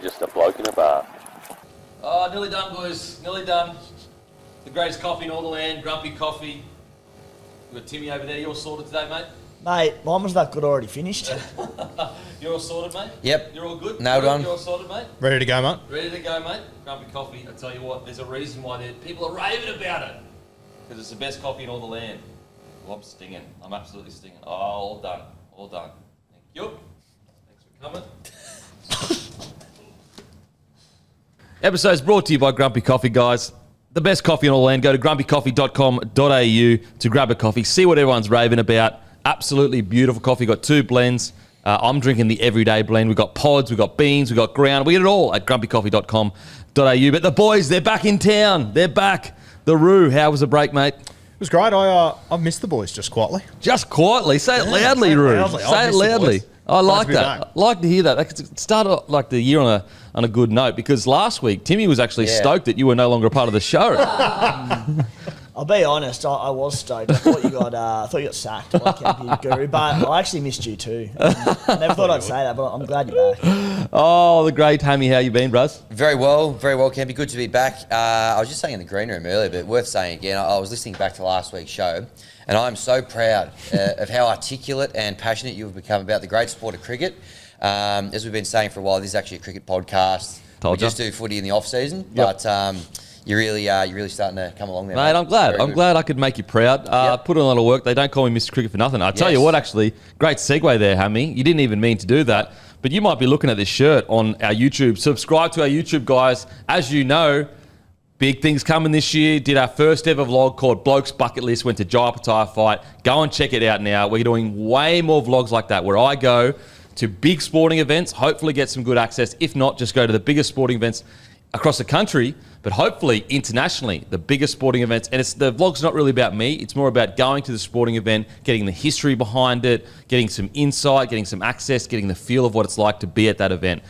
just a bloke in a bar. Oh, nearly done, boys. Nearly done. The greatest coffee in all the land, Grumpy Coffee. We've got Timmy over there. You all sorted today, mate? Mate, mine was that good already finished. You're all sorted, mate? Yep. You're all good? Nailed on. You're all sorted, mate? Ready to go, mate? Ready to go, mate? Grumpy Coffee. I tell you what, there's a reason why people are raving about it. Because it's the best coffee in all the land. Well, I'm stinging. I'm absolutely stinging. Oh, all done. All done. Thank you. Thanks for coming. Episode's brought to you by Grumpy Coffee, guys. The best coffee in all the land. Go to grumpycoffee.com.au to grab a coffee. See what everyone's raving about. Absolutely beautiful coffee. Got 2 blends. I'm drinking the everyday blend. We've got pods, we've got beans, we've got ground. We get it all at grumpycoffee.com.au. But the boys, they're back in town. They're back. The Roo, how was the break, mate? It was great. I've missed the boys just quietly. Just quietly. Say it loudly, Roo. Say it loudly. I like that. I like to hear that. That started like the year on a good note, because last week Timmy was actually stoked that you were no longer a part of the show. I'll be honest, I was stoked. I thought you got sacked by Campy Guru, but I actually missed you too. I never thought I'd say that, but I'm glad you're back. Oh, the great Hammy, how you been, bruz? Very well, Campy. Good to be back. I was just saying in the green room earlier, but worth saying again, I was listening back to last week's show, and I'm so proud of how articulate and passionate you've become about the great sport of cricket. As we've been saying for a while, this is actually a cricket podcast. We just do footy in the off-season, but you're really starting to come along there, mate. I'm glad. I'm glad I could make you proud. Put in a lot of work. They don't call me Mr. Cricket for nothing. I tell you what, actually, great segue there, Hammy. You didn't even mean to do that, but you might be looking at this shirt on our YouTube. Subscribe to our YouTube, guys. As you know, big things coming this year. Did our first ever vlog called Bloke's Bucket List. Went to Opetaia fight. Go and check it out now. We're doing way more vlogs like that where I go to big sporting events, hopefully get some good access. If not, just go to the biggest sporting events across the country, but hopefully internationally, the biggest sporting events. And the vlog's not really about me. It's more about going to the sporting event, getting the history behind it, getting some insight, getting some access, getting the feel of what it's like to be at that event.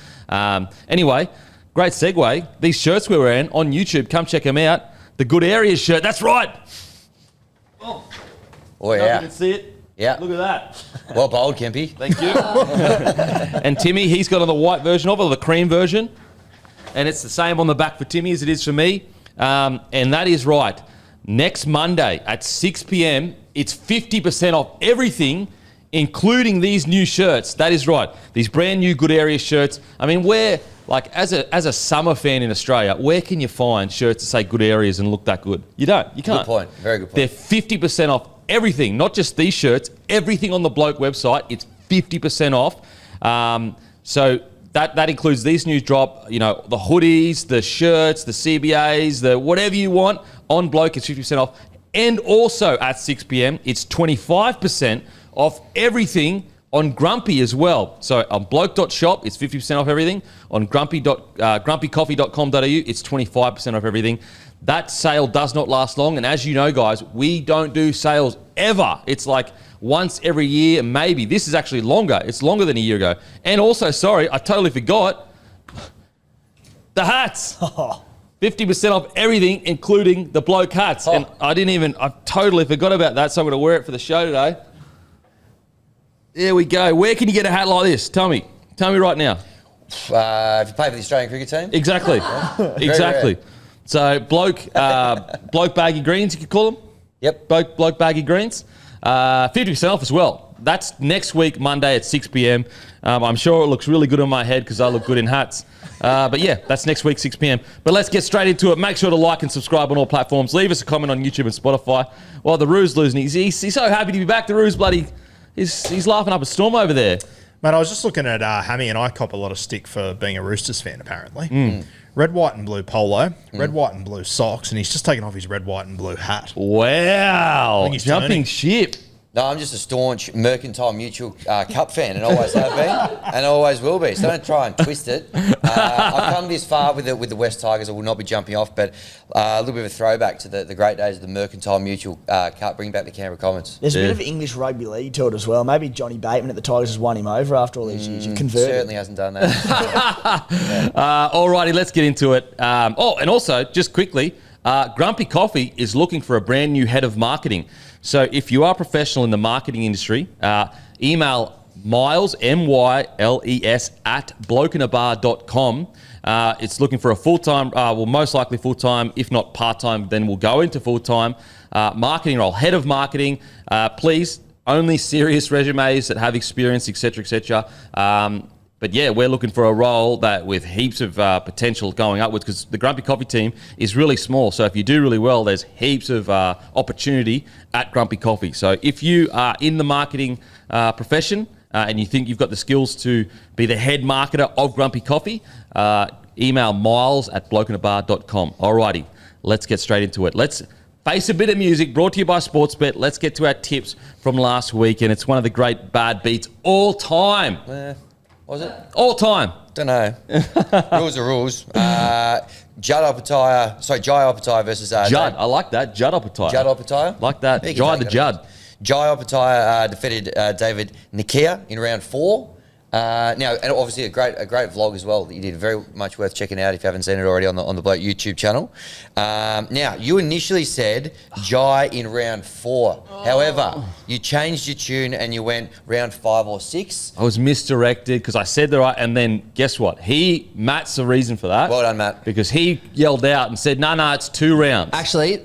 Anyway, great segue. These shirts we're wearing on YouTube, come check them out. The Good Areas shirt, that's right. Oh yeah. You can see it. Yeah. Look at that. Well bowled, Kempy. Thank you. And Timmy, he's got on the white version of it, or the cream version. And it's the same on the back for Timmy as it is for me. And that is right. Next Monday at 6 p.m, it's 50% off everything, including these new shirts. That is right. These brand new Good Area shirts. I mean, as a summer fan in Australia, where can you find shirts that say Good Areas and look that good? You don't. You can't. Good point. Very good point. They're 50% off everything, not just these shirts. Everything on the Bloke website, it's 50% off. So that includes these new drop, the hoodies, the shirts, the CBAs, the whatever you want. On Bloke, it's 50% off. And also at 6 p.m, it's 25% off everything on Grumpy as well. So on bloke.shop, it's 50% off everything. On grumpycoffee.com.au, it's 25% off everything. That sale does not last long. And as you know, guys, we don't do sales ever. It's like once every year, maybe. This is actually longer. It's longer than a year ago. And also, sorry, I totally forgot, the hats. 50% off everything, including the Bloke hats. And I totally forgot about that, so I'm going to wear it for the show today. There we go. Where can you get a hat like this? Tell me right now. If you play for the Australian cricket team? Exactly. Exactly. So Bloke baggy greens, you could call them? Yep. Bloke baggy greens. 50% off as well. That's next week, Monday at 6 p.m. I'm sure it looks really good on my head because I look good in hats. But yeah, that's next week, 6 p.m. But let's get straight into it. Make sure to like and subscribe on all platforms. Leave us a comment on YouTube and Spotify. Well, the Roo's losing. He's so happy to be back. The Roo's bloody... He's laughing up a storm over there. Mate, I was just looking at Hammy, and I cop a lot of stick for being a Roosters fan, apparently. Red, white and blue polo, red, white and blue socks, and he's just taken off his red, white and blue hat. Wow. Jumping ship. No, I'm just a staunch Mercantile Mutual Cup fan, and always have been, and always will be. So don't try and twist it. I've come this far with the West Tigers. I will not be jumping off, but a little bit of a throwback to the great days of the Mercantile Mutual Cup, bringing back the Canberra Comets. There's a bit of English rugby league to it as well. Maybe Johnny Bateman at the Tigers has won him over after all these years. You've converted. Certainly hasn't done that. Alrighty, let's get into it. And also, just quickly, Grumpy Coffee is looking for a brand new head of marketing. So if you are a professional in the marketing industry, email Miles, MYLES, at blokeinabar.com. It's looking for a full-time, most likely full-time, if not part-time, then we'll go into full-time marketing role. Head of marketing, please, only serious resumes that have experience, etc., etc. But yeah, we're looking for a role that with heaps of potential going upwards, because the Grumpy Coffee team is really small. So if you do really well, there's heaps of opportunity at Grumpy Coffee. So if you are in the marketing profession and you think you've got the skills to be the head marketer of Grumpy Coffee, email miles@blokeinabar.com. Alrighty, let's get straight into it. Let's face a bit of music, brought to you by Sportsbet. Let's get to our tips from last week, and it's one of the great bad beats all time. Was it? All time. Don't know. Rules are rules. Jai Opetaia versus... Judd. I like that. Judd Opetaia. Judd Opetaia? Like that. Jai the Judd. Jai Opetaia defeated David Nikia in round 4. Now, and obviously a great vlog as well that you did, very much worth checking out if you haven't seen it already on the Bloke YouTube channel. Now, you initially said Jai in round 4. However, you changed your tune and you went round 5 or 6. I was misdirected because I said the right, and then guess what? Matt's the reason for that. Well done, Matt. Because he yelled out and said, no, it's 2 rounds. Actually,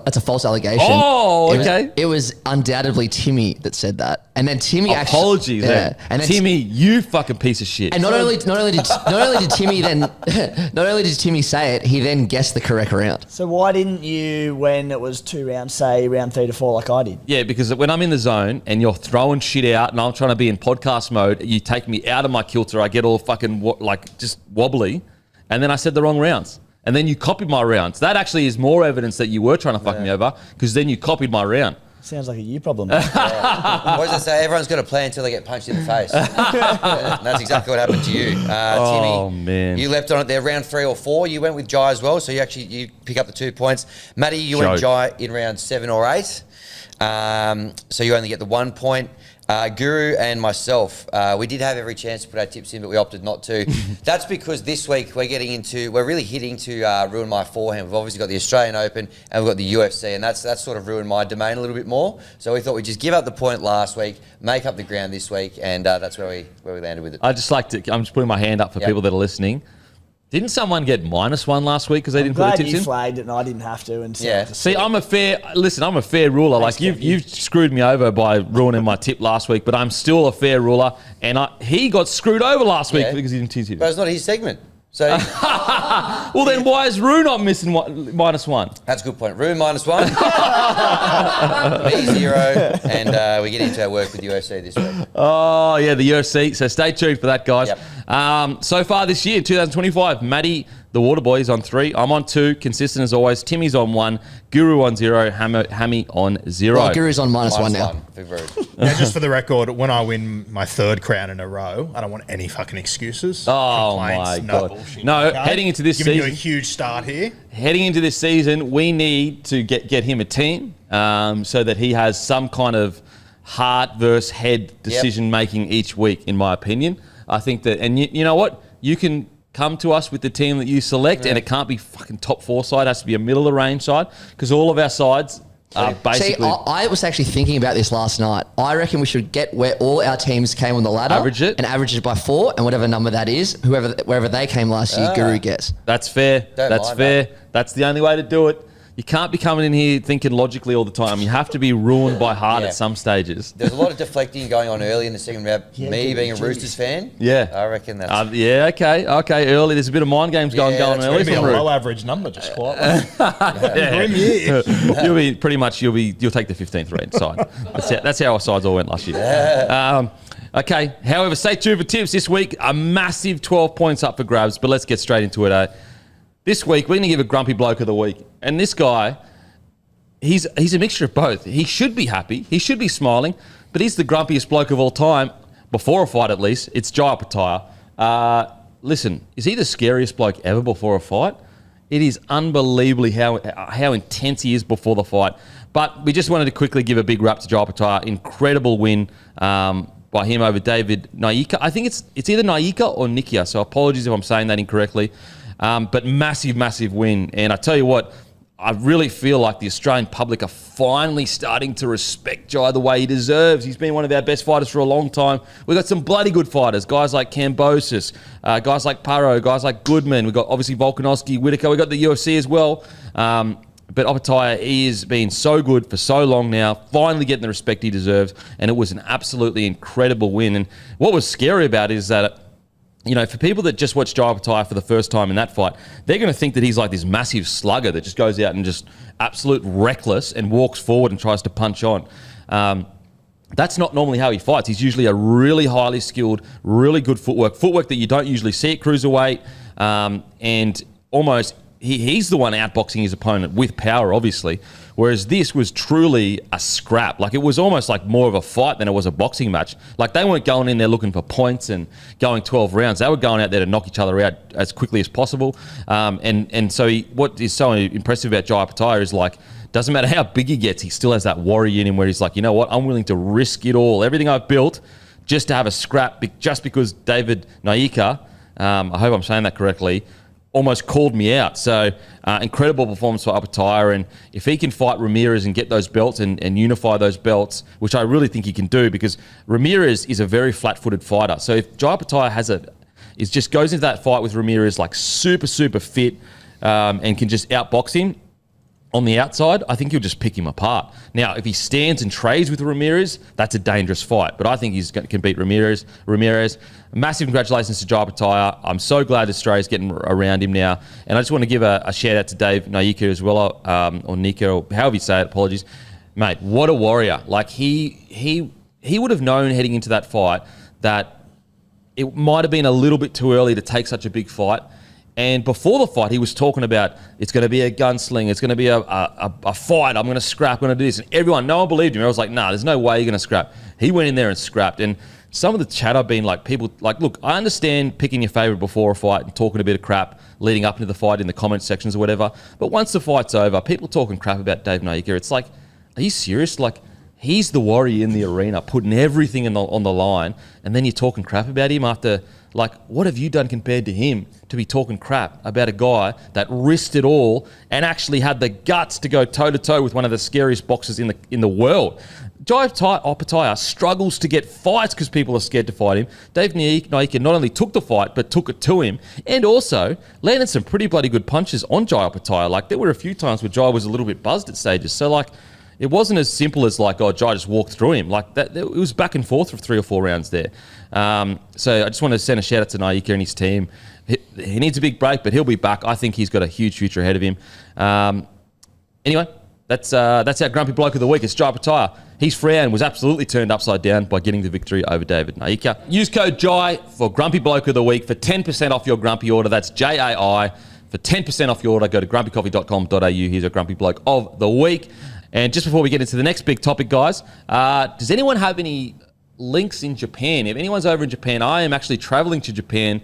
that's a false allegation. Oh, okay. It was undoubtedly Timmy that said that, and then Timmy Apologies, and then Timmy, you fucking piece of shit. And not only did Timmy then not only did Timmy say it, he then guessed the correct round. So why didn't you, when it was 2 rounds, say round 3 to 4 like I did? Yeah, because when I'm in the zone and you're throwing shit out and I'm trying to be in podcast mode, you take me out of my kilter. I get all fucking just wobbly, and then I said the wrong rounds. And then you copied my rounds. That actually is more evidence that you were trying to fuck me over, because then you copied my round. Sounds like a you problem. Yeah. What does it say? Everyone's got a plan until they get punched in the face. That's exactly what happened to you. Timmy, man. You leapt on it there, round 3 or 4. You went with Jai as well, so you pick up the 2 points. Matty, you went Jai in round 7 or 8. So you only get the 1 point. Guru and myself, we did have every chance to put our tips in, but we opted not to. That's because this week we're really hitting to ruin my forehand. We've obviously got the Australian Open and we've got the UFC, and that's sort of ruined my domain a little bit more. So we thought we'd just give up the point last week, make up the ground this week, and that's where we landed with it. I'm just putting my hand up for people that are listening. Didn't someone get -1 last week because they didn't put the tips in? I'm glad you flagged it and I didn't have to. And See, I'm a fair ruler. Thanks, like you've screwed me over by ruining my tip last week, but I'm still a fair ruler. And he got screwed over last week because he didn't tip. But it's not his segment. So, well, then why is Rue not missing -1? That's a good point. Rue -1, me 0, and we get into our work with UFC this week. Oh, yeah, the UFC. So stay tuned for that, guys. Yep. So far this year, 2025, Matty, the Waterboy, is on 3. I'm on 2, consistent as always. Timmy's on 1, Guru on 0, Hammy on 0. Well, Guru's on -1 now. Yeah, just for the record, when I win my 3rd crown in a row, I don't want any fucking excuses. Oh, complaints, my no God. bullshit. No, Okay? heading into this Giving season. you a huge start here. Heading into this season, we need to get him a team so that he has some kind of heart versus head decision making each week, in my opinion. I think that, and you know what? You can come to us with the team that you select, and it can't be fucking top 4 side. It has to be a middle of the range side, because all of our sides are basically... See, I was actually thinking about this last night. I reckon we should get where all our teams came on the ladder. Average it. And average it by 4, and whatever number that is, wherever they came last year, Guru gets. That's fair. That's fair. That's the only way to do it. You can't be coming in here thinking logically all the time. You have to be ruined by heart at some stages. There's a lot of deflecting going on early in the segment about me being a Roosters fan. Yeah. I reckon that's... okay. Early. There's a bit of mind games going It's early. going to be a from Root. low average number, just quietly. Grim year. You'll take the 15th ranked side. That's how our sides all went last year. Okay. However, stay tuned for tips this week. A massive 12 points up for grabs, but let's get straight into it. This week, we're going to give a grumpy bloke of the week. And this guy, he's a mixture of both. He should be happy. He should be smiling. But he's the grumpiest bloke of all time, before a fight at least. It's Isaiya Katoa. Listen, is he the scariest bloke ever before a fight? It is unbelievably how intense he is before the fight. But we just wanted to quickly give a big rap to Isaiya Katoa. Incredible win by him over David Naika. I think it's either Naika or Nikia, so apologies if I'm saying that incorrectly. But massive win. And I tell you what, I really feel like the Australian public are finally starting to respect Jai the way he deserves. He's been one of our best fighters for a long time. We've got some bloody good fighters, guys like Kambosos, guys like Paro, guys like Goodman. We've got obviously Volkanovski, Whitaker. We've got the UFC as well. But Opetaia, he has been so good for so long now, finally getting the respect he deserves, and it was an absolutely incredible win. And what was scary about it is that, you know, for people that just watch Jai Opetaia for the first time in that fight, they're going to think that he's like this massive slugger that just goes out and just absolute reckless and walks forward and tries to punch on. That's not normally how he fights. He's usually a really highly skilled, really good footwork that you don't usually see at cruiserweight, and almost he's the one outboxing his opponent with power, obviously. Whereas this was truly a scrap. Like, it was almost like more of a fight than it was a boxing match. Like, they weren't going in there looking for points and going 12 rounds. They were going out there to knock each other out as quickly as possible. And so what is so impressive about Jai Opetaia is, like, doesn't matter how big he gets, he still has that warrior in him where he's like, you know what, I'm willing to risk it all, everything I've built, just to have a scrap, just because David Naika, I hope I'm saying that correctly, almost called me out. So incredible performance for Opetaia, and if he can fight Ramirez and get those belts and unify those belts, which I really think he can do, because Ramirez is a very flat-footed fighter. So if Jai Opetaia just goes into that fight with Ramirez like super fit, and can just outbox him on the outside, I think he'll just pick him apart. Now, if he stands and trades with Ramirez, that's a dangerous fight. But I think can beat Ramirez. Massive congratulations to Jai Opetaia. I'm so glad Australia's getting around him now. And I just want to give a shout out to Dave Naika as well, or Nika, or however you say it, apologies. Mate, what a warrior. Like, he would have known heading into that fight that it might have been a little bit too early to take such a big fight. And before the fight, he was talking about, it's going to be a gunsling, it's going to be a fight, I'm going to scrap, I'm going to do this. And no one believed him. I was like, nah, there's no way you're going to scrap. He went in there and scrapped. And some of the chat I've been like, people, like, look, I understand picking your favourite before a fight and talking a bit of crap leading up into the fight in the comment sections or whatever. But once the fight's over, people talking crap about Dave Naika, it's like, are you serious? Like, he's the warrior in the arena, putting everything on the line, and then you're talking crap about him after. Like, what have you done compared to him to be talking crap about a guy that risked it all and actually had the guts to go toe-to-toe with one of the scariest boxers in the world? Jai Opetaia struggles to get fights because people are scared to fight him. Dave Naika not only took the fight, but took it to him, and also landed some pretty bloody good punches on Jai Opetaia. Like, there were a few times where Jai was a little bit buzzed at stages. So, like, it wasn't as simple as like, oh, Jai just walked through him. Like that, it was back and forth for 3 or 4 rounds there. So I just want to send a shout out to Naika and his team. He needs a big break, but he'll be back. I think he's got a huge future ahead of him. Anyway, that's our grumpy bloke of the week. It's Jai Opetaia. His Frown was absolutely turned upside down by getting the victory over David Naika. Use code JAI for grumpy bloke of the week for 10% off your grumpy order. That's JAI for 10% off your order. Go to grumpycoffee.com.au. Here's a grumpy bloke of the week. And just before we get into the next big topic, guys, does anyone have any links in Japan? If anyone's over in Japan, I am actually traveling to Japan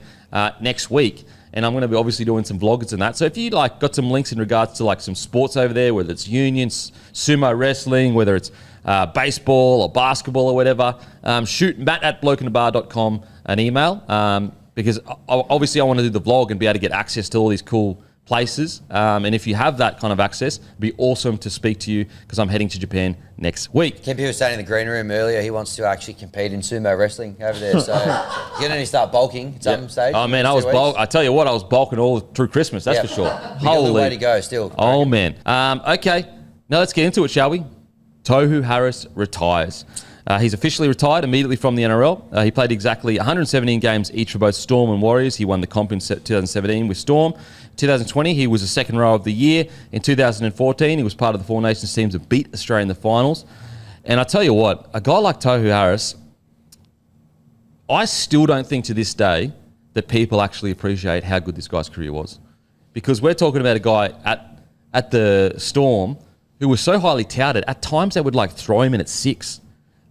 next week, and I'm going to be obviously doing some vloggers and that. So if you like got some links in regards to like some sports over there, whether it's unions, sumo wrestling, whether it's baseball or basketball or whatever, shoot matt@blokeinabar.com an email, because obviously I want to do the vlog and be able to get access to all these cool places, and if you have that kind of access, it'd be awesome to speak to you, because I'm heading to Japan next week. Kempy was saying in the green room earlier he wants to actually compete in sumo wrestling over there, so you're going to start bulking at some stage. Oh man, I tell you what, I was bulking all through Christmas, that's for sure. Holy way to go still. Oh man. Okay, now let's get into it, shall we? Tohu Harris retires. He's officially retired immediately from the NRL. He played exactly 117 games each for both Storm and Warriors. He won the comp in 2017 with Storm. 2020, he was a second row of the year. In 2014, he was part of the Four Nations teams that beat Australia in the finals. And I tell you what, a guy like Tohu Harris, I still don't think to this day that people actually appreciate how good this guy's career was. Because we're talking about a guy at the Storm who was so highly touted. At times, they would like throw him in at 6.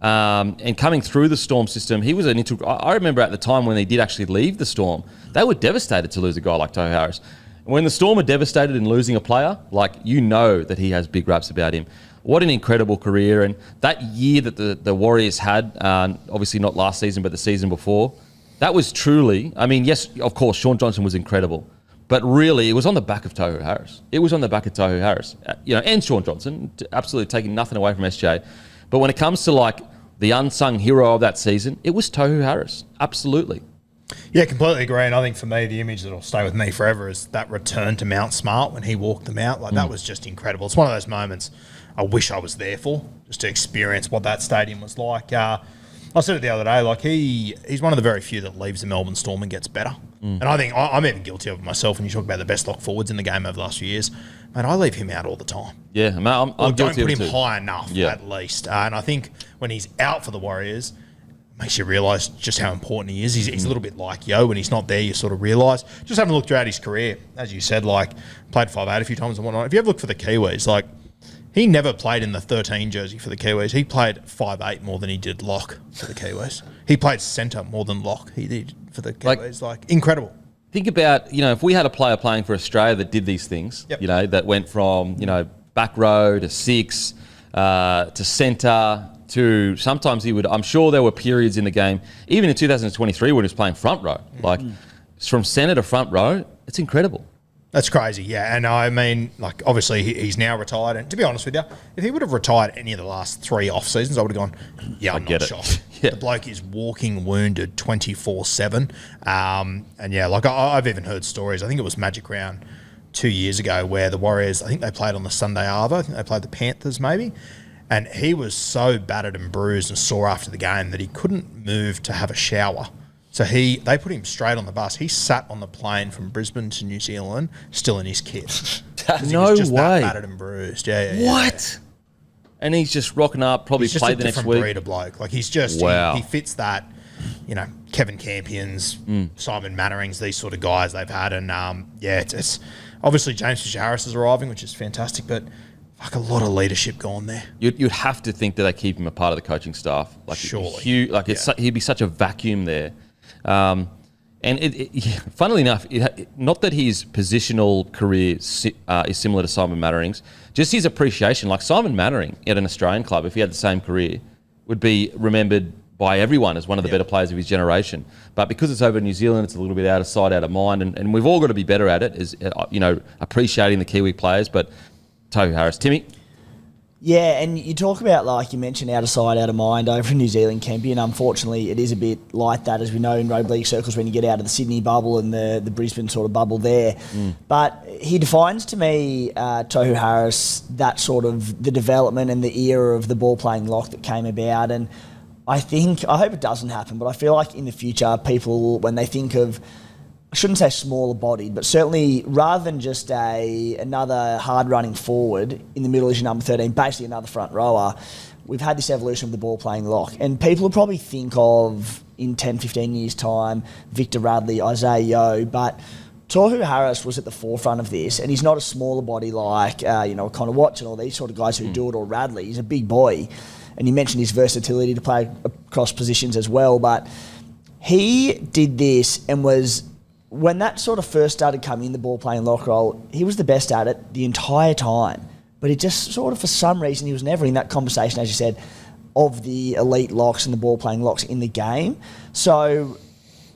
And coming through the Storm system, he was an integral. I remember at the time when they did actually leave the Storm, they were devastated to lose a guy like Tohu Harris. When the Storm are devastated in losing a player, like, you know that he has big raps about him. What an incredible career. And that year that the Warriors had, obviously not last season, but the season before, that was truly, I mean, yes, of course, Shaun Johnson was incredible. But really, it was on the back of Tohu Harris. It was on the back of Tohu Harris, and Sean Johnson, absolutely taking nothing away from SJ. But when it comes to like the unsung hero of that season, it was Tohu Harris. Absolutely. Yeah, completely agree. And I think for me, the image that'll stay with me forever is that return to Mount Smart when he walked them out. Like that was just incredible. It's one of those moments I wish I was there for, just to experience what that stadium was like. I said it the other day, like he's one of the very few that leaves the Melbourne Storm and gets better. And I think I'm even guilty of it myself. When you talk about the best lock forwards in the game over the last few years, man, I leave him out all the time. Yeah, I'm Don't guilty put of him it too. high enough at least. And I think when he's out for the Warriors, it makes you realise just how important he is. He's a little bit like Yo. When he's not there, you sort of realise. Just having a look throughout his career, as you said, like played 5'8" a few times and whatnot. If you ever look for the Kiwis, like he never played in the 13 jersey for the Kiwis. He played 5'8" more than he did lock for the Kiwis. He played centre more than lock he did for the Kiwis. Like incredible. Think about, if we had a player playing for Australia that did these things, that went from, back row to 6 to centre to sometimes he would, I'm sure there were periods in the game, even in 2023 when he was playing front row, like from centre to front row, it's incredible. That's crazy, yeah. And I mean, like, obviously he's now retired. And to be honest with you, if he would have retired any of the last 3 off seasons, I would have gone, I'm not shocked. The bloke is walking wounded 24/7. And yeah, like I've even heard stories. I think it was Magic Round 2 years ago where the Warriors, I think they played on the Sunday Arvo. I think they played the Panthers maybe. And he was so battered and bruised and sore after the game that he couldn't move to have a shower. So they put him straight on the bus. He sat on the plane from Brisbane to New Zealand, still in his kit. He was just that battered and bruised. What? And he's just rocking up, probably play the next week. He's just a different breed of bloke. Like he's just, he fits that, Kevin Campions, Simon Mannerings, these sort of guys they've had. And it's obviously James Fisher-Harris is arriving, which is fantastic, but like a lot of leadership gone there. You'd have to think that they keep him a part of the coaching staff. Like surely. He'd be such a vacuum there. And funnily enough, not that his positional career is similar to Simon Mannering's, just his appreciation. Like Simon Mannering at an Australian club, if he had the same career, would be remembered by everyone as one of the better players of his generation. But because it's over in New Zealand, it's a little bit out of sight, out of mind, and we've all got to be better at it, is appreciating the Kiwi players. But Tohu Harris, Timmy. Yeah, and you talk about, like you mentioned, out of sight, out of mind over in New Zealand, Kempy, and unfortunately it is a bit like that, as we know in rugby league circles when you get out of the Sydney bubble and the Brisbane sort of bubble there. But he defines to me, Tohu Harris, that sort of the development and the era of the ball-playing lock that came about. And I hope it doesn't happen, but I feel like in the future people, when they think of, I shouldn't say smaller bodied, but certainly rather than just another hard-running forward in the middle as your number 13, basically another front rower, we've had this evolution of the ball-playing lock. And people will probably think of, in 10, 15 years' time, Victor Radley, Isaiah Yo, but Tohu Harris was at the forefront of this, and he's not a smaller body like, Connor Watts and all these sort of guys who do it, or Radley. He's a big boy. And you mentioned his versatility to play across positions as well, but he did this and was... When that sort of first started coming in, the ball-playing lock role, he was the best at it the entire time. But it just sort of, for some reason, he was never in that conversation, as you said, of the elite locks and the ball-playing locks in the game. So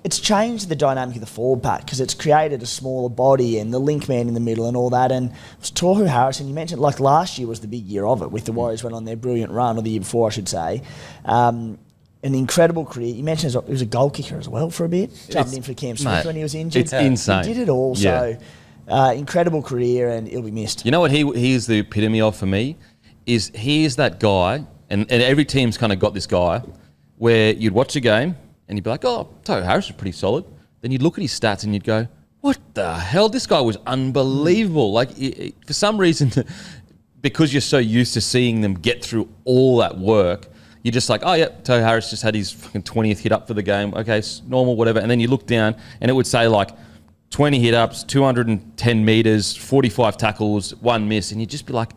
it's changed the dynamic of the forward pack because it's created a smaller body and the link man in the middle and all that. And it was Tohu Harris, and you mentioned, like last year was the big year of it with the Warriors went on their brilliant run, or the year before, I should say. An incredible career. You mentioned he was a goal kicker as well for a bit. Jumped in for Cam Smith when he was injured. It's insane. He did it all. So incredible career, and he'll be missed. You know what he is the epitome of for me? Is he is that guy, and every team's kind of got this guy, where you'd watch a game and you'd be like, oh, Tohu Harris is pretty solid. Then you'd look at his stats and you'd go, what the hell? This guy was unbelievable. Like, for some reason, because you're so used to seeing them get through all that work, you're just like, oh, yeah, Tohu Harris just had his fucking 20th hit up for the game. Okay, normal, whatever. And then you look down and it would say like 20 hit ups, 210 metres, 45 tackles, 1 miss. And you'd just be like,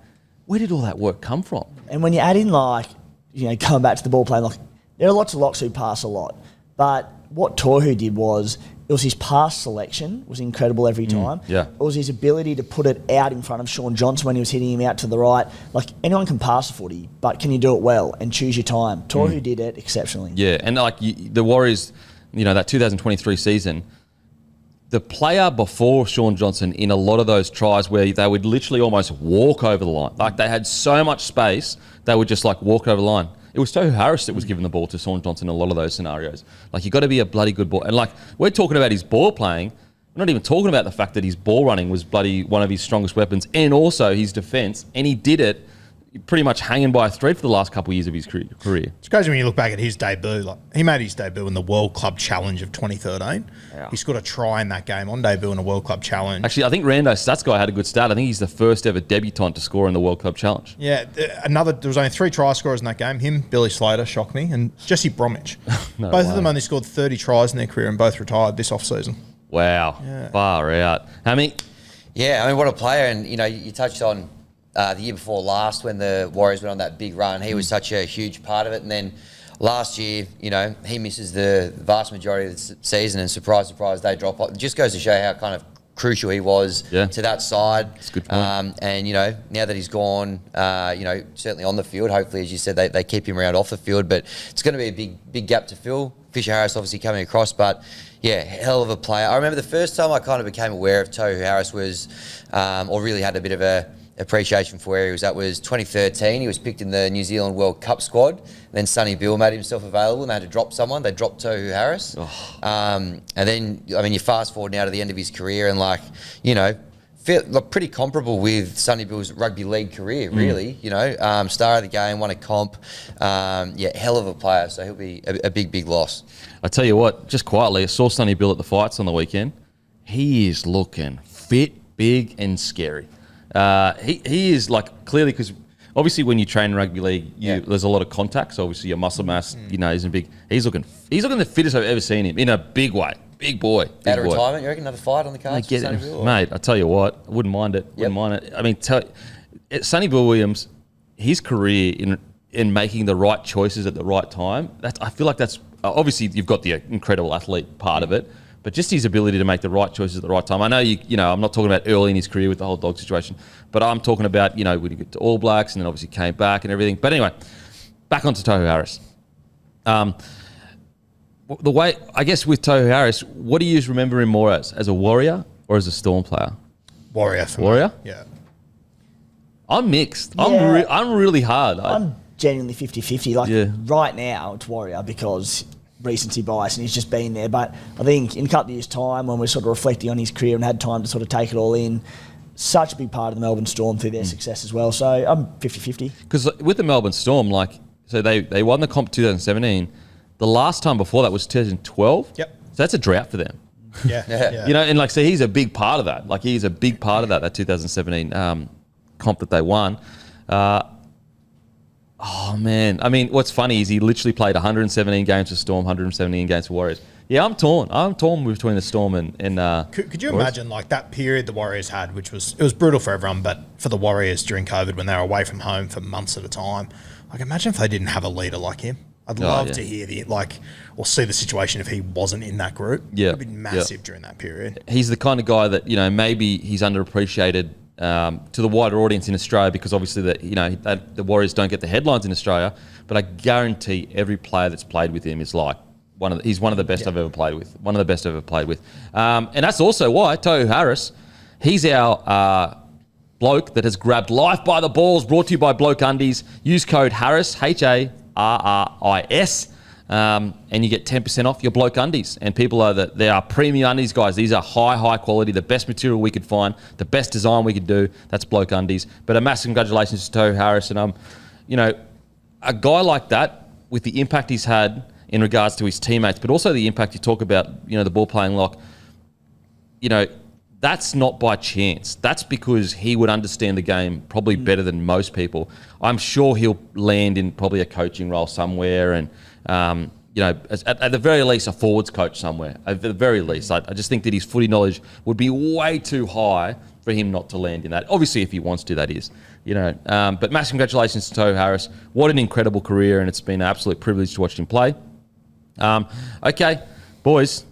where did all that work come from? And when you add in, like, going back to the ball playing lock, there are lots of locks who pass a lot. But what Tohu did was, it was his pass selection was incredible every time. It was his ability to put it out in front of Sean Johnson when he was hitting him out to the right. Like, anyone can pass a footy, but can you do it well and choose your time? Tohu did it exceptionally. Yeah, and like the Warriors, that 2023 season, the player before Sean Johnson in a lot of those tries where they would literally almost walk over the line. Like they had so much space, they would just like walk over the line. It was Tohu Harris that was giving the ball to Sean Johnson in a lot of those scenarios. Like you got to be a bloody good ball. And like we're talking about his ball playing. We're not even talking about the fact that his ball running was bloody one of his strongest weapons and also his defence. And he did it pretty much hanging by a thread for the last couple of years of his career. It's crazy when you look back at his debut. Like he made his debut in the World Club Challenge of 2013. Yeah. He scored a try in that game on debut in a World Club Challenge. Actually, I think Rando Stats Guy had a good start. I think he's the first ever debutant to score in the World Club Challenge. Yeah, there was only 3 try scorers in that game. Him, Billy Slater, shocked me, and Jesse Bromwich. Both of them only scored 30 tries in their career and both retired this off-season. Wow. Yeah. Far out. Hammy? Yeah, I mean, what a player. And, you touched on the year before last when the Warriors went on that big run. He was such a huge part of it. And then last year, he misses the vast majority of the season and surprise, they drop off. It just goes to show how kind of crucial he was to that side. That's a good point. And, now that he's gone, certainly on the field, hopefully, as you said, they keep him around off the field. But it's going to be a big gap to fill. Fisher Harris obviously coming across, but yeah, hell of a player. I remember the first time I kind of became aware of Tohu Harris was, or really had a bit of a appreciation for where he was at, was 2013. He was picked in the New Zealand World Cup squad. Then Sonny Bill made himself available and they had to drop someone. They dropped Tohu Harris. And then, you fast forward now to the end of his career and pretty comparable with Sonny Bill's rugby league career, really. Star of the game, won a comp. Hell of a player. So he'll be a big loss. I tell you what, just quietly, I saw Sonny Bill at the fights on the weekend. He is looking fit, big, and scary. He is clearly, because obviously when you train rugby league, there's a lot of contact. So obviously your muscle mass, isn't big. He's looking the fittest I've ever seen him in a big way. Big boy. Out of retirement, you reckon another fight on the cards? Mate, I tell you what, I wouldn't mind it. I mean, Sonny Bill Williams, his career in making the right choices at the right time, I feel like that's obviously you've got the incredible athlete part of it, but just his ability to make the right choices at the right time. I know I'm not talking about early in his career with the whole dog situation, but I'm talking about when he got to All Blacks and then obviously came back and everything. But anyway, back onto Tohu Harris. The way, I guess, with Tohu Harris, what do you remember him more as a Warrior or as a Storm player? Warrior. Warrior? Yeah. I'm mixed. Yeah. I'm really hard. I'm genuinely 50-50. Right now, it's Warrior because recency bias and he's just been there. But I think in a couple of years' time, when we're sort of reflecting on his career and had time to sort of take it all in, such a big part of the Melbourne Storm through their success as well. So I'm 50-50. Because with the Melbourne Storm, so they won the comp 2017. The last time before that was 2012. Yep. So that's a drought for them. Yeah. And so he's a big part of that. He's a big part of that 2017 comp that they won. Oh, man. I mean, what's funny is he literally played 117 games for Storm, 117 games for Warriors. Yeah, I'm torn. I'm torn between the Storm and Could you Warriors. imagine that period the Warriors had, which was brutal for everyone, but for the Warriors during COVID when they were away from home for months at a time, imagine if they didn't have a leader like him. I'd love to hear or see the situation if he wasn't in that group. Yeah. It would be massive during that period. He's the kind of guy that, maybe he's underappreciated to the wider audience in Australia because obviously the Warriors don't get the headlines in Australia, but I guarantee every player that's played with him is he's one of the best I've ever played with. One of the best I've ever played with. And that's also why Tohu Harris, he's our bloke that has grabbed life by the balls, brought to you by Bloke Undies. Use code Harris, HARRIS, and you get 10% off your Bloke Undies. And they are premium undies, guys. These are high quality, the best material we could find, the best design we could do. That's Bloke Undies. But a massive congratulations to Tohu Harris. And, a guy like that, with the impact he's had in regards to his teammates, but also the impact you talk about, the ball playing lock, that's not by chance. That's because he would understand the game probably better than most people. I'm sure he'll land in probably a coaching role somewhere and, at the very least, a forwards coach somewhere. At the very least. I just think that his footy knowledge would be way too high for him not to land in that. Obviously, if he wants to, that is. But massive congratulations to Tohu Harris. What an incredible career, and it's been an absolute privilege to watch him play. Okay, boys.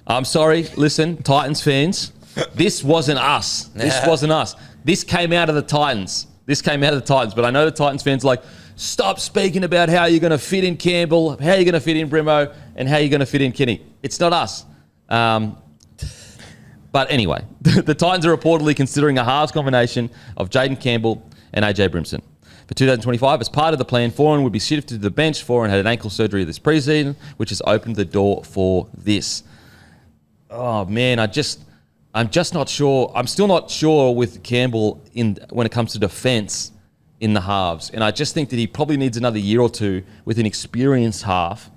I'm sorry. Listen, Titans fans, this wasn't us. This wasn't us. This came out of the Titans. But I know the Titans fans are like, stop speaking about how you're going to fit in Campbell, how you're going to fit in Brimo, and how you're going to fit in Kenny. It's not us. But anyway, the Titans are reportedly considering a halves combination of Jaden Campbell and AJ Brimson. For 2025, as part of the plan, Foran would be shifted to the bench. Foran had an ankle surgery this preseason, which has opened the door for this. Oh, man, I'm just not sure. I'm still not sure with Campbell when it comes to defence in the halves. And I just think that he probably needs another year or two with an experienced half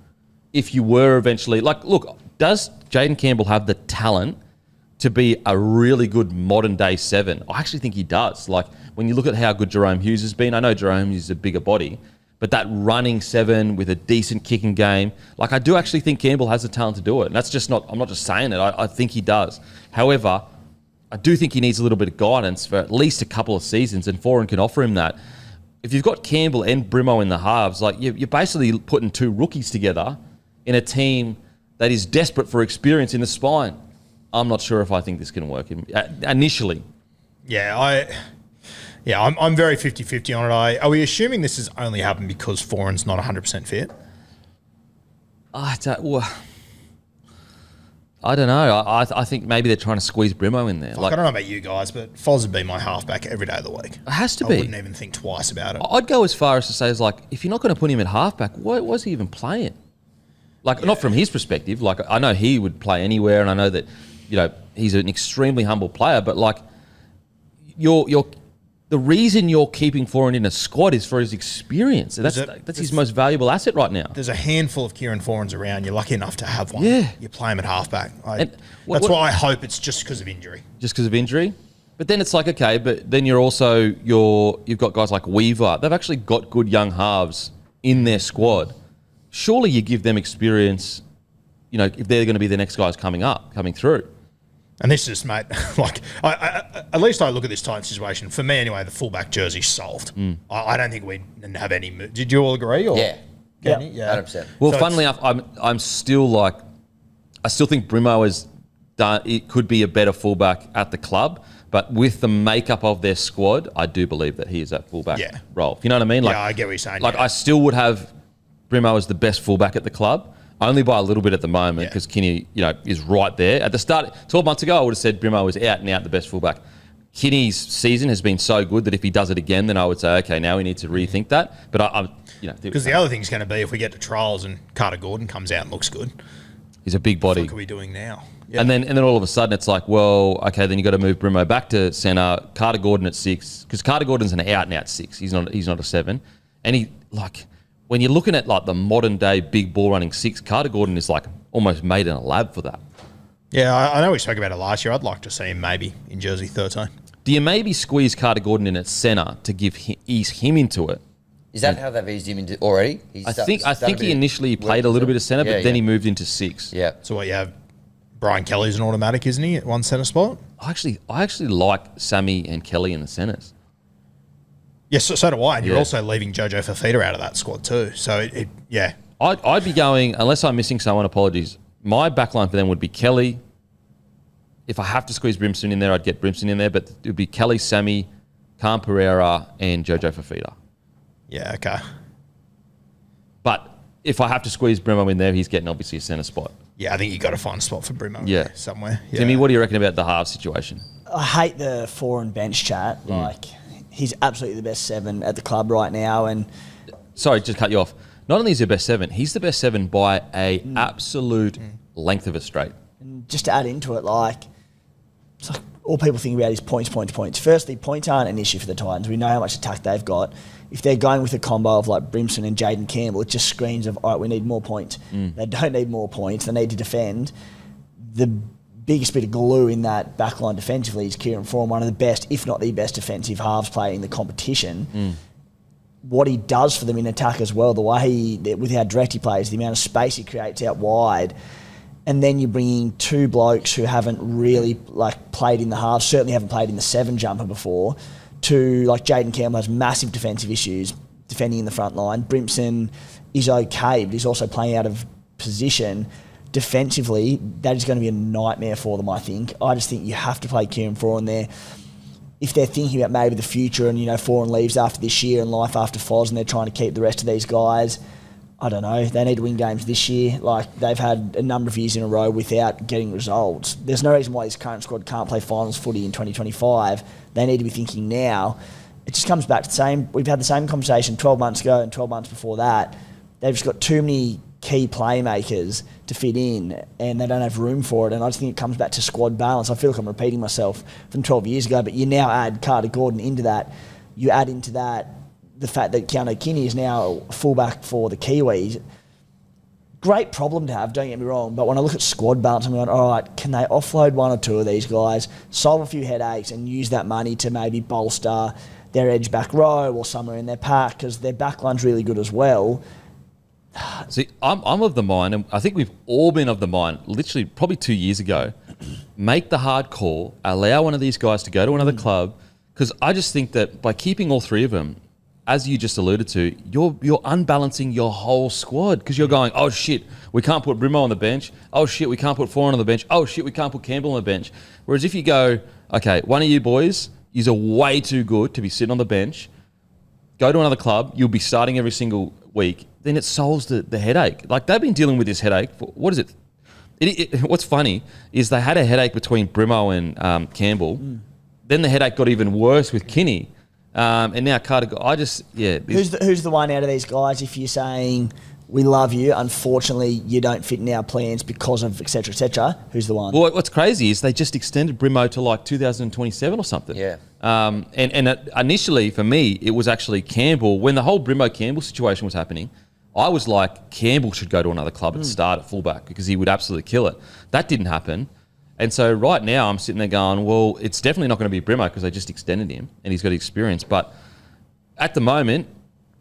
if you were eventually... Like, look, does Jaden Campbell have the talent to be a really good modern-day 7? I actually think he does. Like, when you look at how good Jerome Hughes has been, I know Jerome Hughes is a bigger body, but that running 7 with a decent kicking game, like, I do actually think Campbell has the talent to do it. And that's just not... I'm not just saying it. I think he does. However, I do think he needs a little bit of guidance for at least a couple of seasons, and Foran can offer him that. If you've got Campbell and Brimo in the halves, like, you're basically putting two rookies together in a team that is desperate for experience in the spine. I'm not sure if I think this can work initially. Yeah, I'm very 50-50 on it. Are we assuming this has only happened because Foran's not 100% fit? I don't know. I think maybe they're trying to squeeze Brimo in there. I don't know about you guys, but Foz would be my halfback every day of the week. It has to I be. I wouldn't even think twice about it. I'd go as far as to say, if you're not going to put him at halfback, why was he even playing? Not from his perspective. Like, I know he would play anywhere, and I know that, he's an extremely humble player, but the reason you're keeping Foran in a squad is for his experience. That's his most valuable asset right now. There's a handful of Kieran Forans around. You're lucky enough to have one. Yeah. You play him at halfback. That's why I hope it's just because of injury. Just because of injury? But then it's like, okay, but then you've got guys like Weaver. They've actually got good young halves in their squad. Surely you give them experience, if they're going to be the next guys coming through. And this is, mate, at least I look at this Titan situation. For me, anyway, the fullback jersey's solved. I don't think we have any. Did you all agree? Or? Yeah. Yeah. 100%. Well, funnily enough, I'm still I still think Brimo has done. It could be a better fullback at the club, but with the makeup of their squad, I do believe that he is that fullback role. You know what I mean? I get what you're saying. I still would have Brimo as the best fullback at the club. Only by a little bit at the moment because Kinney, is right there. At the start, 12 months ago, I would have said Brimo was out and out the best fullback. Kinney's season has been so good that if he does it again, then I would say, okay, now we need to rethink that. But because the other thing's going to be if we get to trials and Carter Gordon comes out and looks good. He's a big body. What are we doing now? Yeah. And then all of a sudden it's like, well, okay, then you got to move Brimo back to centre. Carter Gordon at 6 because Carter Gordon's an out and out 6. He's not a 7, and when you're looking at the modern day big ball running 6, Carter Gordon is almost made in a lab for that. Yeah, I know we spoke about it last year. I'd like to see him maybe in jersey 13. Do you maybe squeeze Carter Gordon in at centre to ease him into it? Is that how they've eased him into already? I think he initially played a little bit of centre, but then he moved into 6. Yeah. So what you have? Brian Kelly's an automatic, isn't he, at one centre spot? I actually like Sammy and Kelly in the centres. Yes, so do I. And you're also leaving Jojo Fafita out of that squad too. So, I'd be going, unless I'm missing someone, apologies. My backline for them would be Kelly. If I have to squeeze Brimson in there, I'd get Brimson in there. But it would be Kelly, Sammy, Khan Pereira, and Jojo Fafita. Yeah, okay. But if I have to squeeze Brimo in there, he's getting obviously a centre spot. Yeah, I think you got to find a spot for Brimo there somewhere. Yeah. Timmy, what do you reckon about the half situation? I hate the Foran bench chat. He's absolutely the best 7 at the club right now. And sorry, just cut you off. Not only is he the best 7, he's the best 7 by a absolute length of a straight. And just to add into it, it's like all people think about is points. Firstly, points aren't an issue for the Titans. We know how much attack they've got. If they're going with a combo of Brimson and Jaden Campbell, it just screams of, all right, we need more points. They don't need more points. They need to defend. The biggest bit of glue in that backline defensively is Kieran Foran, one of the best, if not the best defensive halves player in the competition. What he does for them in attack as well, the way with how direct he plays, the amount of space he creates out wide, and then you bring in 2 blokes who haven't really played in the halves, certainly haven't played in the 7 jumper before, to Jaden Campbell has massive defensive issues defending in the front line. Brimson is okay, but he's also playing out of position. Defensively, that is going to be a nightmare for them, I think. I just think you have to play Kieran Foran there. If they're thinking about maybe the future and, Foran leaves after this year and life after Foz and they're trying to keep the rest of these guys, I don't know. They need to win games this year. Like, they've had a number of years in a row without getting results. There's no reason why this current squad can't play finals footy in 2025. They need to be thinking now. It just comes back to the same. We've had the same conversation 12 months ago and 12 months before that. They've just got too many key playmakers to fit in, and they don't have room for it. And I just think it comes back to squad balance. I feel like I'm repeating myself from 12 years ago, but you now add Carter Gordon into that. You add into that the fact that Keanu Kinney is now a fullback for the Kiwis. Great problem to have, don't get me wrong, but when I look at squad balance, I'm going, all right, can they offload one or two of these guys, solve a few headaches, and use that money to maybe bolster their edge back row or somewhere in their pack, because their back line's really good as well. See, I'm of the mind, and I think we've all been of the mind, literally probably 2 years ago, make the hard call, allow one of these guys to go to another club, because I just think that by keeping all three of them, as you just alluded to, you're unbalancing your whole squad, because you're going, oh shit, we can't put Brimo on the bench. Oh shit, we can't put Foran on the bench. Oh shit, we can't put Campbell on the bench. Whereas if you go, okay, one of you boys, you're way too good to be sitting on the bench, go to another club, you'll be starting every single week, then it solves the headache. Like, they've been dealing with this headache for, what is it? What's funny is they had a headache between Brimo and Campbell. Then the headache got even worse with Kinney. And now Carter, Who's the one out of these guys, if you're saying, we love you, unfortunately you don't fit in our plans because of et cetera, who's the one? Well, what's crazy is they just extended Brimo to like 2027 or something. Yeah. And initially for me, it was actually Campbell. When the whole Brimo-Campbell situation was happening, I was like, Campbell should go to another club and start at fullback because he would absolutely kill it. That didn't happen. And so right now I'm sitting there going, well, it's definitely not going to be Brimo because they just extended him and he's got experience. But at the moment,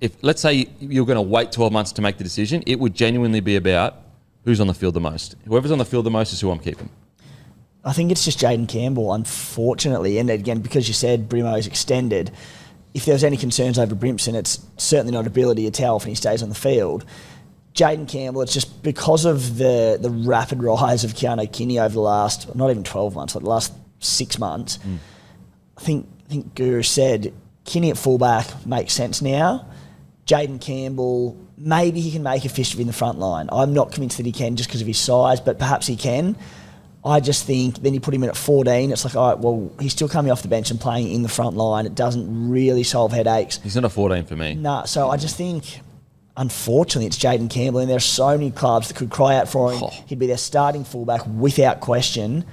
if let's say you're going to wait 12 months to make the decision, it would genuinely be about who's on the field the most. Whoever's on the field the most is who I'm keeping. I think it's just Jaden Campbell, unfortunately. And again, because you said Brimo's extended, if there was any concerns over Brimson, it's certainly not ability to tell if he stays on the field. Jaden Campbell, it's just because of the rapid rise of Keanu Kinney over the last, not even 12 months, like the last 6 months. I think Guru said Kinney at fullback makes sense now. Jaden Campbell, maybe he can make a fist in the front line. I'm not convinced that he can just because of his size, but perhaps he can. I just think then you put him in at 14, it's like, all right, well, he's still coming off the bench and playing in the front line. It doesn't really solve headaches. He's not a 14 for me. No, so I just think, unfortunately, it's Jaden Campbell, and there are so many clubs that could cry out for him. He'd be their starting fullback without question.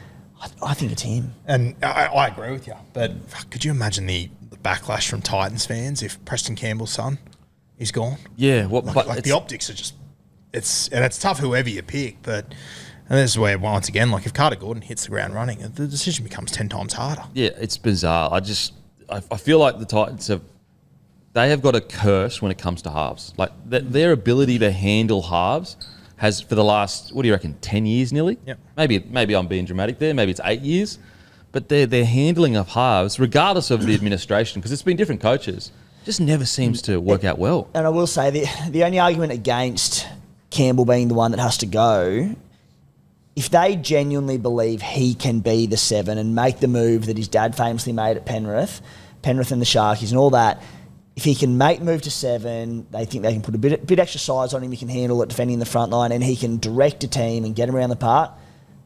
I think it's him. And I agree with you, but could you imagine the backlash from Titans fans if Preston Campbell's son is gone? Yeah, the optics are just, it's tough whoever you pick, but. And this is where, once again, like if Carter Gordon hits the ground running, the decision becomes 10 times harder. Yeah, it's bizarre. I feel like the Titans they have got a curse when it comes to halves. Like their ability to handle halves has, for the last, what do you reckon, 10 years nearly? Yep. Maybe I'm being dramatic there. Maybe it's 8 years. But their handling of halves, regardless of the administration, because it's been different coaches, just never seems to work out well. And I will say, the only argument against Campbell being the one that has to go, if they genuinely believe he can be the 7 and make the move that his dad famously made at Penrith and the Sharkies and all that, if he can make the move to 7, they think they can put a bit extra size on him, he can handle it defending the front line, and he can direct a team and get him around the park,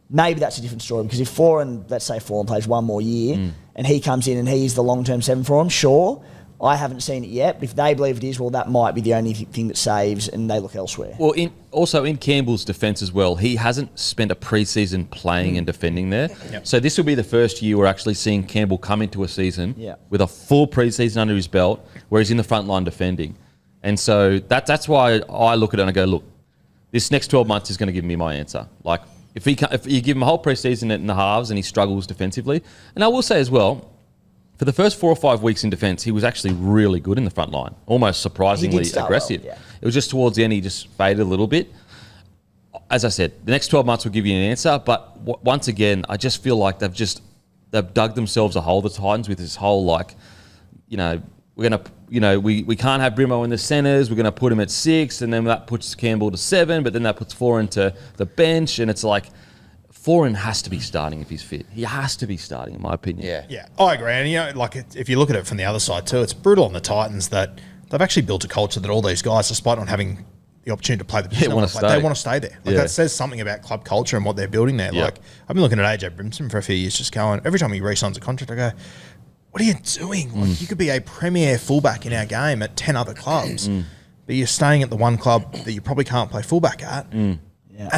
maybe that's a different story. Because if let's say Foran plays one more year and he comes in and he's the long-term 7 for him, sure, I haven't seen it yet, but if they believe it is, well, that might be the only thing that saves and they look elsewhere. Well, also in Campbell's defence as well, he hasn't spent a pre-season playing and defending there. Yep. So this will be the first year we're actually seeing Campbell come into a season with a full pre-season under his belt where he's in the front line defending. And so that's why I look at it and I go, look, this next 12 months is going to give me my answer. Like, if you give him a whole pre-season in the halves and he struggles defensively, and I will say as well, for the first 4 or 5 weeks in defence, he was actually really good in the front line, almost surprisingly aggressive. Well, yeah. It was just towards the end he just faded a little bit. As I said, the next 12 months will give you an answer, but once again, I just feel like they've dug themselves a hole, the Titans, with this whole we can't have Brimo in the centres, we're going to put him at 6, and then that puts Campbell to 7, but then that puts Foran to the bench, and it's like, Foran has to be starting if he's fit. He has to be starting, in my opinion. Yeah, I agree. And if you look at it from the other side too, it's brutal on the Titans that they've actually built a culture that all these guys, despite not having the opportunity to play the position, they want to stay there. That says something about club culture and what they're building there. Like, I've been looking at AJ Brimson for a few years, just going, every time he re-signs a contract, I go, what are you doing? Like, you could be a premier fullback in our game at 10 other clubs, but you're staying at the one club that you probably can't play fullback at, and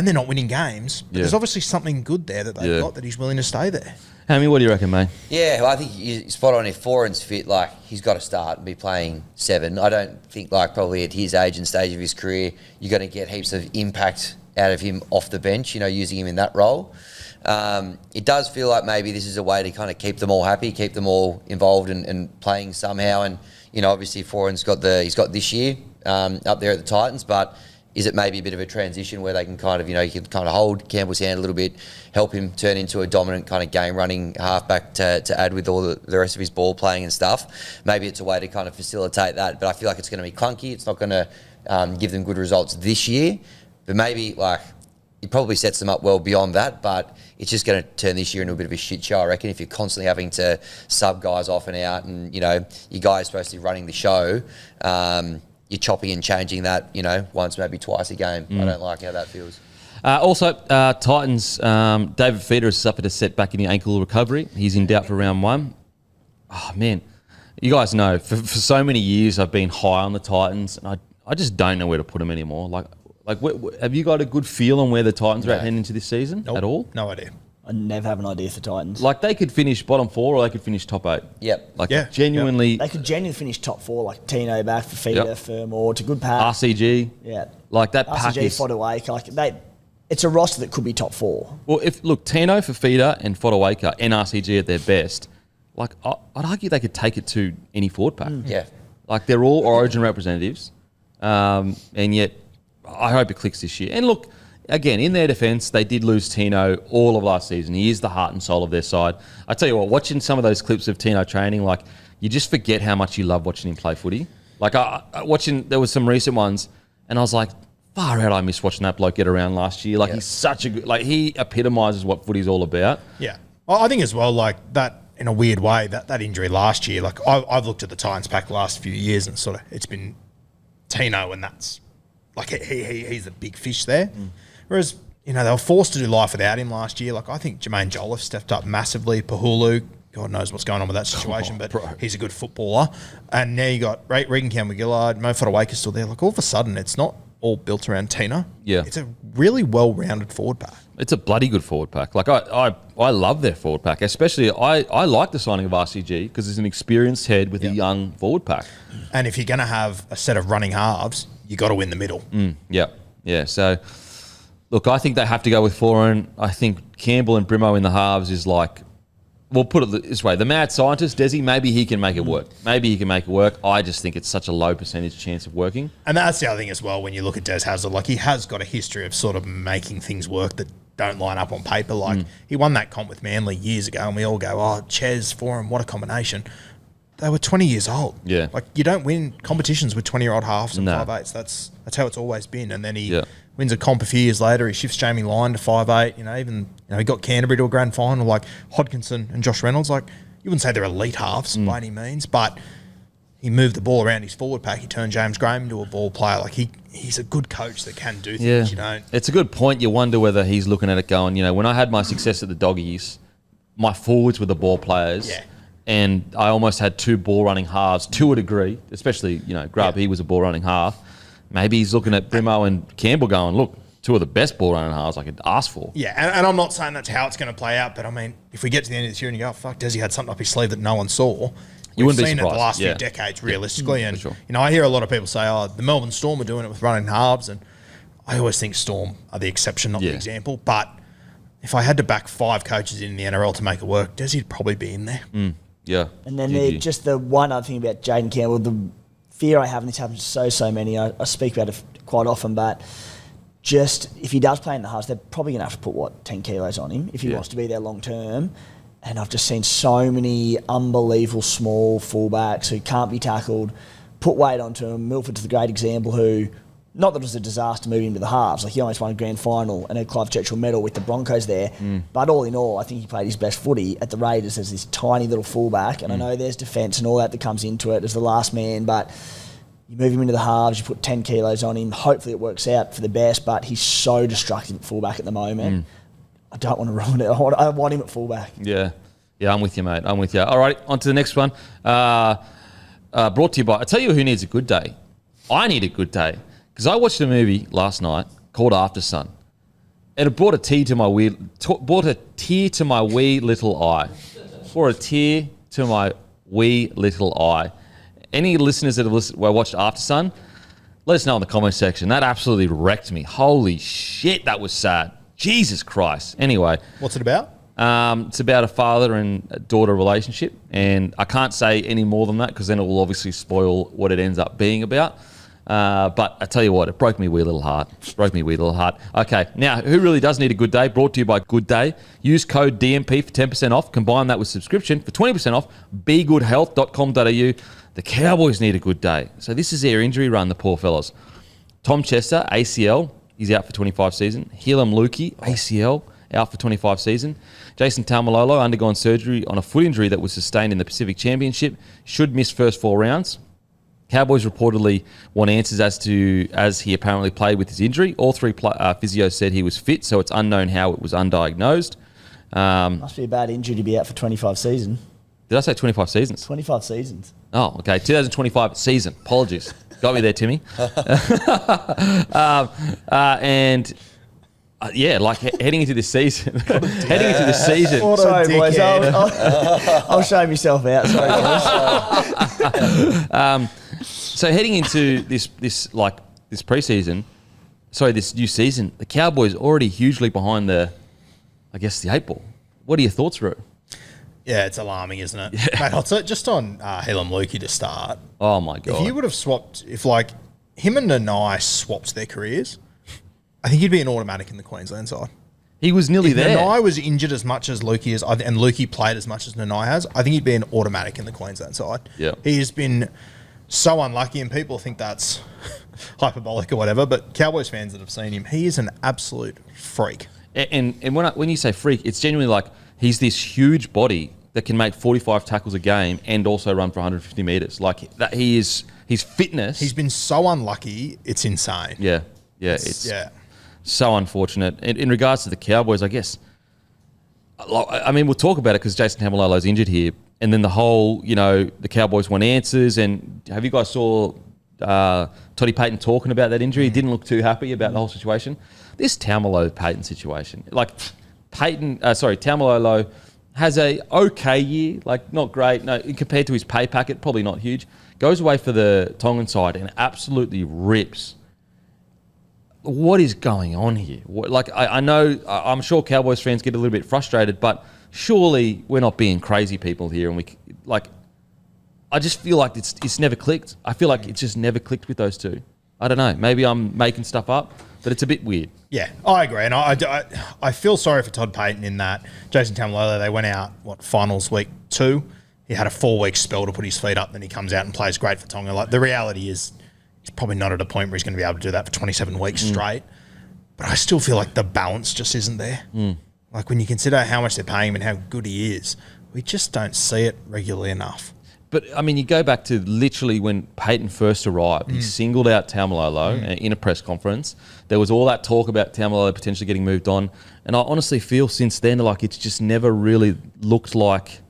they're not winning games. But there's obviously something good there that they've got that he's willing to stay there. Hammy, what do you reckon, mate? Yeah, well, I think you're spot on. If Foran's fit, like, he's got to start and be playing 7. I don't think, like, probably at his age and stage of his career, you're going to get heaps of impact out of him off the bench, using him in that role. It does feel like maybe this is a way to kind of keep them all happy, keep them all involved and playing somehow. And, obviously Foran's got this year up there at the Titans, but is it maybe a bit of a transition where they can kind of, you can kind of hold Campbell's hand a little bit, help him turn into a dominant kind of game-running halfback to add with all the rest of his ball playing and stuff? Maybe it's a way to kind of facilitate that, but I feel like it's going to be clunky. It's not going to give them good results this year, but maybe, like, it probably sets them up well beyond that, but it's just going to turn this year into a bit of a shit show, I reckon, if you're constantly having to sub guys off and out and, your guy's supposed to be running the show. You're chopping and changing that, once, maybe twice a game. I don't like how that feels. Also, Titans, David Feeder has suffered a setback in the ankle recovery. He's in doubt for round 1. Oh, man. You guys know, for so many years I've been high on the Titans, and I just don't know where to put them anymore. Like, have you got a good feel on where the Titans are at heading into this season at all? No idea. I never have an idea for Titans. Like, they could finish bottom 4 or they could finish top 8. Yep. Like, genuinely... They could genuinely finish top 4, like Tino back for Feeder, Fermor, to good pack. RCG. Yeah. Like, that pack RCG, is... Fodawake, it's a roster that could be top 4. Well, Tino for Feeder and Fodawake and RCG at their best, like, I'd argue they could take it to any forward pack. Yeah. Like, they're all Origin representatives, and yet I hope it clicks this year. And look, again, in their defence, they did lose Tino all of last season. He is the heart and soul of their side. I tell you what, watching some of those clips of Tino training, like, you just forget how much you love watching him play footy. Like, there was some recent ones, and I was like, far out, I miss watching that bloke get around last year. Like, he's such a good... Like, he epitomises what footy's all about. Yeah. Well, I think as well, like, that, in a weird way, that injury last year, like, I've looked at the Titans pack the last few years and sort of, it's been Tino, and that's... Like, he's the big fish there. Whereas, they were forced to do life without him last year. Like, I think Jermaine Jolliffe stepped up massively. Pahulu, God knows what's going on with that situation, but he's a good footballer. And now you got Regan Campbell-Gillard, Mo Fodawake is still there. Like, all of a sudden, it's not all built around Tino. Yeah. It's a really well-rounded forward pack. It's a bloody good forward pack. Like, I love their forward pack. Especially, I like the signing of RCG because it's an experienced head with a young forward pack. And if you're going to have a set of running halves, you got to win the middle. Yeah. So, look, I think they have to go with Foran. I think Campbell and Brimo in the halves is like, we'll put it this way, the mad scientist, Desi, maybe he can make it work. I just think it's such a low percentage chance of working. And that's the other thing as well when you look at Des Hasler. Like, he has got a history of sort of making things work that don't line up on paper. Like, he won that comp with Manly years ago, and we all go, oh, Ches, Foran, what a combination. They were 20 years old. Yeah. Like, you don't win competitions with 20-year-old halves and No. 5'8". That's how it's always been. And then he wins a comp a few years later. He shifts Jamie Lyon to 5'8". He got Canterbury to a grand final, like Hodkinson and Josh Reynolds. Like, you wouldn't say they're elite halves by any means, but he moved the ball around his forward pack. He turned James Graham into a ball player. Like, he's a good coach that can do things you don't. It's a good point. You wonder whether he's looking at it going, when I had my success at the Doggies, my forwards were the ball players. Yeah. And I almost had 2 ball-running halves to a degree, especially, Grubb, he was a ball-running half. Maybe he's looking at Brimo and Campbell going, look, 2 of the best ball-running halves I could ask for. Yeah, and I'm not saying that's how it's going to play out, but, I mean, if we get to the end of this year and you go, oh, fuck, Desi had something up his sleeve that no one saw, You wouldn't be seen it surprised. the last few decades, realistically. And, sure. I hear a lot of people say, oh, the Melbourne Storm are doing it with running halves, and I always think Storm are the exception, not the example. But if I had to back 5 coaches in the NRL to make it work, Desi'd probably be in there. Yeah. And then just the one other thing about Jaden Campbell, the fear I have, and this happens to so many, I speak about it quite often, but just if he does play in the halves, they're probably going to have to put, 10 kilos on him if he wants to be there long term. And I've just seen so many unbelievable small fullbacks who can't be tackled, put weight onto him. Milford's the great example who, not that it was a disaster moving into the halves, like he almost won a grand final and a Clive Churchill medal with the Broncos there, but all in all, I think he played his best footy at the Raiders as this tiny little fullback, and I know there's defence and all that comes into it as the last man, but You move him into the halves, you put 10 kilos on him. Hopefully it works out for the best, but he's so destructive at fullback at the moment. I don't want to ruin it. I want him at fullback. Yeah. Yeah, I'm with you, mate. I'm with you. All right, on to the next one. Brought to you by... I tell you who needs a good day. I need a good day. Because I watched a movie last night called After Sun. And it brought a tear to my wee little eye. Brought a tear to my wee little eye. Any listeners that have watched After Sun, let us know in the comment section. That absolutely wrecked me. Holy shit, that was sad. Jesus Christ. Anyway. What's it about? It's about a father and daughter relationship. And I can't say any more than that because then it will obviously spoil what it ends up being about. But I tell you what, it broke me wee little heart. Okay, now, who really does need a good day? Brought to you by Good Day. Use code DMP for 10% off. Combine that with subscription for 20% off. BeGoodHealth.com.au. The Cowboys need a good day. So this is their injury run, the poor fellas. Tom Chester, ACL, he's out for 25 season. Helam Lukey, ACL, out for 25 season. Jason Taumalolo undergone surgery on a foot injury that was sustained in the Pacific Championship. Should miss first 4 rounds. Cowboys reportedly want answers as he apparently played with his injury. All 3 physios said he was fit, so it's unknown how it was undiagnosed. Must be a bad injury to be out for 25 seasons. Did I say 25 seasons? 25 seasons. Oh, okay. 2025 season. Apologies. Got me there, Timmy. Heading into this season. Sorry, boys. I'll show myself out. Sorry, boys. So heading into this preseason, this new season, the Cowboys already hugely behind the 8 ball. What are your thoughts, Roo? Yeah, it's alarming, isn't it? Yeah. Mate, I'll say just on Helam Lukey to start. Oh, my God. If you would have swapped, him and Nanai swapped their careers, I think he'd be an automatic in the Queensland side. He was nearly there. Nanai was injured as much as Lukey is, and Lukey played as much as Nanai has, I think he'd be an automatic in the Queensland side. Yeah. He has been so unlucky, and people think that's hyperbolic or whatever, but Cowboys fans that have seen him, he is an absolute freak. And when you say freak, it's genuinely like he's this huge body that can make 45 tackles a game and also run for 150 metres. Like, that his fitness... He's been so unlucky, it's insane. Yeah. It's so unfortunate. In regards to the Cowboys, I guess... I mean, we'll talk about it because Jason Taumalolo's injured here. And then the whole, the Cowboys want answers. And have you guys saw Toddy Payton talking about that injury? He didn't look too happy about the whole situation. This Taumalolo-Payton situation, Taumalolo has a okay year, not great. No, compared to his pay packet, probably not huge. Goes away for the Tongan side and absolutely rips. What is going on here? I know, I'm sure Cowboys fans get a little bit frustrated, but surely we're not being crazy people here. And I just feel like it's never clicked. I feel like it's just never clicked with those two. I don't know. Maybe I'm making stuff up, but it's a bit weird. Yeah, I agree. And I feel sorry for Todd Payton in that Jason Taumalolo, they went out, finals week 2. He had a 4-week spell to put his feet up, then he comes out and plays great for Tonga. The reality is he's probably not at a point where he's going to be able to do that for 27 weeks straight. But I still feel like the balance just isn't there. When you consider how much they're paying him and how good he is, we just don't see it regularly enough. But, I mean, you go back to literally when Payton first arrived, he singled out Taumalolo in a press conference. There was all that talk about Taumalolo potentially getting moved on. And I honestly feel since then, it's just never really looked like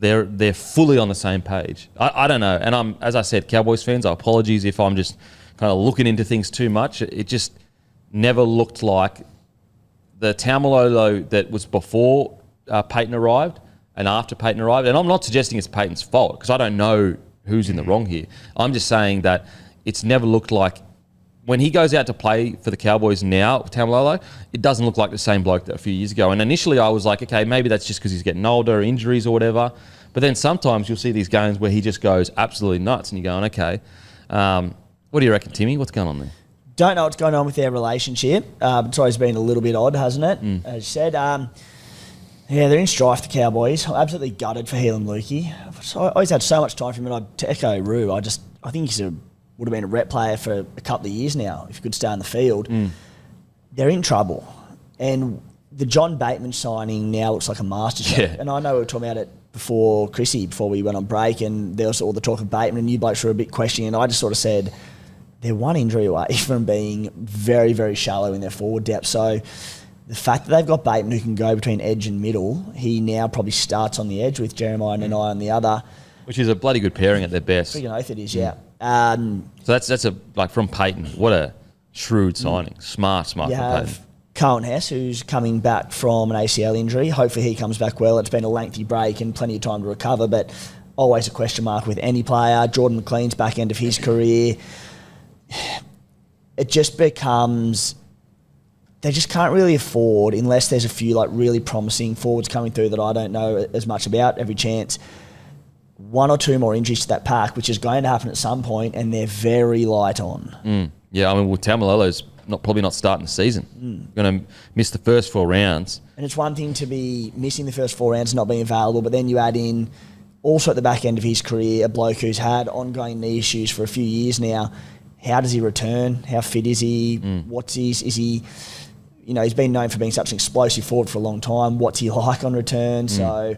they're fully on the same page. I don't know. And as I said, Cowboys fans, apologies if I'm just kind of looking into things too much. It just never looked like the Taumalolo that was before Payton arrived and after Payton arrived. And I'm not suggesting it's Payton's fault because I don't know who's in the wrong here. I'm just saying that it's never looked like when he goes out to play for the Cowboys now, Taumalolo, it doesn't look like the same bloke that a few years ago. And initially I was like, okay, maybe that's just because he's getting older, injuries or whatever. But then sometimes you'll see these games where he just goes absolutely nuts and you're going, okay. What do you reckon, Timmy? What's going on there? Don't know what's going on with their relationship. It's always been a little bit odd, hasn't it? As you said. They're in strife, the Cowboys. I'm absolutely gutted for Helam Lukey. I always had so much time for him, and to echo Roo, I think he would have been a rep player for a couple of years now if he could stay on the field. They're in trouble. And the John Bateman signing now looks like a masterstroke. Yeah. And I know we were talking about it before we went on break, and there was all the talk of Bateman, and you blokes were a bit questioning, and I just sort of said they're one injury away from being very, very shallow in their forward depth. So the fact that they've got Bateman who can go between edge and middle, he now probably starts on the edge with Jeremiah and I on the other. Which is a bloody good pairing at their best. Freaking oath it is, yeah. So that's from Payton. What a shrewd signing. Smart You from have Payton. Carl Hess, who's coming back from an ACL injury. Hopefully he comes back well. It's been a lengthy break and plenty of time to recover, but always a question mark with any player. Jordan McLean's back end of his career. It just becomes... They just can't really afford, unless there's a few like really promising forwards coming through that I don't know as much about, every chance, one or two more injuries to that pack, which is going to happen at some point, and they're very light on. Yeah, I mean, Taumalolo's probably not starting the season. Going to miss the first 4 rounds. And it's one thing to be missing the first 4 rounds and not being available, but then you add in, also at the back end of his career, a bloke who's had ongoing knee issues for a few years now. How does he return? How fit is he? Is he... he's been known for being such an explosive forward for a long time. What's he like on return? So,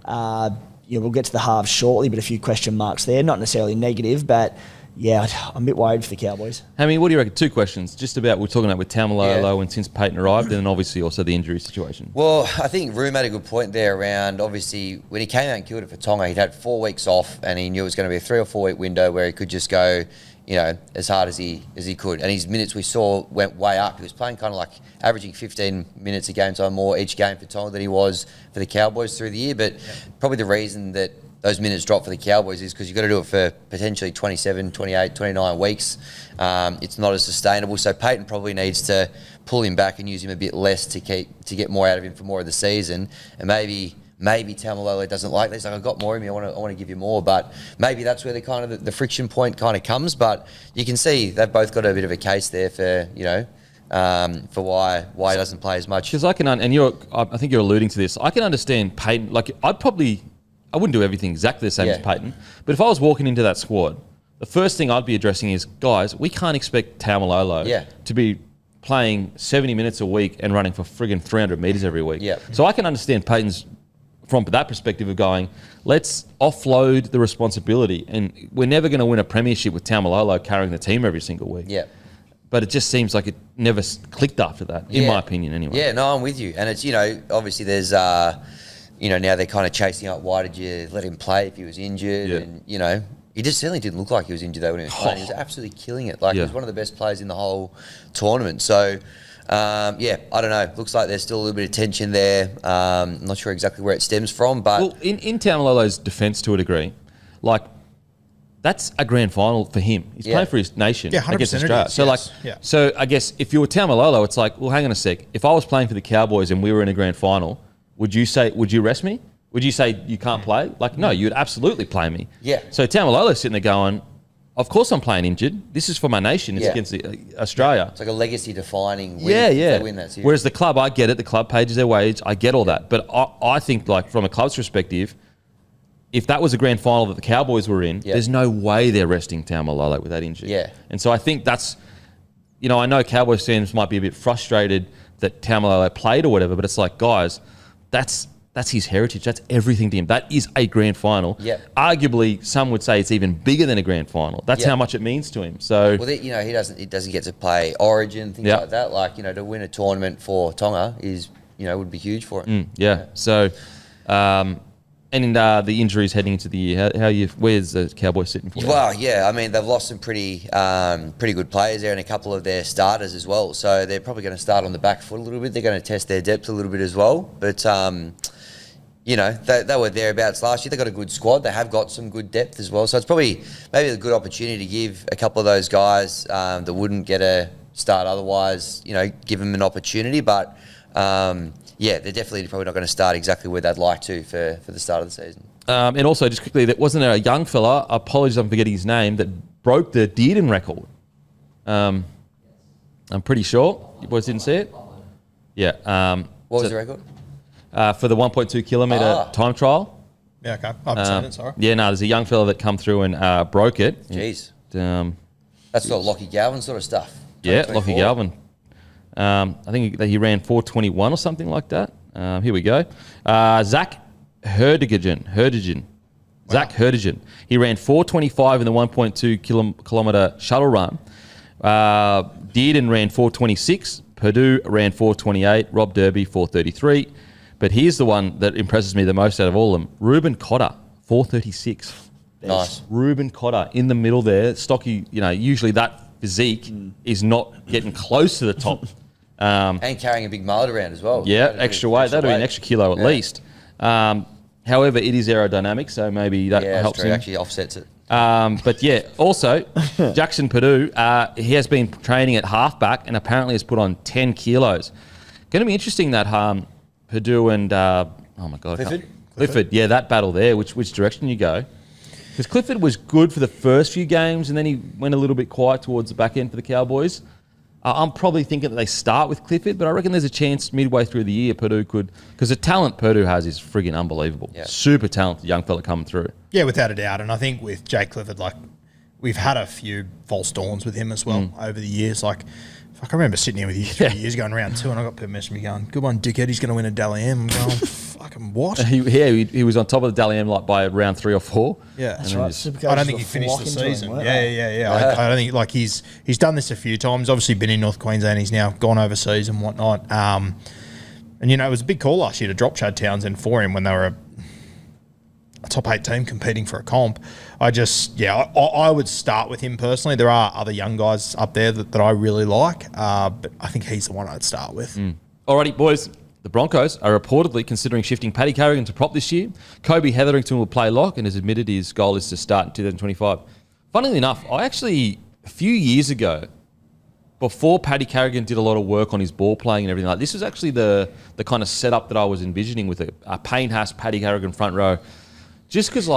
we'll get to the halves shortly, but a few question marks there. Not necessarily negative, but yeah, I'm a bit worried for the Cowboys. Hammy, what do you reckon? 2 questions. Just about, we're talking about with Taumalolo and since Payton arrived, and then obviously also the injury situation. Well, I think Roo made a good point there around, obviously, when he came out and killed it for Tonga, he'd had 4 weeks off, and he knew it was going to be a 3 or 4 week window where he could just go, as hard as he could. And his minutes we saw went way up. He was playing kind of like averaging 15 minutes a game time more each game for Tonga than he was for the Cowboys through the year. But probably the reason that those minutes drop for the Cowboys is because you've got to do it for potentially 27, 28, 29 weeks. It's not as sustainable. So Payton probably needs to pull him back and use him a bit less to get more out of him for more of the season. And maybe Taumalolo doesn't like this. Like, I've got more of me. I want to give you more. But maybe that's where the friction point kind of comes. But you can see they've both got a bit of a case there for for why he doesn't play as much. Because I think you're alluding to this. I can understand Payton. Like, I wouldn't do everything exactly the same as Payton. But if I was walking into that squad, the first thing I'd be addressing is, guys, we can't expect Taumalolo to be playing 70 minutes a week and running for friggin' 300 metres every week. Yeah. So I can understand Payton's, from that perspective of going, let's offload the responsibility. And we're never going to win a premiership with Taumalolo carrying the team every single week. Yeah. But it just seems like it never clicked after that, in my opinion anyway. Yeah, no, I'm with you. And it's, obviously there's, now they're kind of chasing up, why did you let him play if he was injured? Yeah. And, he just certainly didn't look like he was injured though when he was playing. He was absolutely killing it. He was one of the best players in the whole tournament. So, I don't know. Looks like there's still a little bit of tension there. I'm not sure exactly where it stems from, but... Well, in Taumalolo's defence to a degree, that's a grand final for him. He's playing for his nation against Australia. So I guess if you were Taumalolo, it's like, well, hang on a sec. If I was playing for the Cowboys and we were in a grand final, would you rest me? Would you say you can't play? No, you'd absolutely play me. Yeah. So Taumalolo's sitting there going, of course I'm playing injured. This is for my nation. It's against Australia. It's like a legacy-defining win. Yeah. If they win that series. Whereas the club, I get it. The club pays their wage. I get all that. But I think, from a club's perspective, if that was a grand final that the Cowboys were in, there's no way they're resting Taumalolo with that injury. Yeah. And so I think that's, I know Cowboys fans might be a bit frustrated that Taumalolo played or whatever, but it's like, guys, that's his heritage. That's everything to him. That is a grand final. Yeah. Arguably, some would say it's even bigger than a grand final. That's how much it means to him. So, well, he doesn't get to play Origin, things like that. To win a tournament for Tonga is, would be huge for him. So, and in the injuries heading into the year, where's the Cowboys sitting for? Well, I mean, they've lost some pretty good players there and a couple of their starters as well. So they're probably going to start on the back foot a little bit. They're going to test their depth a little bit as well. But, they were thereabouts last year. They've got a good squad. They have got some good depth as well. So it's probably maybe a good opportunity to give a couple of those guys that wouldn't get a start otherwise, give them an opportunity. But, they're definitely probably not going to start exactly where they'd like to for the start of the season. And also, just quickly, wasn't there a young fella, apologies I'm forgetting his name, that broke the Dearden record? I'm pretty sure. You boys didn't see it? Yeah. What was the record? For the 1.2 kilometre time trial. Yeah, okay. I haven't seen it, sorry. Yeah, no, there's a young fella that come through and broke it. Jeez. That's sort of Lockie Galvin sort of stuff. Yeah, Lockie Galvin. I think he ran 4:21 or something like that. Here we go. Zach Herdegen. Zach Herdegen. He ran 4:25 in the 1.2 kilometre shuttle run. Dearden ran 4:26. Purdue ran 4:28. Rob Derby 4:33. But here's the one that impresses me the most out of all of them. Ruben Cotter 4:36. Nice. Ruben Cotter in the middle there. Stocky, usually that physique is not getting close to the top. And carrying a big mullet around as well. Yeah, extra weight. That'll be an extra kilo at least. However, it is aerodynamic, so maybe that helps him. Actually offsets it. But yeah, also, Jackson Purdue, he has been training at halfback and apparently has put on 10 kilos. Going to be interesting that Purdue and, Clifford, yeah, that battle there, which direction you go. Because Clifford was good for the first few games and then he went a little bit quiet towards the back end for the Cowboys. I'm probably thinking that they start with Clifford, but I reckon there's a chance midway through the year Purdue could, because the talent Purdue has is friggin' unbelievable. Yeah. Super talented young fella coming through. Yeah, without a doubt. And I think with Jake Clifford, we've had a few false dawns with him as well over the years. I remember sitting here with you 3 years ago in round 2 and I got people messaging me going, good one, dickhead, he's going to win a Dally M. I'm going, fucking what? He was on top of the Dally M by round 3 or 4. Yeah, that's right. I don't think he finished the season. Yeah. I don't think he's done this a few times. Obviously been in North Queensland. He's now gone overseas and whatnot. And it was a big call last year to drop Chad Townsend for him when they were a top 8 team competing for a comp. I would start with him personally. There are other young guys up there that I really like, but I think he's the one I'd start with. Alrighty, boys. The Broncos are reportedly considering shifting Paddy Carrigan to prop this year. Kobe Hetherington will play lock and has admitted his goal is to start in 2025. Funnily enough, a few years ago, before Paddy Carrigan did a lot of work on his ball playing and everything this was actually the kind of setup that I was envisioning with a Payne Haas, Paddy Carrigan front row. Just because,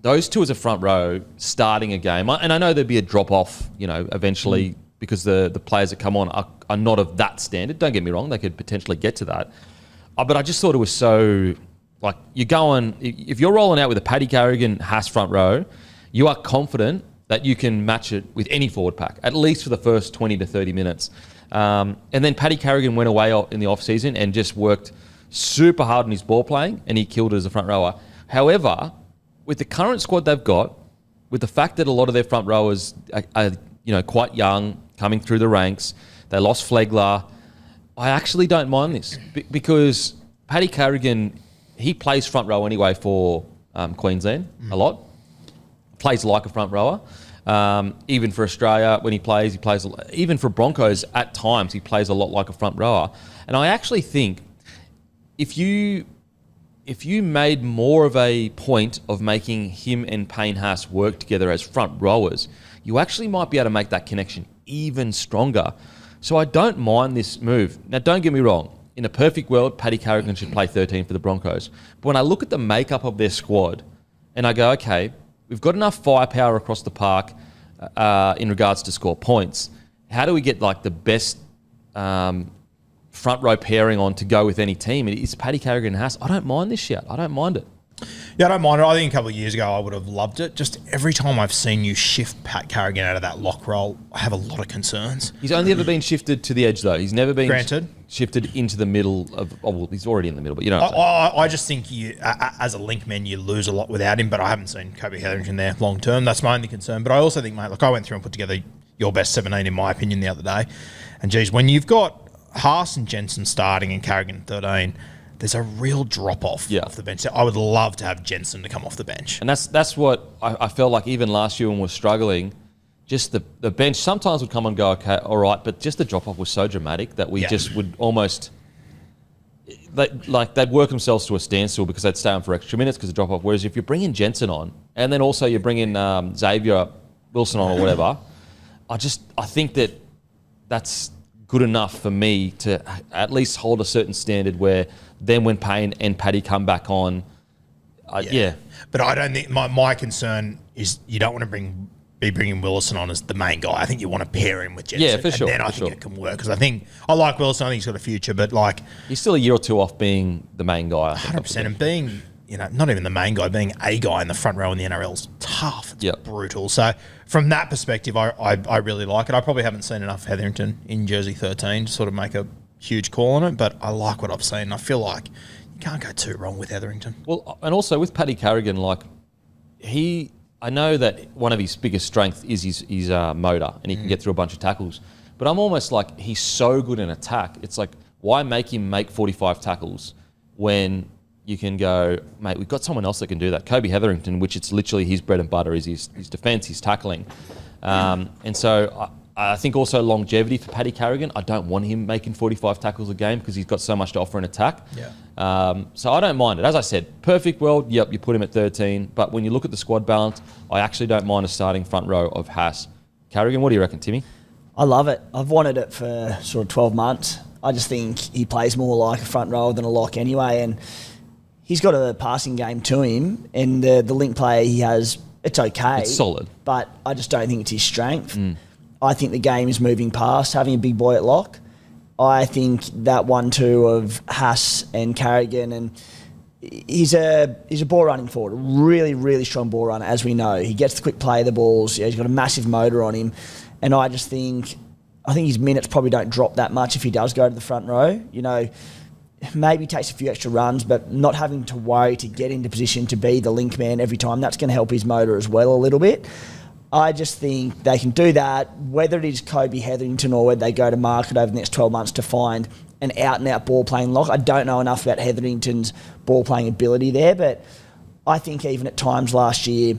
those two as a front row starting a game, and I know there'd be a drop-off, eventually because the players that come on are not of that standard. Don't get me wrong, they could potentially get to that. But I just thought it was so, you're going, if you're rolling out with a Paddy Carrigan, Haas front row, you are confident that you can match it with any forward pack, at least for the first 20 to 30 minutes. And then Paddy Carrigan went away in the off-season and just worked super hard on his ball playing, and he killed it as a front rower. However, with the current squad they've got, with the fact that a lot of their front rowers are quite young, coming through the ranks, they lost Flegler, I actually don't mind this because Paddy Carrigan, he plays front row anyway for Queensland a lot, plays like a front rower. Even for Australia, when he plays, even for Broncos at times, he plays a lot like a front rower. And I actually think if you made more of a point of making him and Payne Haas work together as front rowers, you actually might be able to make that connection even stronger. So I don't mind this move. Now, don't get me wrong. In a perfect world, Paddy Carrigan should play 13 for the Broncos. But when I look at the makeup of their squad and I go, okay, we've got enough firepower across the park in regards to score points. How do we get the best front row pairing on to go with any team? It's Paddy Carrigan and Haas. I don't mind this shit. I don't mind it. Yeah, I don't mind it. I think a couple of years ago I would have loved it. Just every time I've seen you shift Pat Carrigan out of that lock role, I have a lot of concerns. He's only ever been shifted to the edge, though. He's never been shifted into the middle of... Oh, well, he's already in the middle, but I just think you, as a linkman, you lose a lot without him, but I haven't seen Kobe Hetherington there long term. That's my only concern. But I also think, mate, I went through and put together your best 17, in my opinion, the other day. And, geez, when you've got Haas and Jensen starting and Carrigan 13... there's a real drop-off off the bench. I would love to have Jensen to come off the bench. And that's what I felt like even last year when we were struggling, just the bench sometimes would come and go, okay, all right, but just the drop-off was so dramatic that we just would almost... they'd work themselves to a standstill because they'd stay on for extra minutes because of drop-off. Whereas if you're bringing Jensen on, and then also you're bringing Xavier Wilson on or whatever, I think that's good enough for me to at least hold a certain standard where then when Payne and Paddy come back on, But I don't think my concern is you don't want to be bringing Willison on as the main guy. I think you want to pair him with Jensen. Yeah, for sure. And then I think it can work because I like Willison. I think he's got a future, but he's still a year or two off being the main guy. 100%, and being not even the main guy, being a guy in the front row in the NRL is tough. It's brutal. So from that perspective, I really like it. I probably haven't seen enough Hetherington in jersey 13 to sort of make a huge call on it, but I like what I've seen. I feel like You can't go too wrong with Etherington. Well, and also with Paddy Carrigan, like I know that one of his biggest strengths is his motor, and he can get through a bunch of tackles. But I'm almost like, he's so good in attack. It's like, why make him make 45 tackles when you can go, mate, we've got someone else that can do that. Kobe Hetherington, which it's literally his bread and butter, is his defence, his tackling. And so I think also longevity for Paddy Carrigan. I don't want him making 45 tackles a game because he's got so much to offer in attack. Yeah. So I don't mind it. As I said, perfect world, yep, you put him at 13. But when you look at the squad balance, I actually don't mind a starting front row of Haas. Carrigan, what do you reckon, Timmy? I love it. I've wanted it for sort of 12 months. I just think he plays more like a front rower than a lock anyway. And he's got a passing game to him. And the link play he has, it's okay. It's solid. But I just don't think it's his strength. I think the game is moving past having a big boy at lock. I think that 1-2 of Haas and Carrigan, and he's a ball running forward, a really, really strong ball runner, as we know. He gets the quick play of the balls. He's got a massive motor on him. And I think his minutes probably don't drop that much if he does go to the front row. You know, maybe takes a few extra runs, but not having to worry to get into position to be the link man every time, that's going to help his motor as well a little bit. I just think they can do that, whether it is Kobe Hetherington or whether they go to market over the next 12 months to find an out-and-out ball-playing lock. I don't know enough about Hetherington's ball-playing ability there, but I think even at times last year,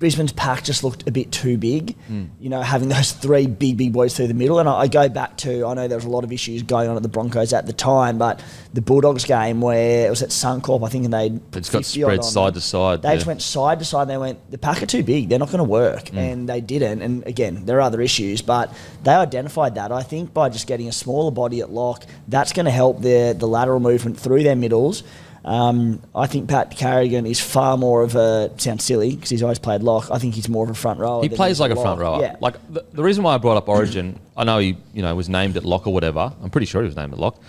Brisbane's pack just looked a bit too big, you know, having those three big boys through the middle. And I go back to, I know there was a lot of issues going on at the Broncos at the time, but the Bulldogs game where it was at Suncorp, I think, and it's got spread side to side. They just went side to side. They went, the pack are too big. They're not going to work. And they didn't. And again, there are other issues, but they identified that, I think, by just getting a smaller body at lock. That's going to help the lateral movement through their middles. I think Pat Carrigan is far more of a, sounds silly because he's always played lock, I think he's more of a front rower. He plays like a front rower. Yeah. Like the reason why I brought up Origin, I know he was named at lock or whatever. I'm pretty sure he was named at lock.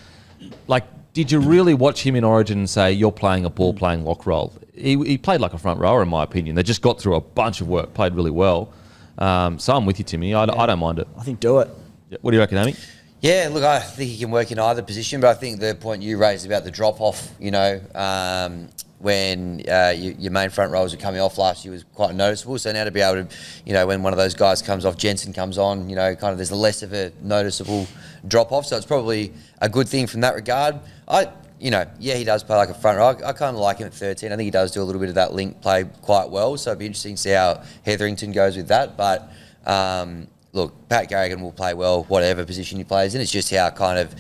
Like, did you really watch him in Origin and say you're playing a ball playing lock role? He played like a front rower in my opinion. They just got through a bunch of work, played really well. So I'm with you, Timmy. I don't mind it. I think do it. What do you reckon, Amy? Yeah, look, I think he can work in either position, but I think the point you raised about the drop-off, when your main front rows are coming off last year was quite noticeable. So now to be able to, when one of those guys comes off, Jensen comes on, kind of there's less of a noticeable drop-off. So it's probably a good thing from that regard. He does play like a front row. I kind of like him at 13. I think he does do a little bit of that link play quite well. So it'd be interesting to see how Hetherington goes with that. But look, Pat Carrigan will play well, whatever position he plays in. It's just how kind of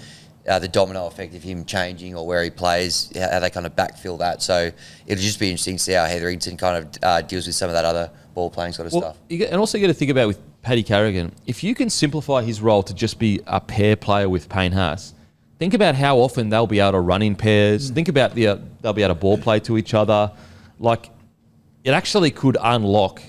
the domino effect of him changing or where he plays, how they kind of backfill that. So it'll just be interesting to see how Hetherington kind of deals with some of that other ball playing sort of stuff. And also you got to think about with Paddy Carrigan, if you can simplify his role to just be a pair player with Payne Haas, think about how often they'll be able to run in pairs. Think about they'll be able to ball play to each other. Like, it actually could unlock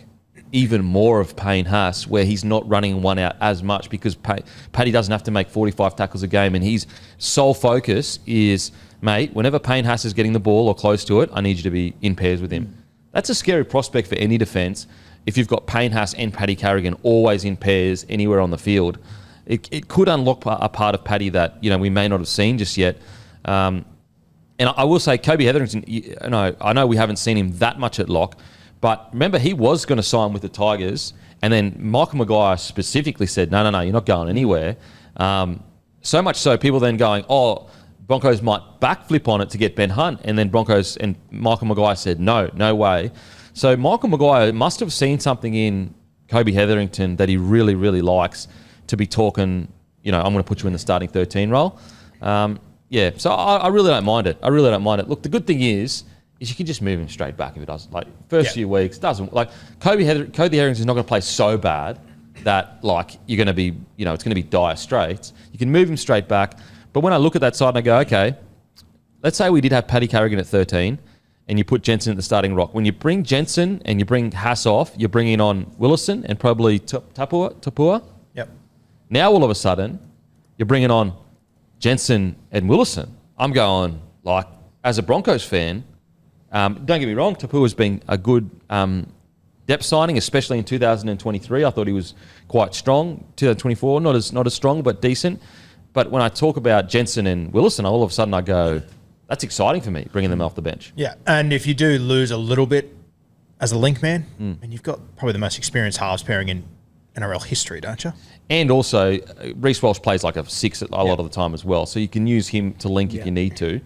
even more of Payne Haas, where he's not running one out as much because Paddy doesn't have to make 45 tackles a game, and his sole focus is, mate, whenever Payne Haas is getting the ball or close to it, I need you to be in pairs with him. That's a scary prospect for any defence if you've got Payne Haas and Paddy Carrigan always in pairs anywhere on the field. It could unlock a part of Paddy that we may not have seen just yet. And I will say, Kobe Hetherington, I know we haven't seen him that much at lock, but remember, he was going to sign with the Tigers, and then Michael Maguire specifically said, no, you're not going anywhere. So much so, people then going, Broncos might backflip on it to get Ben Hunt, and then Broncos and Michael Maguire said, no way. So Michael Maguire must have seen something in Kobe Hetherington that he really, really likes to be talking, I'm going to put you in the starting 13 role. So I really don't mind it. Look, the good thing is you can just move him straight back if it doesn't. Like, few weeks, doesn't. Like, Kobe Hetherington's not going to play so bad that, like, you're going to be, it's going to be dire straits. You can move him straight back. But when I look at that side and I go, okay, let's say we did have Paddy Carrigan at 13 and you put Jensen at the starting rock. When you bring Jensen and you bring Haas off, you're bringing on Willison and probably Tapua. Yep. Now, all of a sudden, you're bringing on Jensen and Willison. I'm going, like, as a Broncos fan, don't get me wrong, Tapua's been a good depth signing, especially in 2023. I thought he was quite strong. 2024, not as strong, but decent. But when I talk about Jensen and Willison, all of a sudden I go, that's exciting for me, bringing them off the bench. Yeah, and if you do lose a little bit as a link man, and you've got probably the most experienced halves pairing in NRL history, don't you? And also, Reece Walsh plays like a 6 a lot of the time as well, so you can use him to link if you need to.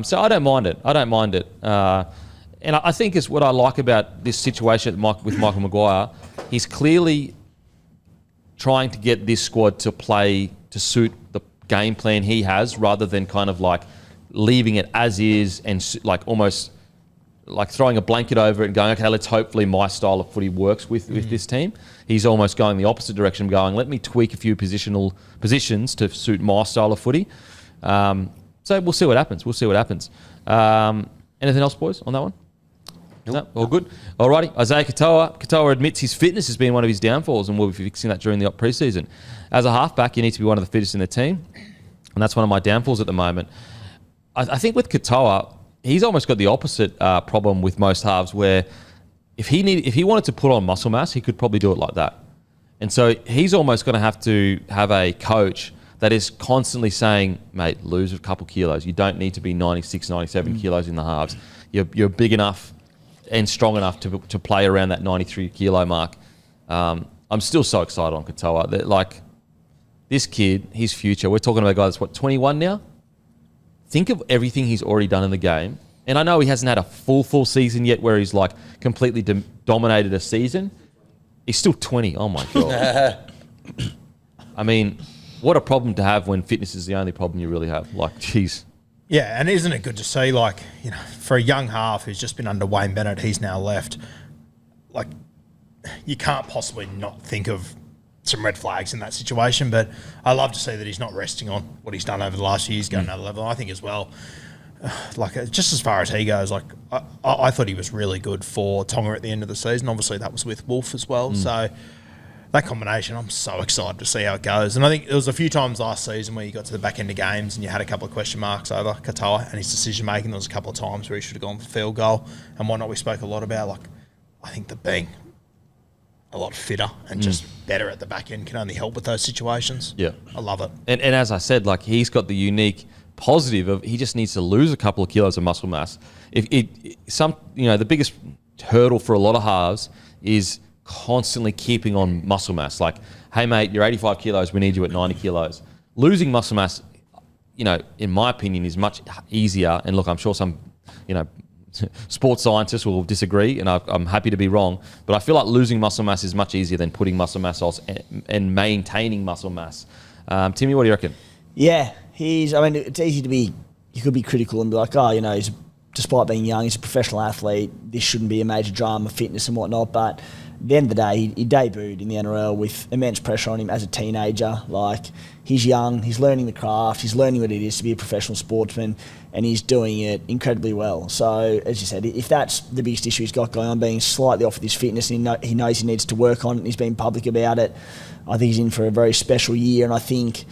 So I don't mind it. And I think is what I like about this situation with Michael Maguire. He's clearly trying to get this squad to play to suit the game plan he has, rather than kind of like leaving it as is and like almost like throwing a blanket over it and going, okay, let's hopefully my style of footy works with this team. He's almost going the opposite direction, going, let me tweak a few positions to suit my style of footy. So we'll see what happens. Anything else, boys, on that one? No, all good. Alrighty, Isaiya Katoa. Katoa admits his fitness has been one of his downfalls, and we'll be fixing that during the pre-season. As a halfback, you need to be one of the fittest in the team, and that's one of my downfalls at the moment. I think with Katoa, he's almost got the opposite problem with most halves, where if he wanted to put on muscle mass, he could probably do it like that. And so he's almost going to have a coach that is constantly saying, mate, lose a couple kilos. You don't need to be 96, 97 kilos in the halves. You're big enough and strong enough to play around that 93 kilo mark. I'm still so excited on Katoa. That, like, this kid, his future, we're talking about a guy that's, 21 now? Think of everything he's already done in the game. And I know he hasn't had a full season yet where he's, like, completely dominated a season. He's still 20. Oh, my God. I mean, what a problem to have when fitness is the only problem you really have. Like, geez. Yeah, and isn't it good to see, like, you know, for a young half who's just been under Wayne Bennett, he's now left, like, you can't possibly not think of some red flags in that situation, but I love to see that he's not resting on what he's done over the last few years, going another level. I think as well, like, just as far as he goes, like, I thought he was really good for Tonga at the end of the season. Obviously, that was with Wolf as well, so that combination, I'm so excited to see how it goes. And I think there was a few times last season where you got to the back end of games and you had a couple of question marks over Katoa and his decision-making. There was a couple of times where he should have gone for field goal and whatnot. We spoke a lot about, like, I think that being a lot fitter and just better at the back end can only help with those situations. Yeah. I love it. And as I said, like, he's got the unique positive of he just needs to lose a couple of kilos of muscle mass. The biggest hurdle for a lot of halves is constantly keeping on muscle mass. Like, hey, mate, you're 85 kilos. We need you at 90 kilos. Losing muscle mass, in my opinion, is much easier. And look, I'm sure some, sports scientists will disagree, and I'm happy to be wrong. But I feel like losing muscle mass is much easier than putting muscle mass on and maintaining muscle mass. Timmy, what do you reckon? Yeah, it's easy to be, you could be critical and be like, despite being young, he's a professional athlete. This shouldn't be a major drama, fitness and whatnot. But at the end of the day, he debuted in the NRL with immense pressure on him as a teenager. Like, he's young, he's learning the craft, he's learning what it is to be a professional sportsman, and he's doing it incredibly well. So, as you said, if that's the biggest issue he's got going on, being slightly off with his fitness, and he knows he needs to work on it, and he's been public about it, I think he's in for a very special year. And I think,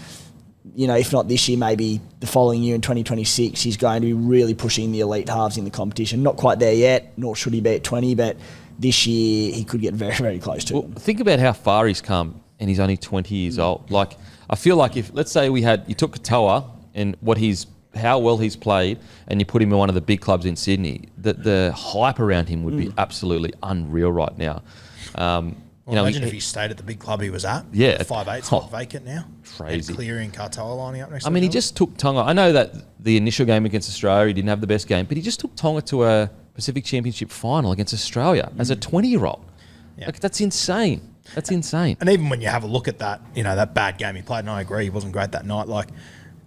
if not this year, maybe the following year in 2026, he's going to be really pushing the elite halves in the competition. Not quite there yet, nor should he be at 20, but this year he could get very, very close to them. Think about how far he's come, and he's only 20 years old. Like, I feel like if, let's say you took Katoa and how well he's played, and you put him in one of the big clubs in Sydney, the hype around him would be absolutely unreal right now. Imagine if he stayed at the big club he was at. Yeah. 5'8's not vacant now. Crazy. And Cleary and Katoa lining up next to he just took Tonga. I know that the initial game against Australia, he didn't have the best game, but he just took Tonga to a Pacific Championship final against Australia as a 20-year-old. Yeah. Like, that's insane. That's insane. And even when you have a look at that, that bad game he played, and I agree, he wasn't great that night. Like,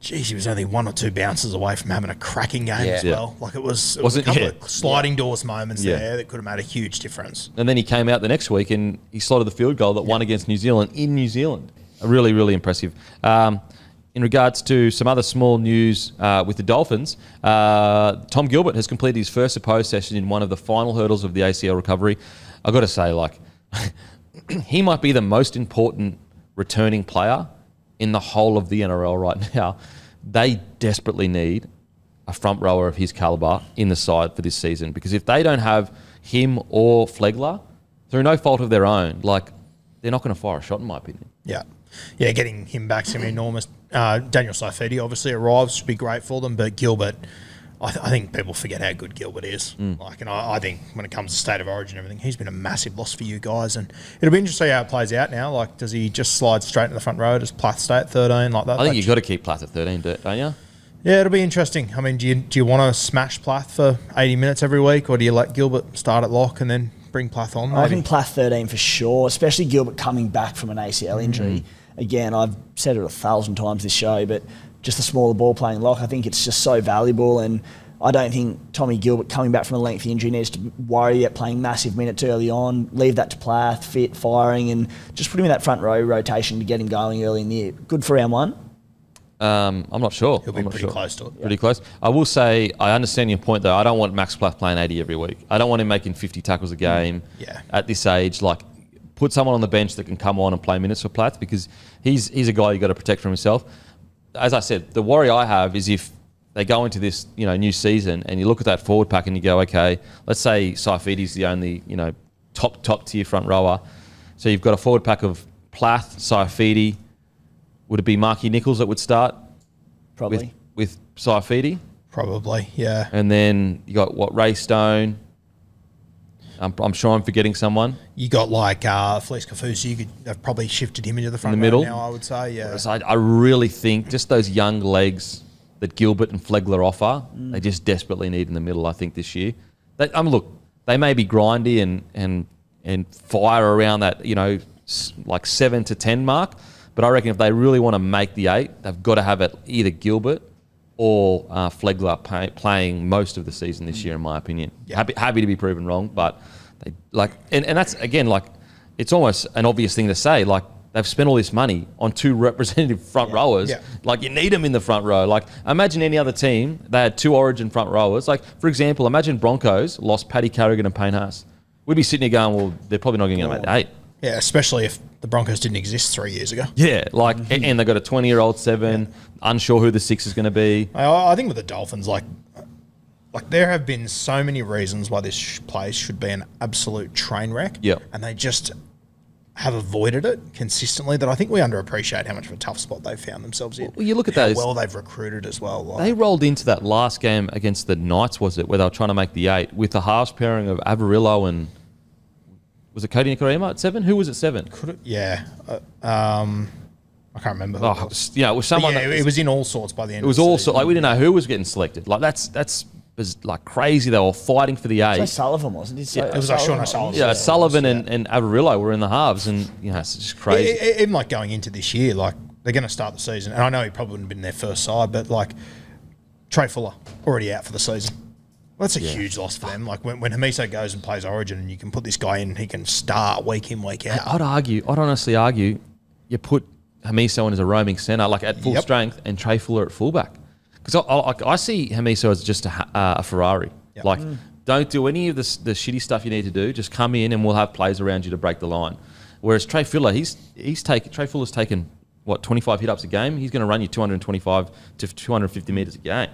geez, he was only one or two bounces away from having a cracking game as well. Like, it was a couple of sliding doors moments there that could have made a huge difference. And then he came out the next week and he slotted the field goal that won against New Zealand in New Zealand. Really, really impressive. In regards to some other small news with the Dolphins, Tom Gilbert has completed his first opposed session in one of the final hurdles of the ACL recovery. I've got to say, like, he might be the most important returning player in the whole of the NRL right now. They desperately need a front rower of his calibre in the side for this season, because if they don't have him or Flegler, through no fault of their own, like, they're not going to fire a shot, in my opinion. Yeah. Yeah, getting him back's going to be enormous. Daniel Saifiti obviously arrives, should be great for them, but Gilbert, I think people forget how good Gilbert is. And I think when it comes to state of origin and everything, he's been a massive loss for you guys. And it'll be interesting how it plays out now. Like, does he just slide straight into the front row? Does Plath stay at 13 like that? I think you've got to keep Plath at 13, don't you? Yeah, it'll be interesting. I mean, do you want to smash Plath for 80 minutes every week, or do you let Gilbert start at lock and then bring Plath on? I think Plath 13 for sure, especially Gilbert coming back from an ACL injury. Again, I've said it 1,000 times this show, but just the smaller ball playing lock, I think it's just so valuable. And I don't think Tommy Gilbert coming back from a lengthy injury needs to worry about playing massive minutes early on. Leave that to Plath, fit, firing, and just put him in that front row rotation to get him going early in the year. Good for round one. I'm not sure. He'll be pretty close to it. Pretty close. I will say, I understand your point, though. I don't want Max Plath playing 80 every week. I don't want him making 50 tackles a game at this age. Like, put someone on the bench that can come on and play minutes for Plath, because he's a guy you've got to protect from himself. As I said, the worry I have is if they go into this new season and you look at that forward pack and you go, okay, let's say Saifiti's the only top tier front rower. So you've got a forward pack of Plath, Saifiti. Would it be Marky Nichols that would start? Probably. With Saifiti? Probably, yeah. And then you got, Ray Stone. I'm sure I'm forgetting someone. You got Felice Kafusi. You could have probably shifted him into the front in the middle now, I would say, yeah. Whereas I really think just those young legs that Gilbert and Flegler offer, they just desperately need in the middle, I think, this year. Look, they may be grindy and fire around that, like 7 to 10 mark, but I reckon if they really want to make the 8, they've got to have it either Gilbert or Flegler playing most of the season this year, in my opinion. Yeah. Happy to be proven wrong, but they and that's again it's almost an obvious thing to say. Like, they've spent all this money on 2 representative front rowers. Yeah. Like, you need them in the front row. Like, imagine any other team, they had 2 origin front rowers. Like, for example, imagine Broncos lost Paddy Carrigan and Payne Haas. We'd be sitting here going, well, they're probably not going to make the 8. Yeah, especially if the Broncos didn't exist 3 years ago. Yeah, and they've got a 20-year-old 7, unsure who the 6 is going to be. I think with the Dolphins, like there have been so many reasons why this place should be an absolute train wreck. Yeah. And they just have avoided it consistently, that I think we underappreciate how much of a tough spot they've found themselves in. Well, you look at how those. well they've recruited as well. They rolled into that last game against the Knights, was it, where they were trying to make the 8 with the halves pairing of Avarillo and... Was it Cody Nikorima at 7? Who was at 7? Yeah. I can't remember. It was someone. It was in all sorts by the end. It was of the all season. we didn't know who was getting selected. Like, that's was like crazy. They were fighting for the 8. So Sullivan, wasn't it? It was like Sean O'Sullivan. Yeah, Sullivan and Avarillo were in the halves, and it's just crazy. Even like going into this year, like they're going to start the season, and I know he probably wouldn't have been their first side, but like Trey Fuller already out for the season. That's a huge loss for them. Like when Hamiso goes and plays Origin and you can put this guy in, he can start week in, week out. I'd honestly argue, you put Hamiso in as a roaming centre, like at full strength, and Trey Fuller at fullback. Because I see Hamiso as just a Ferrari. Yep. Like, don't do any of the shitty stuff you need to do. Just come in and we'll have plays around you to break the line. Whereas Trey Fuller, Trey Fuller's taken, 25 hit-ups a game? He's going to run you 225 to 250 metres a game.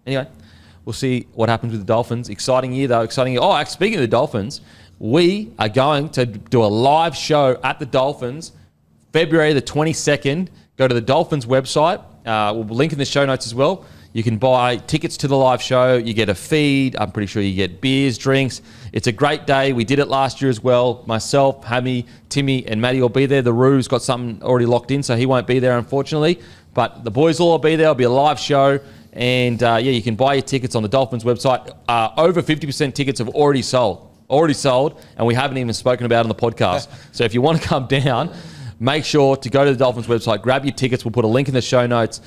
Anyway, we'll see what happens with the Dolphins. Exciting year, though. Exciting year. Oh, speaking of the Dolphins, we are going to do a live show at the Dolphins February the 22nd. Go to the Dolphins website. We'll link in the show notes as well. You can buy tickets to the live show. You get a feed. I'm pretty sure you get beers, drinks. It's a great day. We did it last year as well. Myself, Hammy, Timmy, and Matty will be there. The Roo's got something already locked in, so he won't be there, unfortunately. But the boys will all be there. It'll be a live show. And, you can buy your tickets on the Dolphins website. Over 50% tickets have already sold. And we haven't even spoken about it on the podcast. So if you want to come down, make sure to go to the Dolphins website, grab your tickets. We'll put a link in the show notes.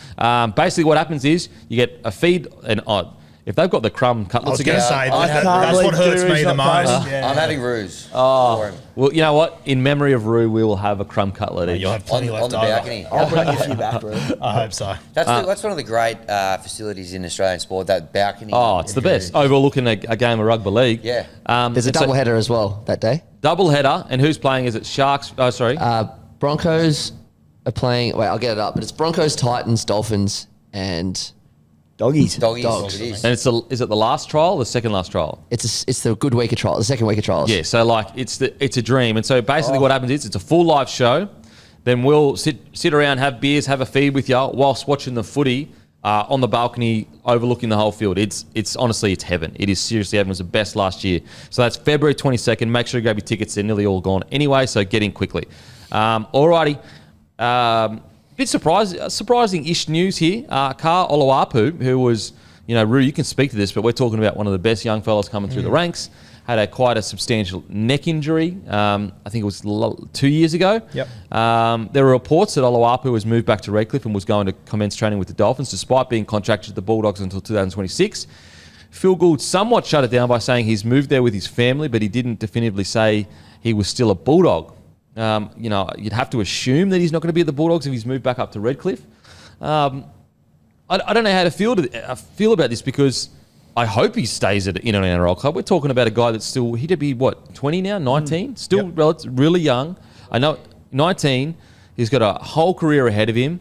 Basically, what happens is you get a feed, and if they've got the crumb cutlets again. That's what hurts me the most. I'm having roos. Well, you know what? In memory of Roo, we will have a crumb cutlet each. You'll have plenty on left the over. balcony. I'll bring you a few back, bro. I hope so. That's one of the great facilities in Australian sport, that balcony. Oh, it's the best. Overlooking a game of rugby league. Yeah. There's a doubleheader as well that day. Doubleheader, and who's playing? Is it Sharks? Oh, sorry. Broncos are playing. Wait, I'll get it up. But it's Broncos, Titans, Dolphins, and Doggies. Dogs. It is. And is it the last trial or the second last trial? it's the good week of trial, the second week of trials. Yeah, so it's a dream. And so basically what happens is it's a full live show. Then we'll sit around, have beers, have a feed with you whilst watching the footy on the balcony overlooking the whole field. It's honestly, it's heaven. It is seriously heaven. It was the best last year. So that's February 22nd. Make sure you grab your tickets. They're nearly all gone anyway, so get in quickly. Alrighty. Bit surprising-ish news here. Karl Oloapu, who was, Roo, you can speak to this, but we're talking about one of the best young fellas coming through the ranks. Had quite a substantial neck injury. I think it was 2 years ago. Yep. There were reports that Oloapu was moved back to Redcliffe and was going to commence training with the Dolphins, despite being contracted to the Bulldogs until 2026. Phil Gould somewhat shut it down by saying he's moved there with his family, but he didn't definitively say he was still a Bulldog. You'd have to assume that he's not going to be at the Bulldogs if he's moved back up to Redcliffe. I don't know how to feel about this, because I hope he stays in an NRL club. We're talking about a guy that's still, he'd be, 20 now? 19? Still really young. I know, 19. He's got a whole career ahead of him.